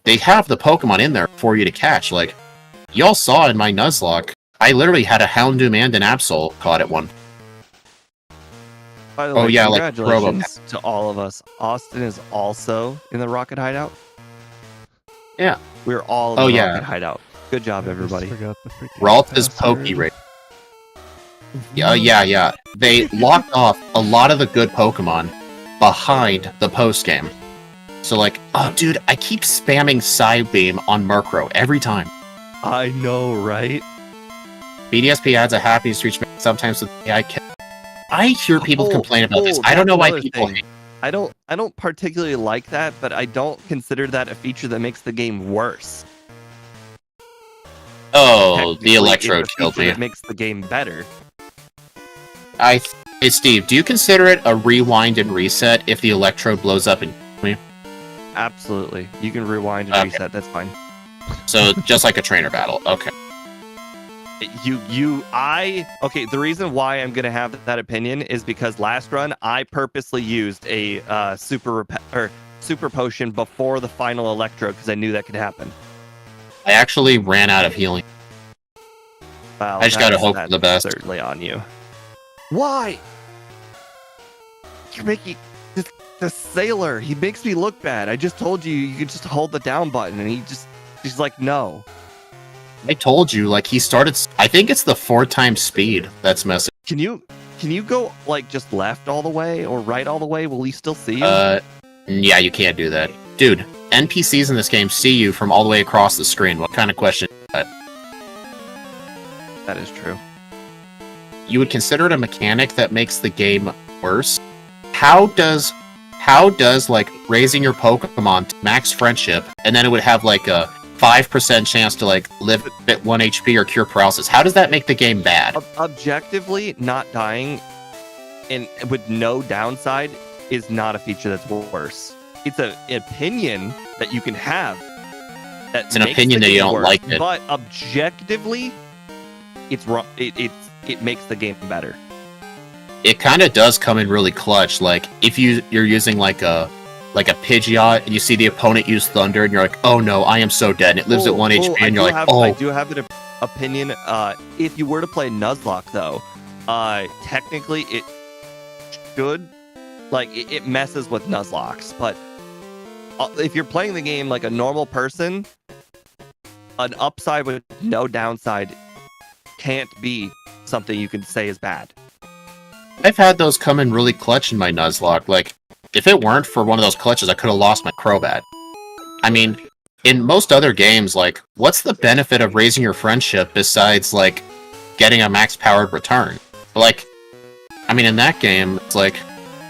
[SPEAKER 2] they have the Pokemon in there for you to catch. Like, y'all saw in my Nuzlocke, I literally had a Houndoom and an Absol caught at one.
[SPEAKER 1] By the way,
[SPEAKER 2] yeah,
[SPEAKER 1] congratulations to all of us. Austin is also in the Rocket Hideout.
[SPEAKER 2] Yeah.
[SPEAKER 1] We're all in the Rocket Hideout. Good job, everybody.
[SPEAKER 2] Ralts is Pokerate. Yeah. They locked off a lot of the good Pokemon behind the post game. So like, oh dude, I keep spamming Psybeam on Murkrow every time.
[SPEAKER 1] I know, right?
[SPEAKER 2] BDSP adds a happy streak sometimes with AI. I hear people complain about this. I don't know why people hate.
[SPEAKER 1] I don't particularly like that, but I don't consider that a feature that makes the game worse.
[SPEAKER 2] Oh, the Electrode killed me.
[SPEAKER 1] It makes the game better.
[SPEAKER 2] Hey Steve, do you consider it a rewind and reset if the Electrode blows up and me?
[SPEAKER 1] Absolutely. You can rewind and reset, that's fine.
[SPEAKER 2] So just like a trainer battle. Okay.
[SPEAKER 1] Okay, the reason why I'm gonna have that opinion is because last run I purposely used a super potion before the final electro because I knew that could happen.
[SPEAKER 2] I actually ran out of healing.
[SPEAKER 1] Well,
[SPEAKER 2] I just gotta hope for the best.
[SPEAKER 1] Certainly on you. Why? You're making the sailor. He makes me look bad. I just told you you could just hold the down button, and he's like, no.
[SPEAKER 2] I told you, like, he started. I think it's the 4 times speed that's messing.
[SPEAKER 1] Can you go like just left all the way or right all the way? Will he still see you?
[SPEAKER 2] Yeah, you can't do that, dude. NPCs in this game see you from all the way across the screen. What kind of question is that?
[SPEAKER 1] That is true.
[SPEAKER 2] You would consider it a mechanic that makes the game worse? How does like raising your Pokemon to max friendship and then it would have like a 5% chance to like live at 1 HP or cure paralysis? How does that make the game bad?
[SPEAKER 1] Objectively, not dying and with no downside is not a feature that's worse. It's an opinion that you can have.
[SPEAKER 2] It's an opinion that you don't
[SPEAKER 1] worse,
[SPEAKER 2] like it.
[SPEAKER 1] But objectively, it's wrong. It makes the game better.
[SPEAKER 2] It kind of does come in really clutch. Like if you're using like a Pidgeot and you see the opponent use Thunder and you're like, oh no, I am so dead. And it lives at 1 HP and you're like, oh.
[SPEAKER 1] I do have an opinion. If you were to play Nuzlocke though, technically it should, like, it messes with Nuzlocks. But if you're playing the game like a normal person, an upside with no downside can't be something you can say is bad.
[SPEAKER 2] I've had those come in really clutch in my Nuzlocke. Like, if it weren't for one of those clutches, I could have lost my Crobat. I mean, in most other games, like, what's the benefit of raising your friendship besides, like, getting a max-powered return? Like, I mean, in that game, it's like,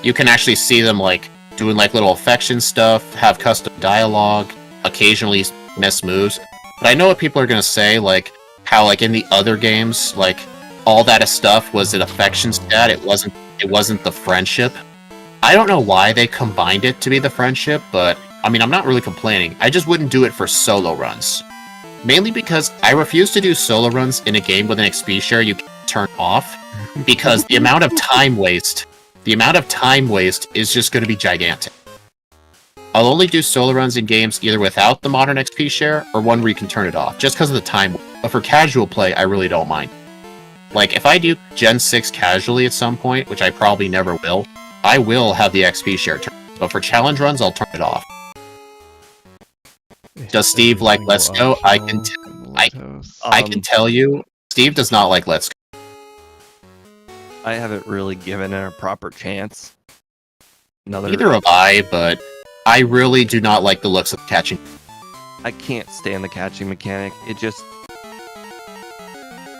[SPEAKER 2] you can actually see them, like, doing, like, little affection stuff, have custom dialogue, occasionally miss moves. But I know what people are gonna say, like, how, like, in the other games, like, all that stuff was an affection stat, it wasn't the friendship. I don't know why they combined it to be the friendship, but, I mean, I'm not really complaining. I just wouldn't do it for solo runs. Mainly because I refuse to do solo runs in a game with an XP share you can turn off, because the amount of time waste is just going to be gigantic. I'll only do solo runs in games either without the modern XP share, or one where you can turn it off, just because of the time. But for casual play, I really don't mind. Like, if I do Gen 6 casually at some point, which I probably never will, I will have the XP share turned. But for challenge runs, I'll turn it off. Does Steve like Let's Go? I can tell you, Steve does not like Let's Go.
[SPEAKER 1] I haven't really given it a proper chance.
[SPEAKER 2] Neither have I, but I really do not like the looks of catching.
[SPEAKER 1] I can't stand the catching mechanic.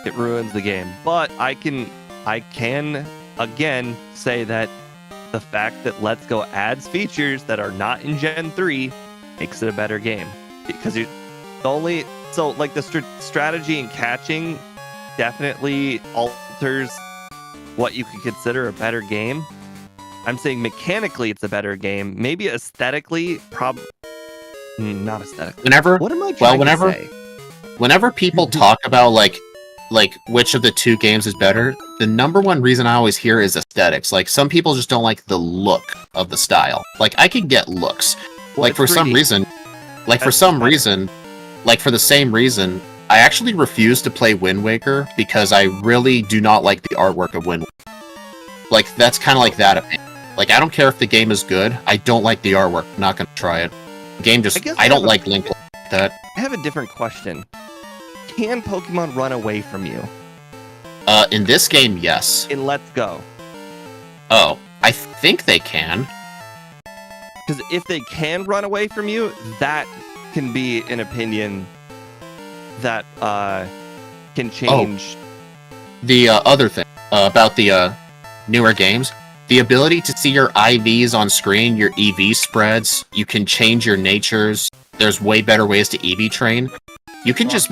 [SPEAKER 1] It ruins the game. But I can again say that the fact that Let's Go adds features that are not in Gen 3 makes it a better game. Because the strategy and catching definitely alters what you could consider a better game. I'm saying mechanically it's a better game. Maybe aesthetically, not aesthetically.
[SPEAKER 2] What am I trying to say? Whenever people talk about like which of the two games is better, the number one reason I always hear is aesthetics. Like, some people just don't like the look of the style. Like, I can get looks.
[SPEAKER 1] Well,
[SPEAKER 2] like, for the same reason, I actually refuse to play Wind Waker because I really do not like the artwork of Wind Waker. Like, that's kind of like that opinion. Like, I don't care if the game is good, I don't like the artwork. I'm not gonna try it. The game just, I don't like Link like that.
[SPEAKER 1] I have a different question. Can Pokemon run away from you?
[SPEAKER 2] In this game, yes.
[SPEAKER 1] In Let's Go.
[SPEAKER 2] Oh, I think they can.
[SPEAKER 1] Because if they can run away from you, that can be an opinion that can change.
[SPEAKER 2] Oh. The other thing about the newer games, the ability to see your IVs on screen, your EV spreads, you can change your natures. There's way better ways to EV train. You can just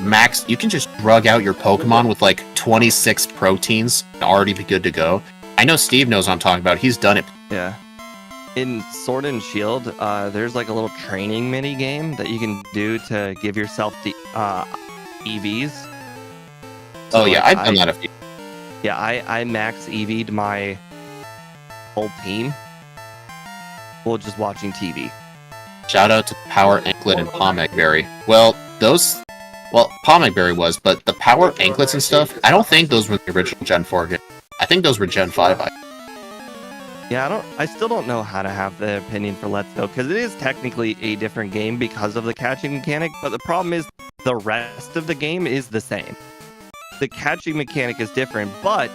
[SPEAKER 2] drug out your Pokemon with like 26 proteins and already be good to go. I know Steve knows what I'm talking about. He's done it.
[SPEAKER 1] Yeah. In Sword and Shield, there's like a little training mini game that you can do to give yourself the EVs.
[SPEAKER 2] Oh
[SPEAKER 1] So,
[SPEAKER 2] yeah,
[SPEAKER 1] like,
[SPEAKER 2] I've done that a few.
[SPEAKER 1] Yeah, I max EV'd my whole team while just watching TV.
[SPEAKER 2] Shout out to Power Anklet and Pomegberry. Well, Pomegberry was, but the Power Anklets and stuff, I don't think those were the original Gen 4 game. I think those were Gen 5.
[SPEAKER 1] Yeah, I still don't know how to have the opinion for Let's Go, because it is technically a different game because of the catching mechanic, but the problem is the rest of the game is the same. The catching mechanic is different, but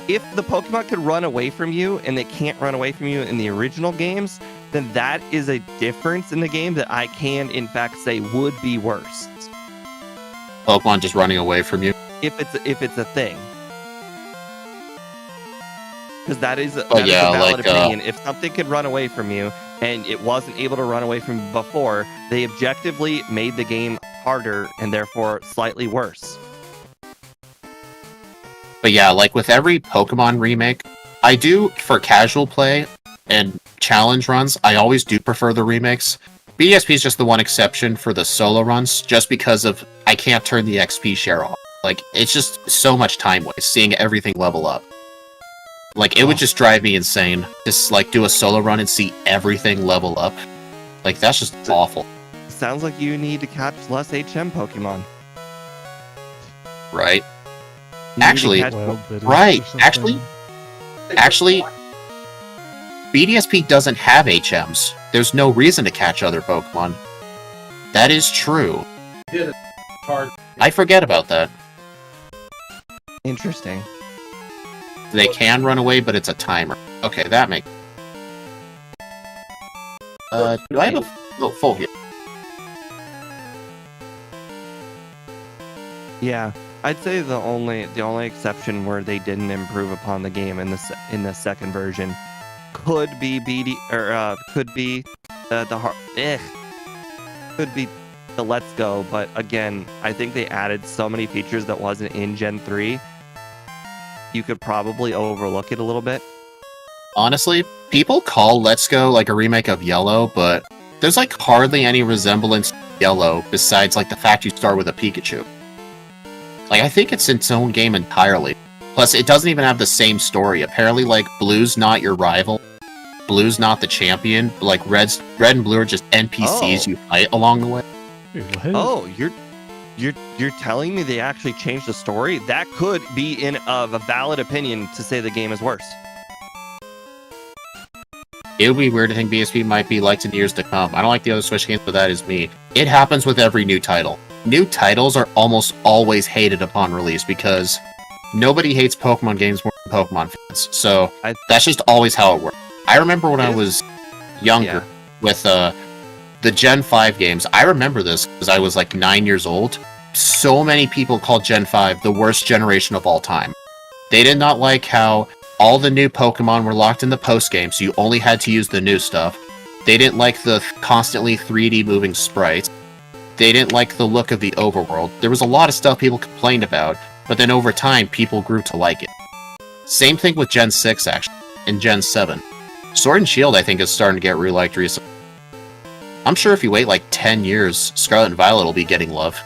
[SPEAKER 1] if the Pokemon could run away from you and they can't run away from you in the original games, then that is a difference in the game that I can, in fact, say would be worse.
[SPEAKER 2] Pokemon just running away from you.
[SPEAKER 1] If it's a thing. Because that is a valid opinion. If something could run away from you and it wasn't able to run away from you before, they objectively made the game harder and therefore slightly worse.
[SPEAKER 2] But yeah, like with every Pokemon remake, I do, for casual play and challenge runs, I always do prefer the remakes. BDSP is just the one exception for the solo runs, just because of I can't turn the XP share off. Like, it's just so much time waste seeing everything level up. Like, it would just drive me insane. Just, like, do a solo run and see everything level up. Like, that's just awful.
[SPEAKER 1] Sounds like you need to catch less HM Pokemon.
[SPEAKER 2] Right.
[SPEAKER 1] You
[SPEAKER 2] Actually,
[SPEAKER 1] need to catch-
[SPEAKER 2] right. Actually, BDSP doesn't have HMs. There's no reason to catch other Pokemon. That is true. I forget about that.
[SPEAKER 1] Interesting.
[SPEAKER 2] They can run away, but it's a timer. Okay, that makes... do I have a full here?
[SPEAKER 1] Yeah, I'd say the only exception where they didn't improve upon the game in the second version could be could be could be the Let's Go, but again, I think they added so many features that wasn't in Gen 3. You could probably overlook it a little bit.
[SPEAKER 2] Honestly, people call Let's Go like a remake of Yellow, but there's like hardly any resemblance to Yellow besides like the fact you start with a Pikachu. Like, I think it's its own game entirely. Plus, it doesn't even have the same story. Apparently, like, Blue's not your rival. Blue's not the champion. Like, Red and Blue are just NPCs you fight along the way.
[SPEAKER 3] Wait, what?
[SPEAKER 1] Oh, you're telling me they actually changed the story? That could be a valid opinion to say the game is worse.
[SPEAKER 2] It would be weird to think BSP might be liked in years to come. I don't like the other Switch games, but that is me. It happens with every new title. New titles are almost always hated upon release because nobody hates Pokemon games more than Pokemon fans. So that's just always how it works. I remember when I was younger with the Gen 5 games. I remember this because I was like 9 years old. So many people called Gen 5 the worst generation of all time. They did not like how all the new Pokemon were locked in the post-game, so you only had to use the new stuff. They didn't like the constantly 3D moving sprites. They didn't like the look of the overworld. There was a lot of stuff people complained about, but then over time, people grew to like it. Same thing with Gen 6, actually, and Gen 7. Sword and Shield, I think, is starting to get re-liked recently. I'm sure if you wait like 10 years, Scarlet and Violet will be getting love.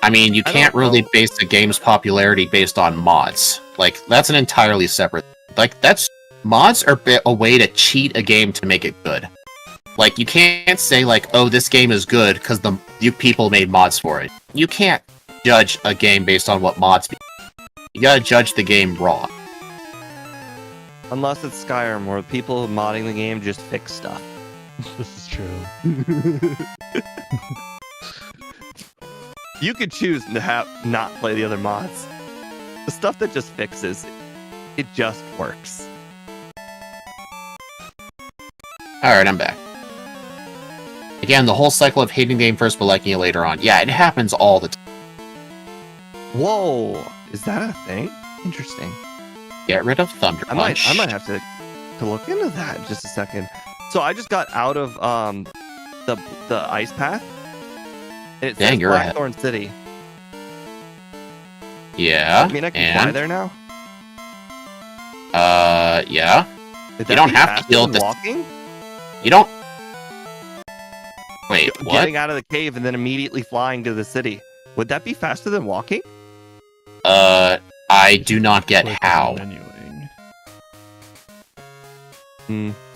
[SPEAKER 2] I mean, you can't really base the game's popularity based on mods. Like, that's an entirely separate... Like, mods are a way to cheat a game to make it good. Like, you can't say, like, oh, this game is good because you people made mods for it. You can't judge a game based on what mods be. You gotta judge the game raw.
[SPEAKER 1] Unless it's Skyrim, where people modding the game just fix stuff.
[SPEAKER 3] This is true.
[SPEAKER 1] You could choose to not play the other mods. The stuff that just fixes, it just works.
[SPEAKER 2] Alright, I'm back. Again, the whole cycle of hating the game first but liking it later on. Yeah, it happens all the time.
[SPEAKER 1] Whoa! Is that a thing? Interesting.
[SPEAKER 2] Get rid of Thunder Punch.
[SPEAKER 1] I might have to look into that in just a second. So I just got out of the ice path. And it says Blackthorn City.
[SPEAKER 2] Yeah.
[SPEAKER 1] I mean, I can fly there now.
[SPEAKER 2] Yeah. You don't have to kill the
[SPEAKER 1] walking.
[SPEAKER 2] You don't. Wait. Wait, what?
[SPEAKER 1] getting out of the cave and then immediately flying to the city. Would that be faster than walking?
[SPEAKER 2] I do not get
[SPEAKER 3] Quick
[SPEAKER 2] how.
[SPEAKER 3] menuing.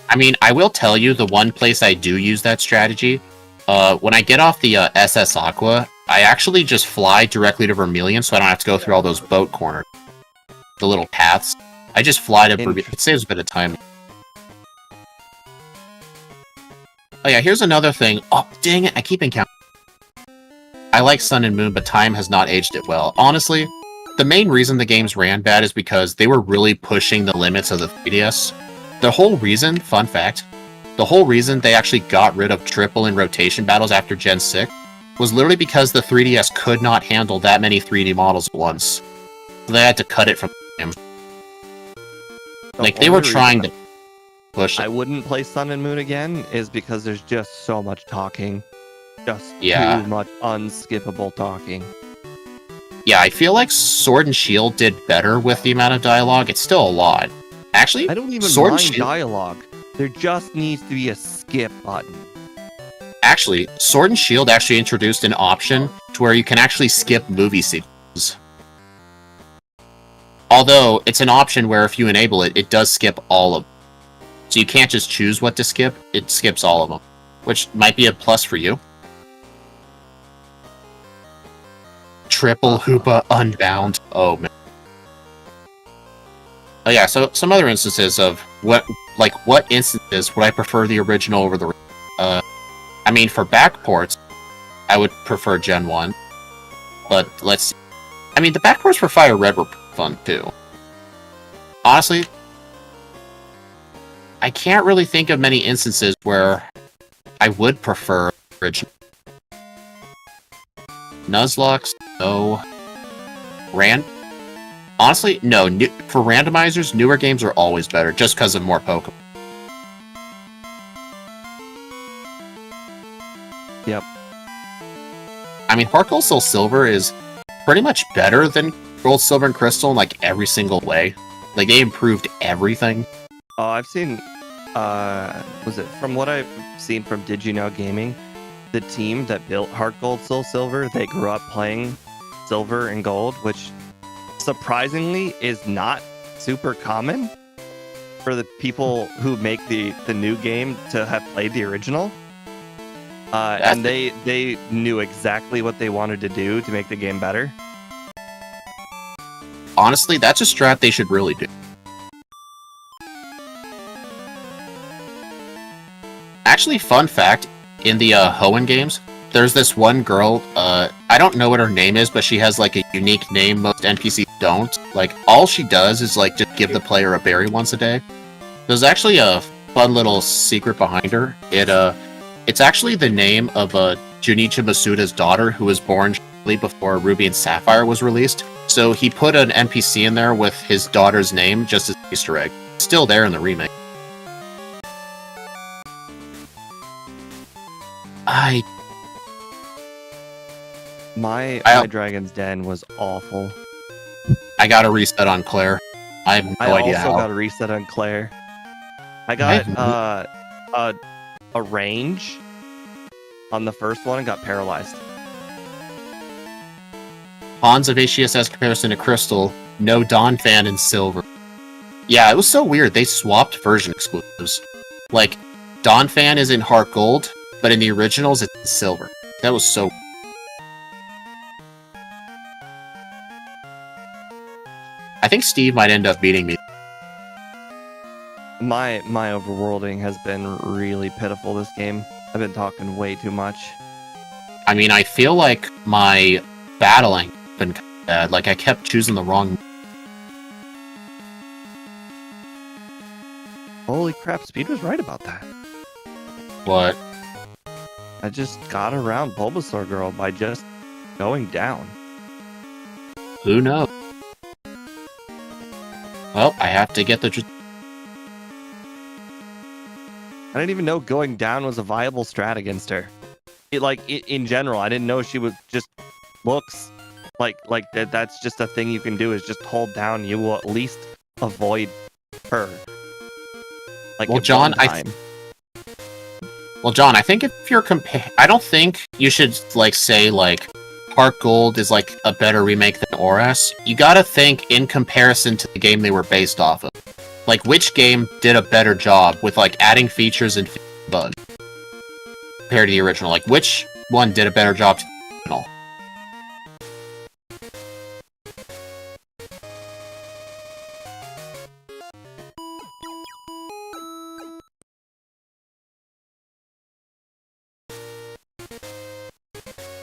[SPEAKER 2] I mean, I will tell you the one place I do use that strategy. When I get off the SS Aqua, I actually just fly directly to Vermilion, so I don't have to go through all those boat corners, the little paths. I just fly to Vermilion. It saves a bit of time. Oh yeah, here's another thing. Oh, dang it, I keep encountering. I like Sun and Moon, but time has not aged it well. Honestly, the main reason the games ran bad is because they were really pushing the limits of the 3DS. The whole reason, fun fact, the whole reason they actually got rid of triple and rotation battles after Gen 6 was literally because the 3DS could not handle that many 3D models at once. So they had to cut it from the game. Like, they were trying to push it.
[SPEAKER 1] I wouldn't play Sun and Moon again is because there's just so much talking. Just
[SPEAKER 2] Yeah.
[SPEAKER 1] too much unskippable talking.
[SPEAKER 2] Yeah, I feel like Sword and Shield did better with the amount of dialogue. It's still a lot. Actually,
[SPEAKER 1] I don't even
[SPEAKER 2] Sword and
[SPEAKER 1] mind
[SPEAKER 2] Shield...
[SPEAKER 1] dialogue. There just needs to be a skip button.
[SPEAKER 2] Actually, Sword and Shield actually introduced an option to where you can actually skip movie sequences. Although, it's an option where if you enable it, it does skip all of them. So you can't just choose what to skip, it skips all of them. Which might be a plus for you. Triple Hoopa Unbound. Oh, man. Oh yeah, so some other instances of what instances would I prefer the original over the... I mean, for backports, I would prefer Gen 1. But let's see. I mean, the backports for Fire Red were fun, too. Honestly, I can't really think of many instances where I would prefer original. Nuzlocke, no. Honestly, no. For randomizers, newer games are always better, just because of more Pokemon.
[SPEAKER 1] Yep.
[SPEAKER 2] I mean, Heart Gold Soul Silver is pretty much better than Gold, Silver, and Crystal in, like, every single way. Like, they improved everything.
[SPEAKER 1] Oh, I've seen... was it... From what I've seen from Did You Know Gaming, the team that built Heart Gold Soul Silver, they grew up playing Silver and Gold, which surprisingly is not super common for the people who make the new game to have played the original. And they knew exactly what they wanted to do to make the game better.
[SPEAKER 2] Honestly, that's a strat they should really do. Actually, fun fact, in the Hoenn games, there's this one girl, I don't know what her name is, but she has, like, a unique name most NPCs don't. Like, all she does is, like, just give the player a berry once a day. There's actually a fun little secret behind her. It's actually the name of Junichi Masuda's daughter, who was born shortly before Ruby and Sapphire was released. So he put an NPC in there with his daughter's name just as an Easter egg. It's still there in the remake.
[SPEAKER 1] My Dragon's Den was awful.
[SPEAKER 2] I got a reset on Claire. I have no idea how.
[SPEAKER 1] I also got a reset on Claire. I got a range on the first one and got paralyzed.
[SPEAKER 2] Hans of HCSS comparison to Crystal, no Dawn fan in Silver. Yeah, it was so weird. They swapped version exclusives. Like, Dawn fan is in Heart Gold, but in the originals it's in Silver. That was so... I think Steve might end up beating me.
[SPEAKER 1] My overworlding has been really pitiful this game. I've been talking way too much.
[SPEAKER 2] I mean, I feel like my battling has been kind of bad. Like, I kept choosing the wrong...
[SPEAKER 1] Holy crap, Speed was right about that.
[SPEAKER 2] What?
[SPEAKER 1] I just got around Bulbasaur Girl by just going down.
[SPEAKER 2] Who knows? Well, I have to get the...
[SPEAKER 1] I didn't even know going down was a viable strat against her. In general, I didn't know she was just looks like that. That's just a thing you can do is just hold down. You will at least avoid her. Like,
[SPEAKER 2] well, John, Well, John, I think if you're I don't think you should like say like Heart Gold is like a better remake than ORAS. You gotta think in comparison to the game they were based off of. Like, which game did a better job with like adding features and bugs compared to the original? Like, which one did a better job to the original?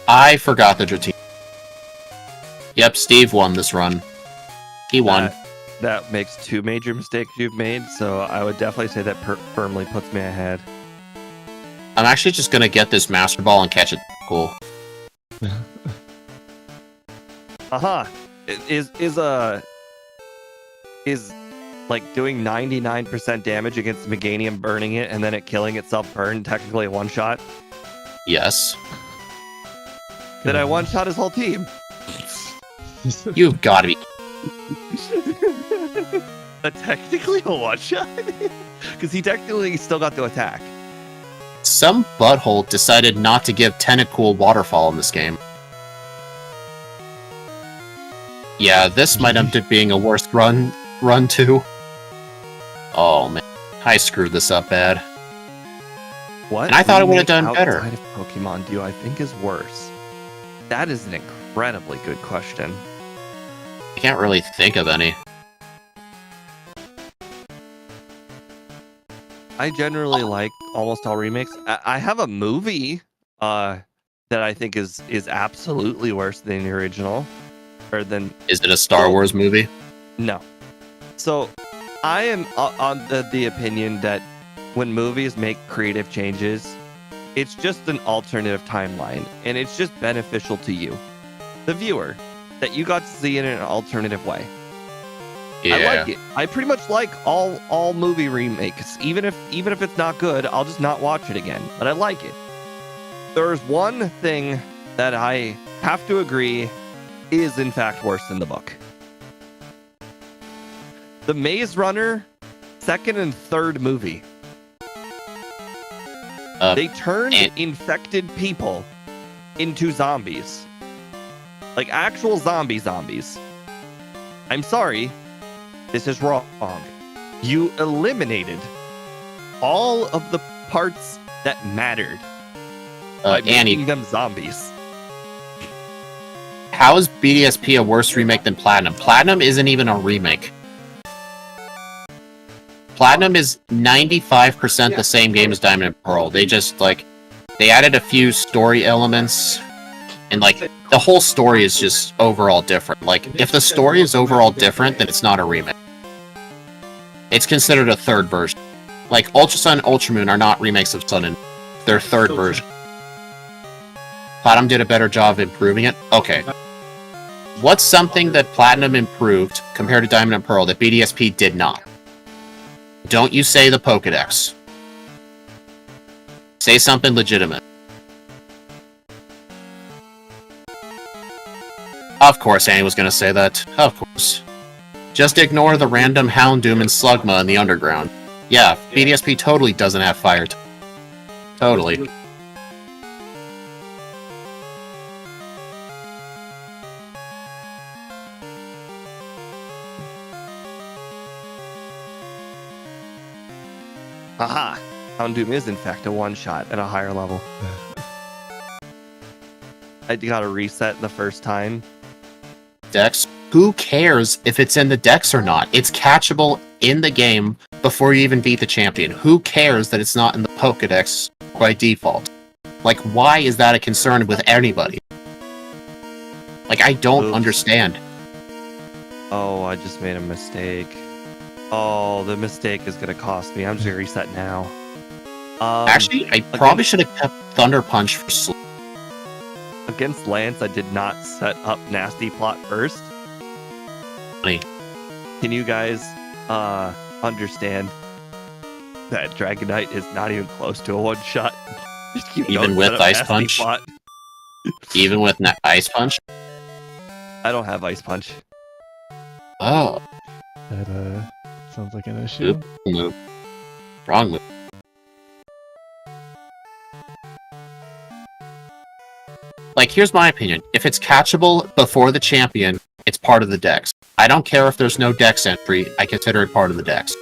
[SPEAKER 2] I forgot the Dratini. Yep, Steve won this run. He won.
[SPEAKER 1] That makes two major mistakes you've made, so I would definitely say that firmly puts me ahead.
[SPEAKER 2] I'm actually just gonna get this Master Ball and catch it. Cool.
[SPEAKER 1] Aha! Is like doing 99% damage against Meganium, burning it, and then it killing itself burn technically a one-shot?
[SPEAKER 2] Yes.
[SPEAKER 1] Then I one-shot his whole team.
[SPEAKER 2] You've gotta be.
[SPEAKER 1] Technically a one-shot? Because he technically still got to attack.
[SPEAKER 2] Some butthole decided not to give Tentacool Waterfall in this game. Yeah, this might end up being a worse run too. Oh man, I screwed this up bad.
[SPEAKER 1] What?
[SPEAKER 2] And I thought it would have done better.
[SPEAKER 1] Outside of Pokemon do I think is worse? That is an incredibly good question.
[SPEAKER 2] I can't really think of any.
[SPEAKER 1] I generally like almost all remakes. I have a movie that I think is absolutely worse than the original. Or than
[SPEAKER 2] Is it a Star Wars movie?
[SPEAKER 1] No. So I am on the opinion that when movies make creative changes, it's just an alternative timeline, and it's just beneficial to you, the viewer, that you got to see it in an alternative way.
[SPEAKER 2] Yeah.
[SPEAKER 1] I like it. I pretty much like all movie remakes. Even if it's not good, I'll just not watch it again. But I like it. There's one thing that I have to agree is in fact worse than the book. The Maze Runner second and third movie. They turned infected people into zombies. Like actual zombies. I'm sorry. This is wrong. You eliminated all of the parts that mattered by making them zombies.
[SPEAKER 2] How is BDSP a worse remake than Platinum? Platinum isn't even a remake. Platinum is 95% the same game as Diamond and Pearl. They just, like, they added a few story elements, and, like, the whole story is just overall different. Like, if the story is overall different, then it's not a remake. It's considered a third version. Like, Ultra Sun and Ultra Moon are not remakes of Sun and they're third version. Platinum did a better job of improving it? Okay. What's something that Platinum improved compared to Diamond and Pearl that BDSP did not? Don't you say the Pokedex. Say something legitimate. Of course Annie was going to say that. Of course. Just ignore the random Houndoom and Slugma in the underground. Yeah, BDSP totally doesn't have fire. Totally.
[SPEAKER 1] Aha! Houndoom is in fact a one-shot at a higher level. I got a reset the first time.
[SPEAKER 2] Dex? Who cares if it's in the Dex or not? It's catchable in the game before you even beat the champion. Who cares that it's not in the Pokedex by default? Like, why is that a concern with anybody? Like, I don't understand.
[SPEAKER 1] Oh, I just made a mistake. Oh, the mistake is gonna cost me. I'm just gonna reset now.
[SPEAKER 2] Actually, I probably should have kept Thunder Punch for sleep.
[SPEAKER 1] Against Lance, I did not set up Nasty Plot first.
[SPEAKER 2] Funny.
[SPEAKER 1] Can you guys understand that Dragonite is not even close to a one-shot?
[SPEAKER 2] Even with Ice Punch? Even with Ice Punch?
[SPEAKER 1] I don't have Ice Punch.
[SPEAKER 2] Oh.
[SPEAKER 3] That sounds like an issue.
[SPEAKER 2] Move. Wrong move. Like, here's my opinion. If it's catchable before the champion, it's part of the dex. I don't care if there's no dex entry. I consider it part of the dex.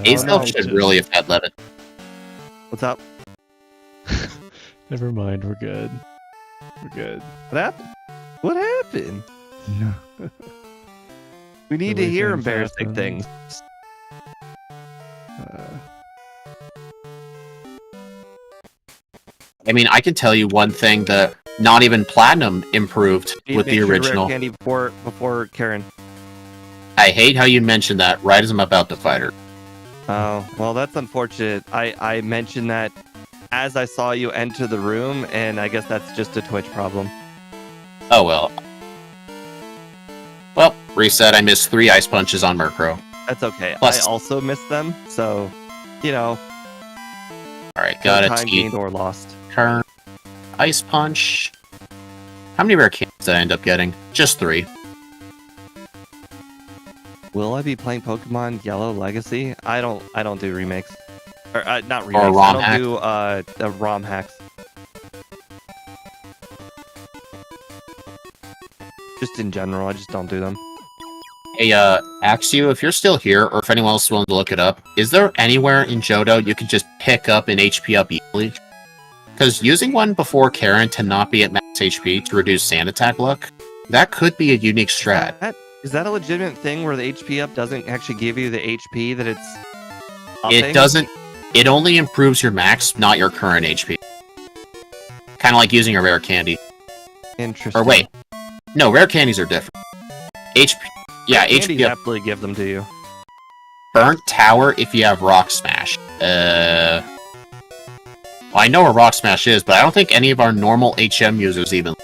[SPEAKER 2] Azelf should really have had Levin.
[SPEAKER 1] What's up?
[SPEAKER 3] Never mind, we're good. We're good.
[SPEAKER 1] What happened? What happened?
[SPEAKER 3] Yeah.
[SPEAKER 1] We need
[SPEAKER 3] Silly
[SPEAKER 1] to hear
[SPEAKER 3] things
[SPEAKER 1] embarrassing
[SPEAKER 3] happen.
[SPEAKER 1] things.
[SPEAKER 2] I mean, I can tell you one thing that not even Platinum improved
[SPEAKER 1] Need to
[SPEAKER 2] with
[SPEAKER 1] make
[SPEAKER 2] the
[SPEAKER 1] sure rare
[SPEAKER 2] original.
[SPEAKER 1] candy before Karen.
[SPEAKER 2] I hate how you mentioned that right as I'm about to fight her.
[SPEAKER 1] Oh, well, that's unfortunate. I mentioned that as I saw you enter the room, and I guess that's just a Twitch problem.
[SPEAKER 2] Oh well. Well, reset. I missed 3 ice punches on Murkrow.
[SPEAKER 1] That's okay.
[SPEAKER 2] Plus-
[SPEAKER 1] I also missed them, so, you know,
[SPEAKER 2] Alright,
[SPEAKER 1] no
[SPEAKER 2] got
[SPEAKER 1] time
[SPEAKER 2] it.
[SPEAKER 1] gained or lost.
[SPEAKER 2] Turn. Ice punch. How many rare candies did I end up getting? Just 3.
[SPEAKER 1] Will I be playing Pokemon Yellow Legacy? I don't do remakes. Or not remakes.
[SPEAKER 2] Or ROM
[SPEAKER 1] I don't do ROM hacks. Just in general, I just don't do them.
[SPEAKER 2] Hey, Axio, if you're still here, or if anyone else is willing to look it up, is there anywhere in Johto you can just pick up an HP up easily? Because using one before Karen to not be at max HP to reduce sand attack luck, that could be a unique strat.
[SPEAKER 1] Is that a legitimate thing where the HP up doesn't actually give you the HP that it's upping?
[SPEAKER 2] It doesn't. It only improves your max, not your current HP. Kind of like using a rare candy.
[SPEAKER 1] Interesting.
[SPEAKER 2] Or wait, no, rare candies are different. HP, yeah,
[SPEAKER 1] Candies
[SPEAKER 2] HP up.
[SPEAKER 1] happily give them to you.
[SPEAKER 2] Burnt Tower if you have Rock Smash. Well, I know where Rock Smash is, but I don't think any of our normal HM users even.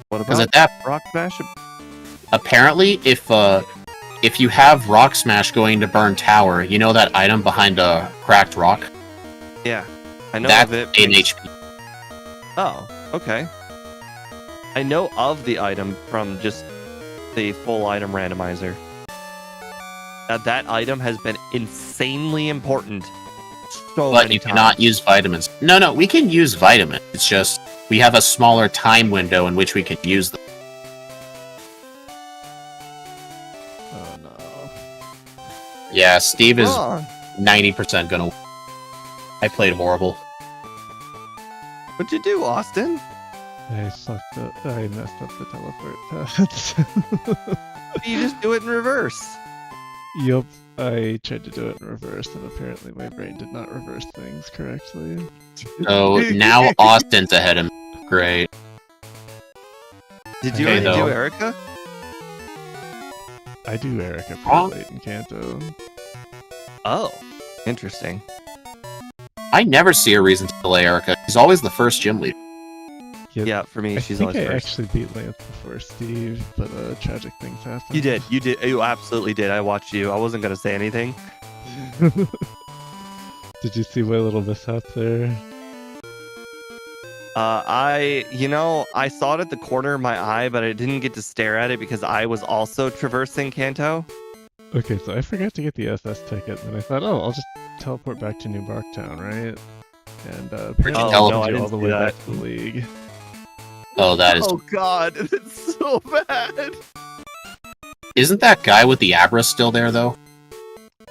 [SPEAKER 1] What
[SPEAKER 2] Because
[SPEAKER 1] about
[SPEAKER 2] at that,
[SPEAKER 1] Rock Smash?
[SPEAKER 2] apparently, if you have Rock Smash going to Burn Tower, you know that item behind a cracked rock?
[SPEAKER 1] Yeah, I know
[SPEAKER 2] That's
[SPEAKER 1] of it.
[SPEAKER 2] an HP.
[SPEAKER 1] Oh, okay. I know of the item from just the full item randomizer. That item has been insanely important so
[SPEAKER 2] But
[SPEAKER 1] many
[SPEAKER 2] you
[SPEAKER 1] times.
[SPEAKER 2] cannot use vitamins. No, we can use vitamins. It's just we have a smaller time window in which we can use them.
[SPEAKER 3] Oh no.
[SPEAKER 2] Yeah, Steve is
[SPEAKER 1] Wrong.
[SPEAKER 2] 90% gonna win. I played horrible.
[SPEAKER 1] What'd you do, Austin?
[SPEAKER 3] I sucked up. I messed up the teleport path.
[SPEAKER 1] You just do it in reverse.
[SPEAKER 3] Yup. I tried to do it in reverse, and apparently my brain did not reverse things correctly.
[SPEAKER 2] So now Austin's ahead of me. Great.
[SPEAKER 1] Did you
[SPEAKER 2] Okay,
[SPEAKER 1] already do
[SPEAKER 2] though.
[SPEAKER 1] Erica?
[SPEAKER 3] I do Erica
[SPEAKER 2] Huh?
[SPEAKER 3] pretty late in Kanto.
[SPEAKER 1] Oh, interesting.
[SPEAKER 2] I never see a reason to delay Erica. She's always the first gym leader.
[SPEAKER 3] Yep.
[SPEAKER 1] Yeah, for me,
[SPEAKER 3] I
[SPEAKER 1] she's
[SPEAKER 3] think
[SPEAKER 1] always
[SPEAKER 3] I
[SPEAKER 1] first.
[SPEAKER 3] actually beat Lance before Steve, but tragic things happened.
[SPEAKER 1] You did. You absolutely did. I watched you. I wasn't gonna say anything.
[SPEAKER 3] Did you see my little mishap there?
[SPEAKER 1] I saw it at the corner of my eye, but I didn't get to stare at it because I was also traversing Kanto.
[SPEAKER 3] Okay, so I forgot to get the SS ticket, and I thought, oh, I'll just teleport back to New Barktown, right? And apparently
[SPEAKER 2] you
[SPEAKER 3] I
[SPEAKER 2] teleport?
[SPEAKER 3] sent
[SPEAKER 1] No, I
[SPEAKER 3] you all
[SPEAKER 1] didn't
[SPEAKER 3] the
[SPEAKER 1] see
[SPEAKER 3] way
[SPEAKER 1] that.
[SPEAKER 3] back to the league.
[SPEAKER 2] Oh, that is.
[SPEAKER 1] Oh god, it's so bad.
[SPEAKER 2] Isn't that guy with the Abra still there, though?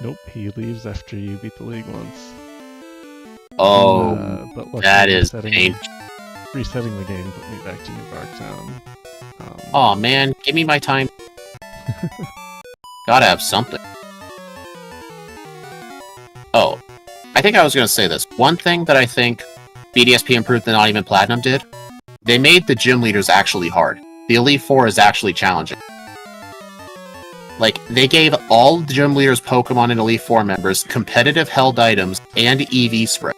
[SPEAKER 3] Nope, he leaves after you beat the league once.
[SPEAKER 2] Oh,
[SPEAKER 3] But luckily
[SPEAKER 2] that is
[SPEAKER 3] resetting,
[SPEAKER 2] painful.
[SPEAKER 3] resetting the game put me back to New Barktown.
[SPEAKER 2] Oh man, give me my time. Gotta have something. Oh, I think I was gonna say this. One thing that I think BDSP improved that not even Platinum did, they made the gym leaders actually hard. The Elite Four is actually challenging. Like, they gave all the gym leaders Pokemon and Elite Four members competitive held items and EV spread.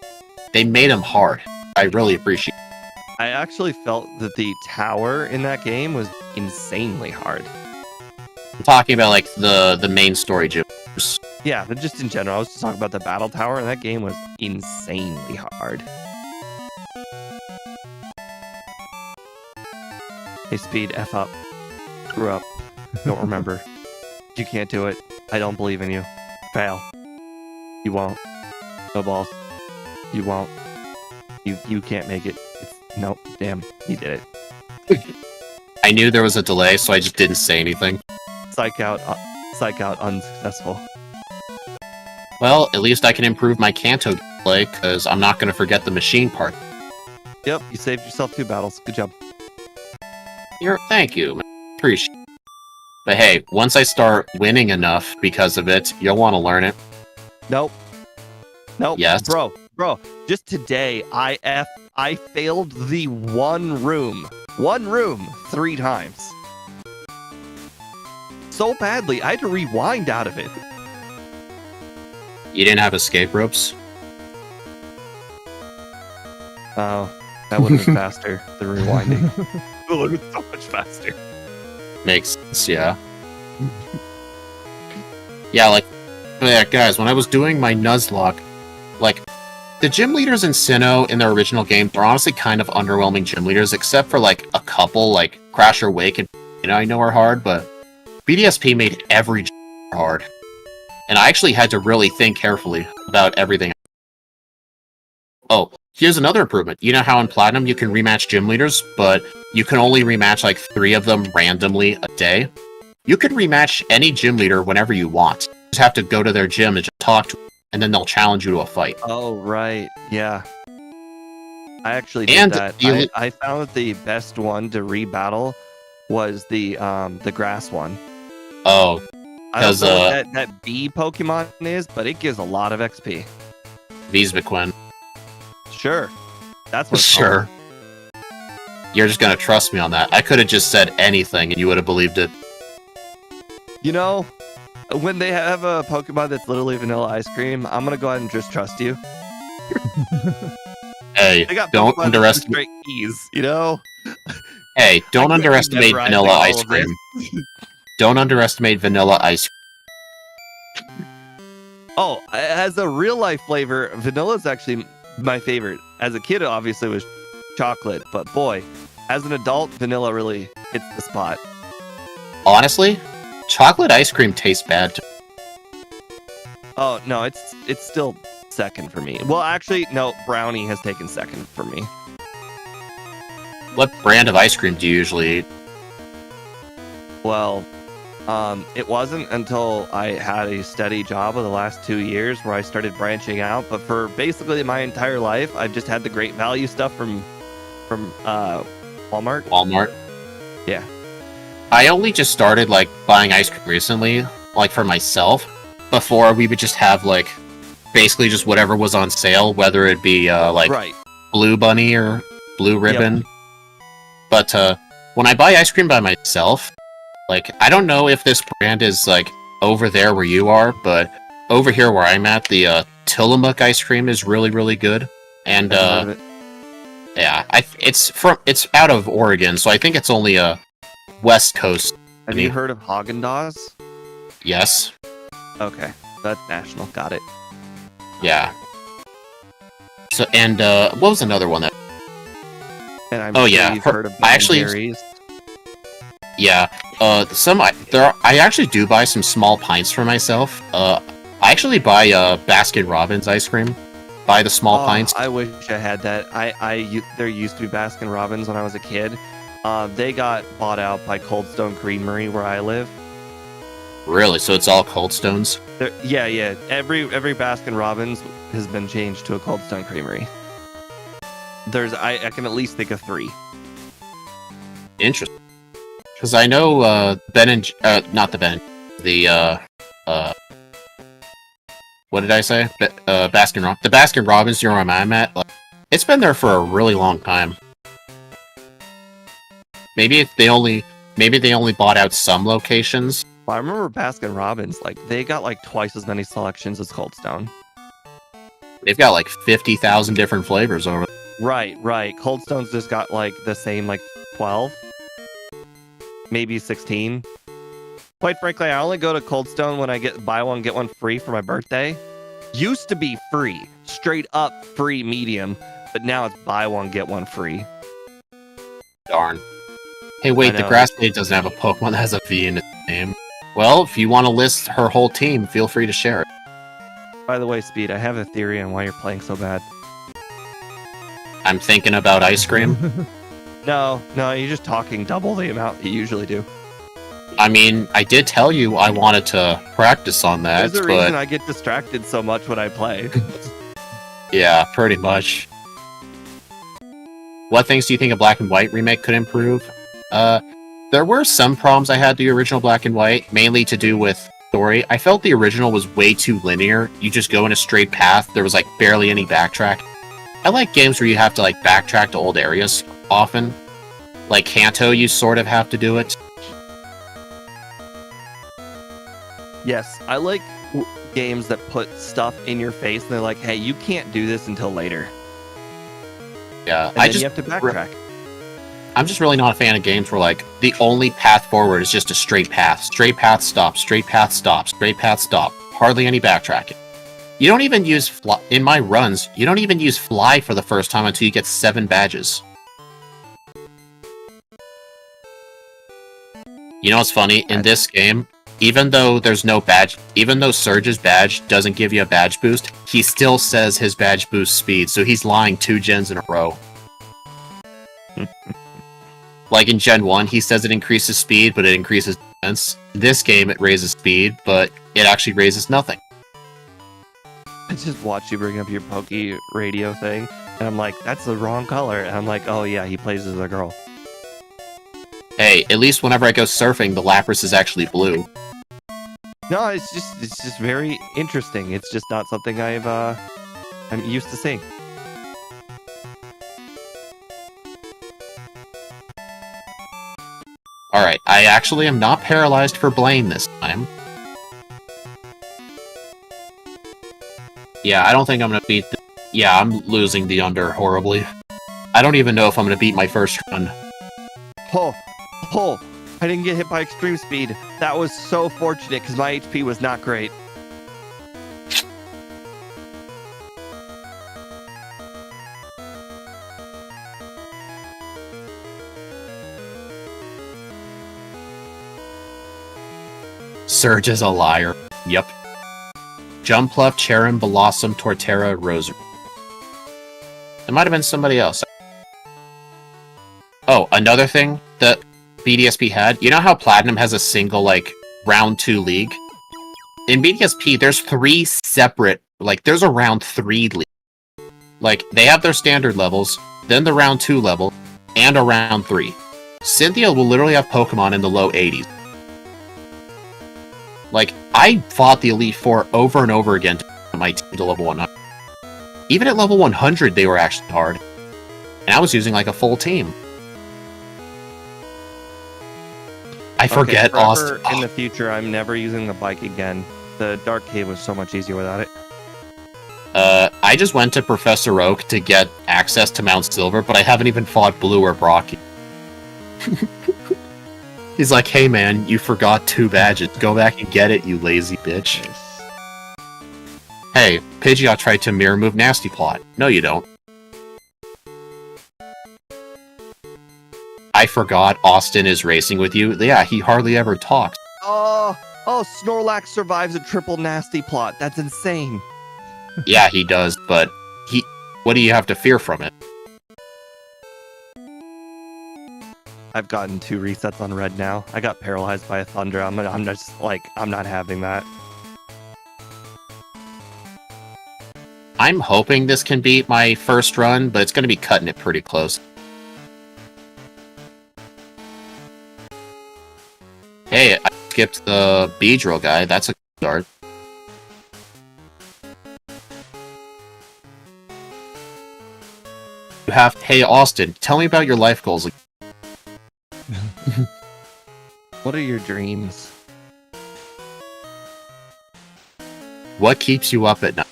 [SPEAKER 2] They made them hard. I really appreciate it.
[SPEAKER 1] I actually felt that the tower in that game was insanely hard.
[SPEAKER 2] I'm talking about, like, the main story gym leaders.
[SPEAKER 1] Yeah, but just in general, I was just talking about the battle tower, and that game was insanely hard. Hey, Speed, F up. Screw up. Don't remember. You can't do it. I don't believe in you. Fail. You won't. No balls. You won't. You can't make it. Nope. Damn. You did it.
[SPEAKER 2] I knew there was a delay, so I just didn't say anything.
[SPEAKER 1] Psych out. Unsuccessful.
[SPEAKER 2] Well, at least I can improve my Kanto play, because I'm not going to forget the machine part.
[SPEAKER 1] Yep. You saved yourself 2 battles. Good job.
[SPEAKER 2] Thank you, man. Appreciate it. But hey, once I start winning enough because of it, you'll want to learn it.
[SPEAKER 1] Nope.
[SPEAKER 2] Yes.
[SPEAKER 1] Bro. Just today, I failed the one room 3 times. So badly, I had to rewind out of it.
[SPEAKER 2] You didn't have escape ropes?
[SPEAKER 1] Oh, that would have been faster. The rewinding. It would have been so much faster.
[SPEAKER 2] Makes sense, yeah. Yeah, guys, when I was doing my Nuzlocke, like, the gym leaders in Sinnoh in their original game, they're honestly kind of underwhelming gym leaders, except for, like, a couple, like, Crash or Wake and, I know are hard, but BDSP made every gym hard. And I actually had to really think carefully about everything. Oh, here's another improvement. You know how in Platinum you can rematch gym leaders, but you can only rematch like 3 of them randomly a day? You can rematch any gym leader whenever you want. You just have to go to their gym and just talk to them, and then they'll challenge you to a fight.
[SPEAKER 1] Oh, right. Yeah. I actually did that. I found that the best one to rebattle was the grass one.
[SPEAKER 2] Oh,
[SPEAKER 1] I don't know what that bee Pokemon is, but it gives a lot of XP.
[SPEAKER 2] Visvaquin.
[SPEAKER 1] Sure. That's what
[SPEAKER 2] Sure. You're just gonna trust me on that. I could have just said anything and you would have believed it.
[SPEAKER 1] You know, when they have a Pokemon that's literally vanilla ice cream, I'm gonna go ahead and just trust you.
[SPEAKER 2] Hey, don't underestimate
[SPEAKER 1] keys, you know?
[SPEAKER 2] Hey, don't underestimate vanilla ice cream. Don't underestimate vanilla ice cream.
[SPEAKER 1] Oh, as a real life flavor, vanilla is actually my favorite. As a kid, it obviously was chocolate, but boy, as an adult, vanilla really hits the spot.
[SPEAKER 2] Honestly, chocolate ice cream tastes bad to me.
[SPEAKER 1] Oh, no, it's still second for me. Well, actually, no, brownie has taken second for me.
[SPEAKER 2] What brand of ice cream do you usually eat?
[SPEAKER 1] Well, it wasn't until I had a steady job of the last 2 years where I started branching out. But for basically my entire life, I've just had the great value stuff from Walmart.
[SPEAKER 2] Walmart?
[SPEAKER 1] Yeah.
[SPEAKER 2] I only just started, like, buying ice cream recently, like, for myself. Before, we would just have, like, basically just whatever was on sale, whether it be,
[SPEAKER 1] Right.
[SPEAKER 2] Blue Bunny or Blue Ribbon. Yep. But, when I buy ice cream by myself, like, I don't know if this brand is, like, over there where you are, but over here where I'm at, the, Tillamook ice cream is really, really good. And, yeah, it's out of Oregon, so I think it's only a West Coast.
[SPEAKER 1] Have you heard of Haagen-Dazs?
[SPEAKER 2] Yes.
[SPEAKER 1] Okay, that's national. Got it.
[SPEAKER 2] Yeah. So, and, what was another one that...
[SPEAKER 1] And I'm sure you've heard of Ben & Jerry's.
[SPEAKER 2] Yeah. I actually do buy some small pints for myself. I actually buy, Baskin Robbins ice cream. Buy the small pints.
[SPEAKER 1] I wish I had that. There used to be Baskin Robbins when I was a kid. They got bought out by Cold Stone Creamery where I live.
[SPEAKER 2] Really? So it's all Cold Stones?
[SPEAKER 1] Yeah. Every Baskin Robbins has been changed to a Cold Stone Creamery. I can at least think of 3.
[SPEAKER 2] Interesting. Because I know what did I say? Baskin Robbins. The Baskin Robbins near where I'm at, like, it's been there for a really long time. Maybe they only bought out some locations.
[SPEAKER 1] Well, I remember Baskin Robbins, like, they got like twice as many selections as Cold Stone.
[SPEAKER 2] They've got like 50,000 different flavors over there.
[SPEAKER 1] Right. Cold Stone's just got like the same, like 12, maybe 16. Quite frankly, I only go to Cold Stone when I get buy one, get one free for my birthday. Used to be free, straight up free medium, but now it's buy one, get one free.
[SPEAKER 2] Darn. Hey, wait,
[SPEAKER 1] I
[SPEAKER 2] the
[SPEAKER 1] know.
[SPEAKER 2] Grass Maid doesn't have a Pokemon that has a V in its name. Well, if you want to list her whole team, feel free to share it.
[SPEAKER 1] By the way, Speed, I have a theory on why you're playing so bad.
[SPEAKER 2] I'm thinking about ice cream.
[SPEAKER 1] No, you're just talking double the amount you usually do.
[SPEAKER 2] I mean, I did tell you I wanted to practice on that,
[SPEAKER 1] There's a
[SPEAKER 2] but
[SPEAKER 1] reason I get distracted so much when I play.
[SPEAKER 2] yeah, pretty much. What things do you think a Black and White remake could improve? There were some problems I had with the original Black and White, mainly to do with story. I felt the original was way too linear. You just go in a straight path. There was like barely any backtrack. I like games where you have to like backtrack to old areas often. Like Kanto, you sort of have to do it.
[SPEAKER 1] Yes, I like games that put stuff in your face and they're like, hey, you can't do this until later.
[SPEAKER 2] Yeah,
[SPEAKER 1] And then you have to backtrack.
[SPEAKER 2] I'm just really not a fan of games where like the only path forward is just a straight path. Straight path stop, straight path stop, straight path stop. Hardly any backtracking. You don't even use fly in my runs. You don't even use fly for the first time until you get 7 badges. You know what's funny? In this game, even though there's no badge, even though Surge's badge doesn't give you a badge boost, he still says his badge boosts speed, so he's lying 2 gens in a row. Like in Gen 1, he says it increases speed, but it increases defense. In this game, it raises speed, but it actually raises nothing.
[SPEAKER 1] I just watch you bring up your Poke radio thing, and I'm like, that's the wrong color. And I'm like, oh yeah, he plays as a girl.
[SPEAKER 2] Hey, at least whenever I go surfing, the Lapras is actually blue.
[SPEAKER 1] No, it's just very interesting. It's just not something I'm used to seeing.
[SPEAKER 2] Alright, I actually am not paralyzed for Blaine this time. Yeah, I don't think I'm gonna beat the... Yeah, I'm losing the under horribly. I don't even know if I'm gonna beat my first run.
[SPEAKER 1] Oh, I didn't get hit by extreme speed. That was so fortunate because my HP was not great.
[SPEAKER 2] Surge is a liar. Yep. Jumpluff, Cherim, Blossom, Torterra, Rosary. It might have been somebody else. Oh, another thing that BDSP had, you know how Platinum has a single, like, round 2 league? In BDSP, there's 3 separate, like, there's a round 3 league. Like, they have their standard levels, then the round 2 level, and a round 3. Cynthia will literally have Pokemon in the low 80s. Like, I fought the Elite Four over and over again to get my team to level 100. Even at level 100, they were actually hard. And I was using, like, a full team. I forget Austin.
[SPEAKER 1] In the future, I'm never using the bike again. The Dark Cave was so much easier without it.
[SPEAKER 2] I just went to Professor Oak to get access to Mount Silver, but I haven't even fought Blue or Brocky. He's like, hey man, you forgot 2 badges. Go back and get it, you lazy bitch.
[SPEAKER 3] Nice.
[SPEAKER 2] Hey, Pidgeot tried to mirror move Nasty Plot. No, you don't. I forgot Austin is racing with you. Yeah, he hardly ever talks.
[SPEAKER 1] Oh, Snorlax survives a triple nasty plot. That's insane.
[SPEAKER 2] Yeah, he does, but what do you have to fear from it?
[SPEAKER 1] I've gotten 2 resets on red now. I got paralyzed by a thunder. I'm just like, I'm not having that.
[SPEAKER 2] I'm hoping this can beat my first run, but it's going to be cutting it pretty close. Hey, I skipped the Beedrill guy. That's a good start. You have... Hey, Austin, tell me about your life goals.
[SPEAKER 1] What are your dreams?
[SPEAKER 2] What keeps you up at night?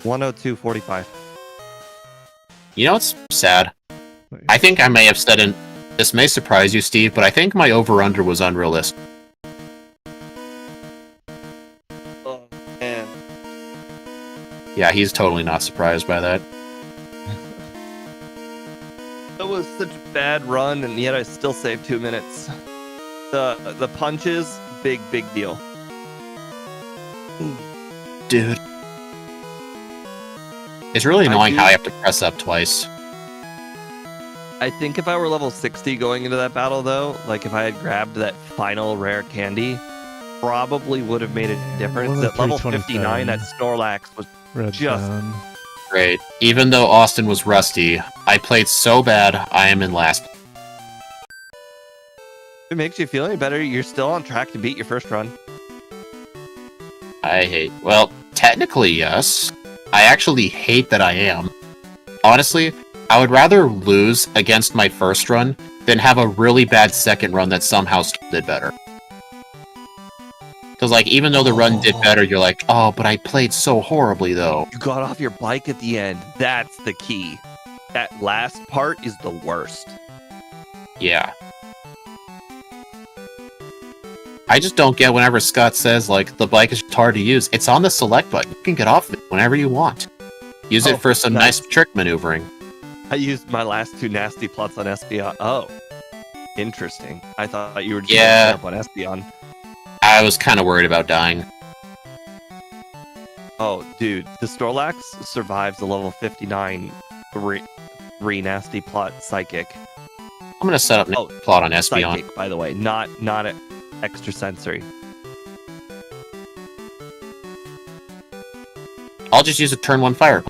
[SPEAKER 1] 102.45.
[SPEAKER 2] You know what's sad?
[SPEAKER 3] Nice.
[SPEAKER 2] I think I may have said in... This may surprise you, Steve, but I think my over-under was unrealistic.
[SPEAKER 1] Oh, man.
[SPEAKER 2] Yeah, he's totally not surprised by that.
[SPEAKER 1] It was such a bad run, and yet I still saved 2 minutes. The punches, big deal.
[SPEAKER 2] Dude. It's really annoying how I have to press up twice.
[SPEAKER 1] I think if I were level 60 going into that battle, though, like if I had grabbed that final rare candy, probably would have made a difference. At level 59, that Snorlax was
[SPEAKER 3] Red
[SPEAKER 1] just...
[SPEAKER 3] down.
[SPEAKER 2] Great. Even though Austin was rusty, I played so bad, I am in last.
[SPEAKER 1] If it makes you feel any better, you're still on track to beat your first run.
[SPEAKER 2] Well, technically, yes. I actually hate that I am. Honestly, I would rather lose against my first run than have a really bad second run that somehow did better. Because, like, even though the run did better, you're like, oh, but I played so horribly, though.
[SPEAKER 1] You got off your bike at the end. That's the key. That last part is the worst.
[SPEAKER 2] Yeah. I just don't get whenever Scott says, like, the bike is just hard to use. It's on the select button. You can get off it whenever you want. Use it for some nice trick maneuvering.
[SPEAKER 1] I used my last 2 nasty plots on Espeon. Oh. Interesting. I thought you were just up on Espeon.
[SPEAKER 2] I was kind of worried about dying.
[SPEAKER 1] Oh, dude. The Snorlax survives the level 59 3 nasty plot psychic.
[SPEAKER 2] I'm going to set up plot on Espeon.
[SPEAKER 1] Psychic, by the way. Not extrasensory.
[SPEAKER 2] I'll just use a turn 1 fire.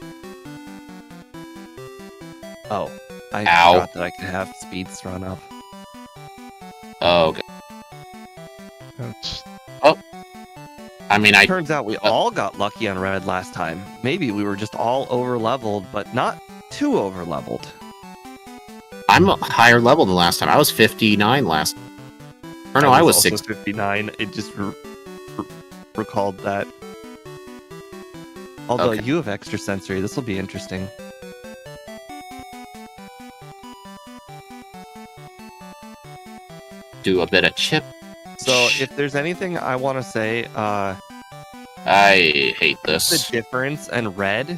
[SPEAKER 1] Oh, I
[SPEAKER 2] Ow.
[SPEAKER 1] forgot that I could have speeds run up.
[SPEAKER 2] Oh, okay.
[SPEAKER 3] Ouch.
[SPEAKER 2] Oh. I mean,
[SPEAKER 1] Turns out we all got lucky on red last time. Maybe we were just all over-leveled, but not too over-leveled.
[SPEAKER 2] I'm a higher level than last time. I was 59 last time. Or no, I was
[SPEAKER 1] 59. It just recalled that. Although you have extrasensory, this will be interesting.
[SPEAKER 2] Do a bit of chip.
[SPEAKER 1] So, if there's anything I want to say,
[SPEAKER 2] I hate this.
[SPEAKER 1] The difference in red.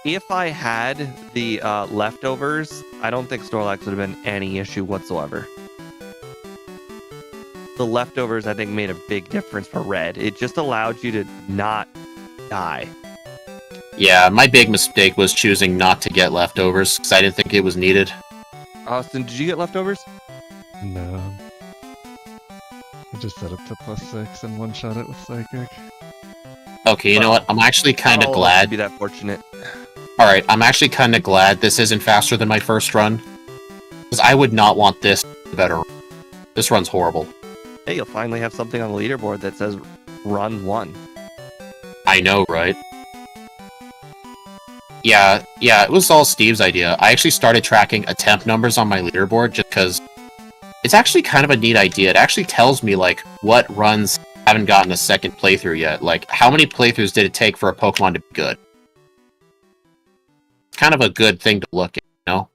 [SPEAKER 1] If I had the leftovers, I don't think Snorlax would have been any issue whatsoever. The leftovers, I think, made a big difference for red. It just allowed you to not die.
[SPEAKER 2] Yeah, my big mistake was choosing not to get leftovers, because I didn't think it was needed.
[SPEAKER 1] Austin, did you get leftovers?
[SPEAKER 3] No. I just set it to +6 and one-shot it with Psychic.
[SPEAKER 2] Okay, you know what? I'm actually kind of glad.
[SPEAKER 1] To be that fortunate.
[SPEAKER 2] Alright, I'm actually kind of glad this isn't faster than my first run. Because I would not want this better. This run's horrible.
[SPEAKER 1] Hey, you'll finally have something on the leaderboard that says run 1.
[SPEAKER 2] I know, right? Yeah, it was all Steve's idea. I actually started tracking attempt numbers on my leaderboard just because it's actually kind of a neat idea. It actually tells me, like, what runs haven't gotten a second playthrough yet. Like, how many playthroughs did it take for a Pokemon to be good? It's kind of a good thing to look at, you know?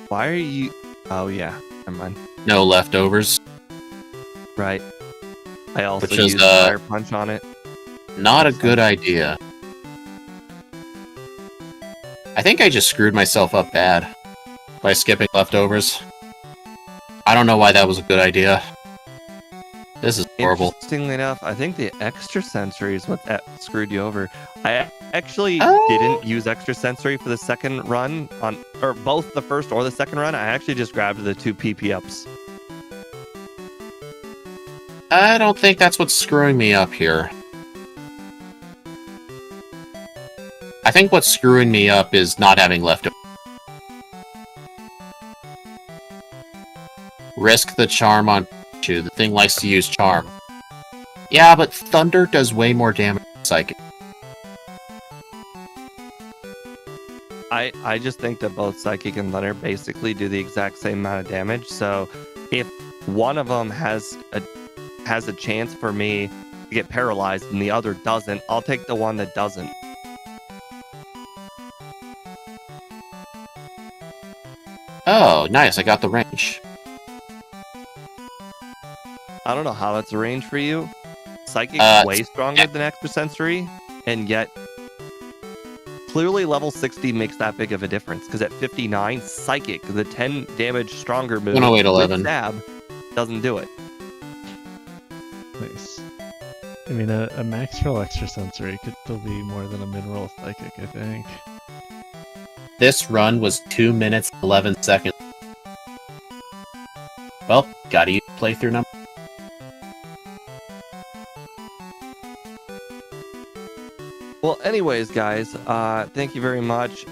[SPEAKER 1] Why are you... Oh, yeah. Never mind.
[SPEAKER 2] No leftovers.
[SPEAKER 1] Right. I also
[SPEAKER 2] Which is,
[SPEAKER 1] used Fire Punch on it.
[SPEAKER 2] Not a good idea. I think I just screwed myself up bad by skipping leftovers. I don't know why that was a good idea. This is horrible.
[SPEAKER 1] Interestingly enough, I think the extrasensory is what screwed you over. I actually didn't use extrasensory for the second run, or both the first or the second run. I actually just grabbed the 2 PP ups.
[SPEAKER 2] I don't think that's what's screwing me up here. I think what's screwing me up is not having leftovers. Risk the charm on Pikachu. The thing likes to use charm. Yeah, but Thunder does way more damage than Psychic.
[SPEAKER 1] I just think that both Psychic and Thunder basically do the exact same amount of damage. So if one of them has a chance for me to get paralyzed and the other doesn't, I'll take the one that doesn't.
[SPEAKER 2] Oh, nice. I got the range.
[SPEAKER 1] I don't know how that's a range for you. Psychic's way stronger than extrasensory, and yet clearly level 60 makes that big of a difference because at 59, Psychic, the 10 damage stronger move
[SPEAKER 2] 108,
[SPEAKER 1] with
[SPEAKER 2] 11.
[SPEAKER 1] stab, doesn't do it.
[SPEAKER 3] Nice. I mean, a max roll extrasensory could still be more than a min-roll psychic, I think.
[SPEAKER 2] This run was 2 minutes 11 seconds. Well, gotta use playthrough number.
[SPEAKER 1] Well, anyways, guys, thank you very much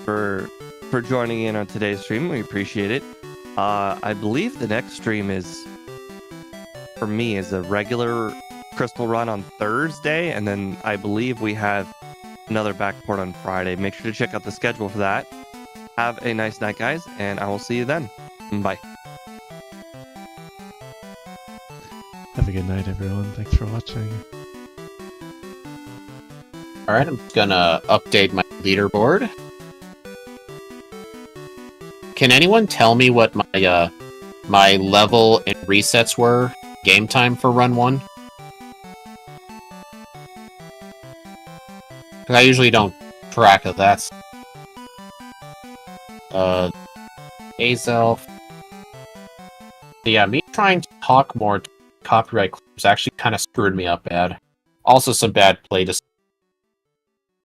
[SPEAKER 1] for joining in on today's stream. We appreciate it. I believe the next stream is, for me, is a regular Crystal run on Thursday, and then I believe we have another Backport on Friday. Make sure to check out the schedule for that. Have a nice night, guys, and I will see you then. Bye.
[SPEAKER 3] Have a good night, everyone. Thanks for watching.
[SPEAKER 2] Alright, I'm gonna update my leaderboard. Can anyone tell me what my my level and resets were game time for run 1? Because I usually don't track of that. Azelf. Yeah, me trying to talk more to copyright claims actually kind of screwed me up bad. Also some bad play decisions.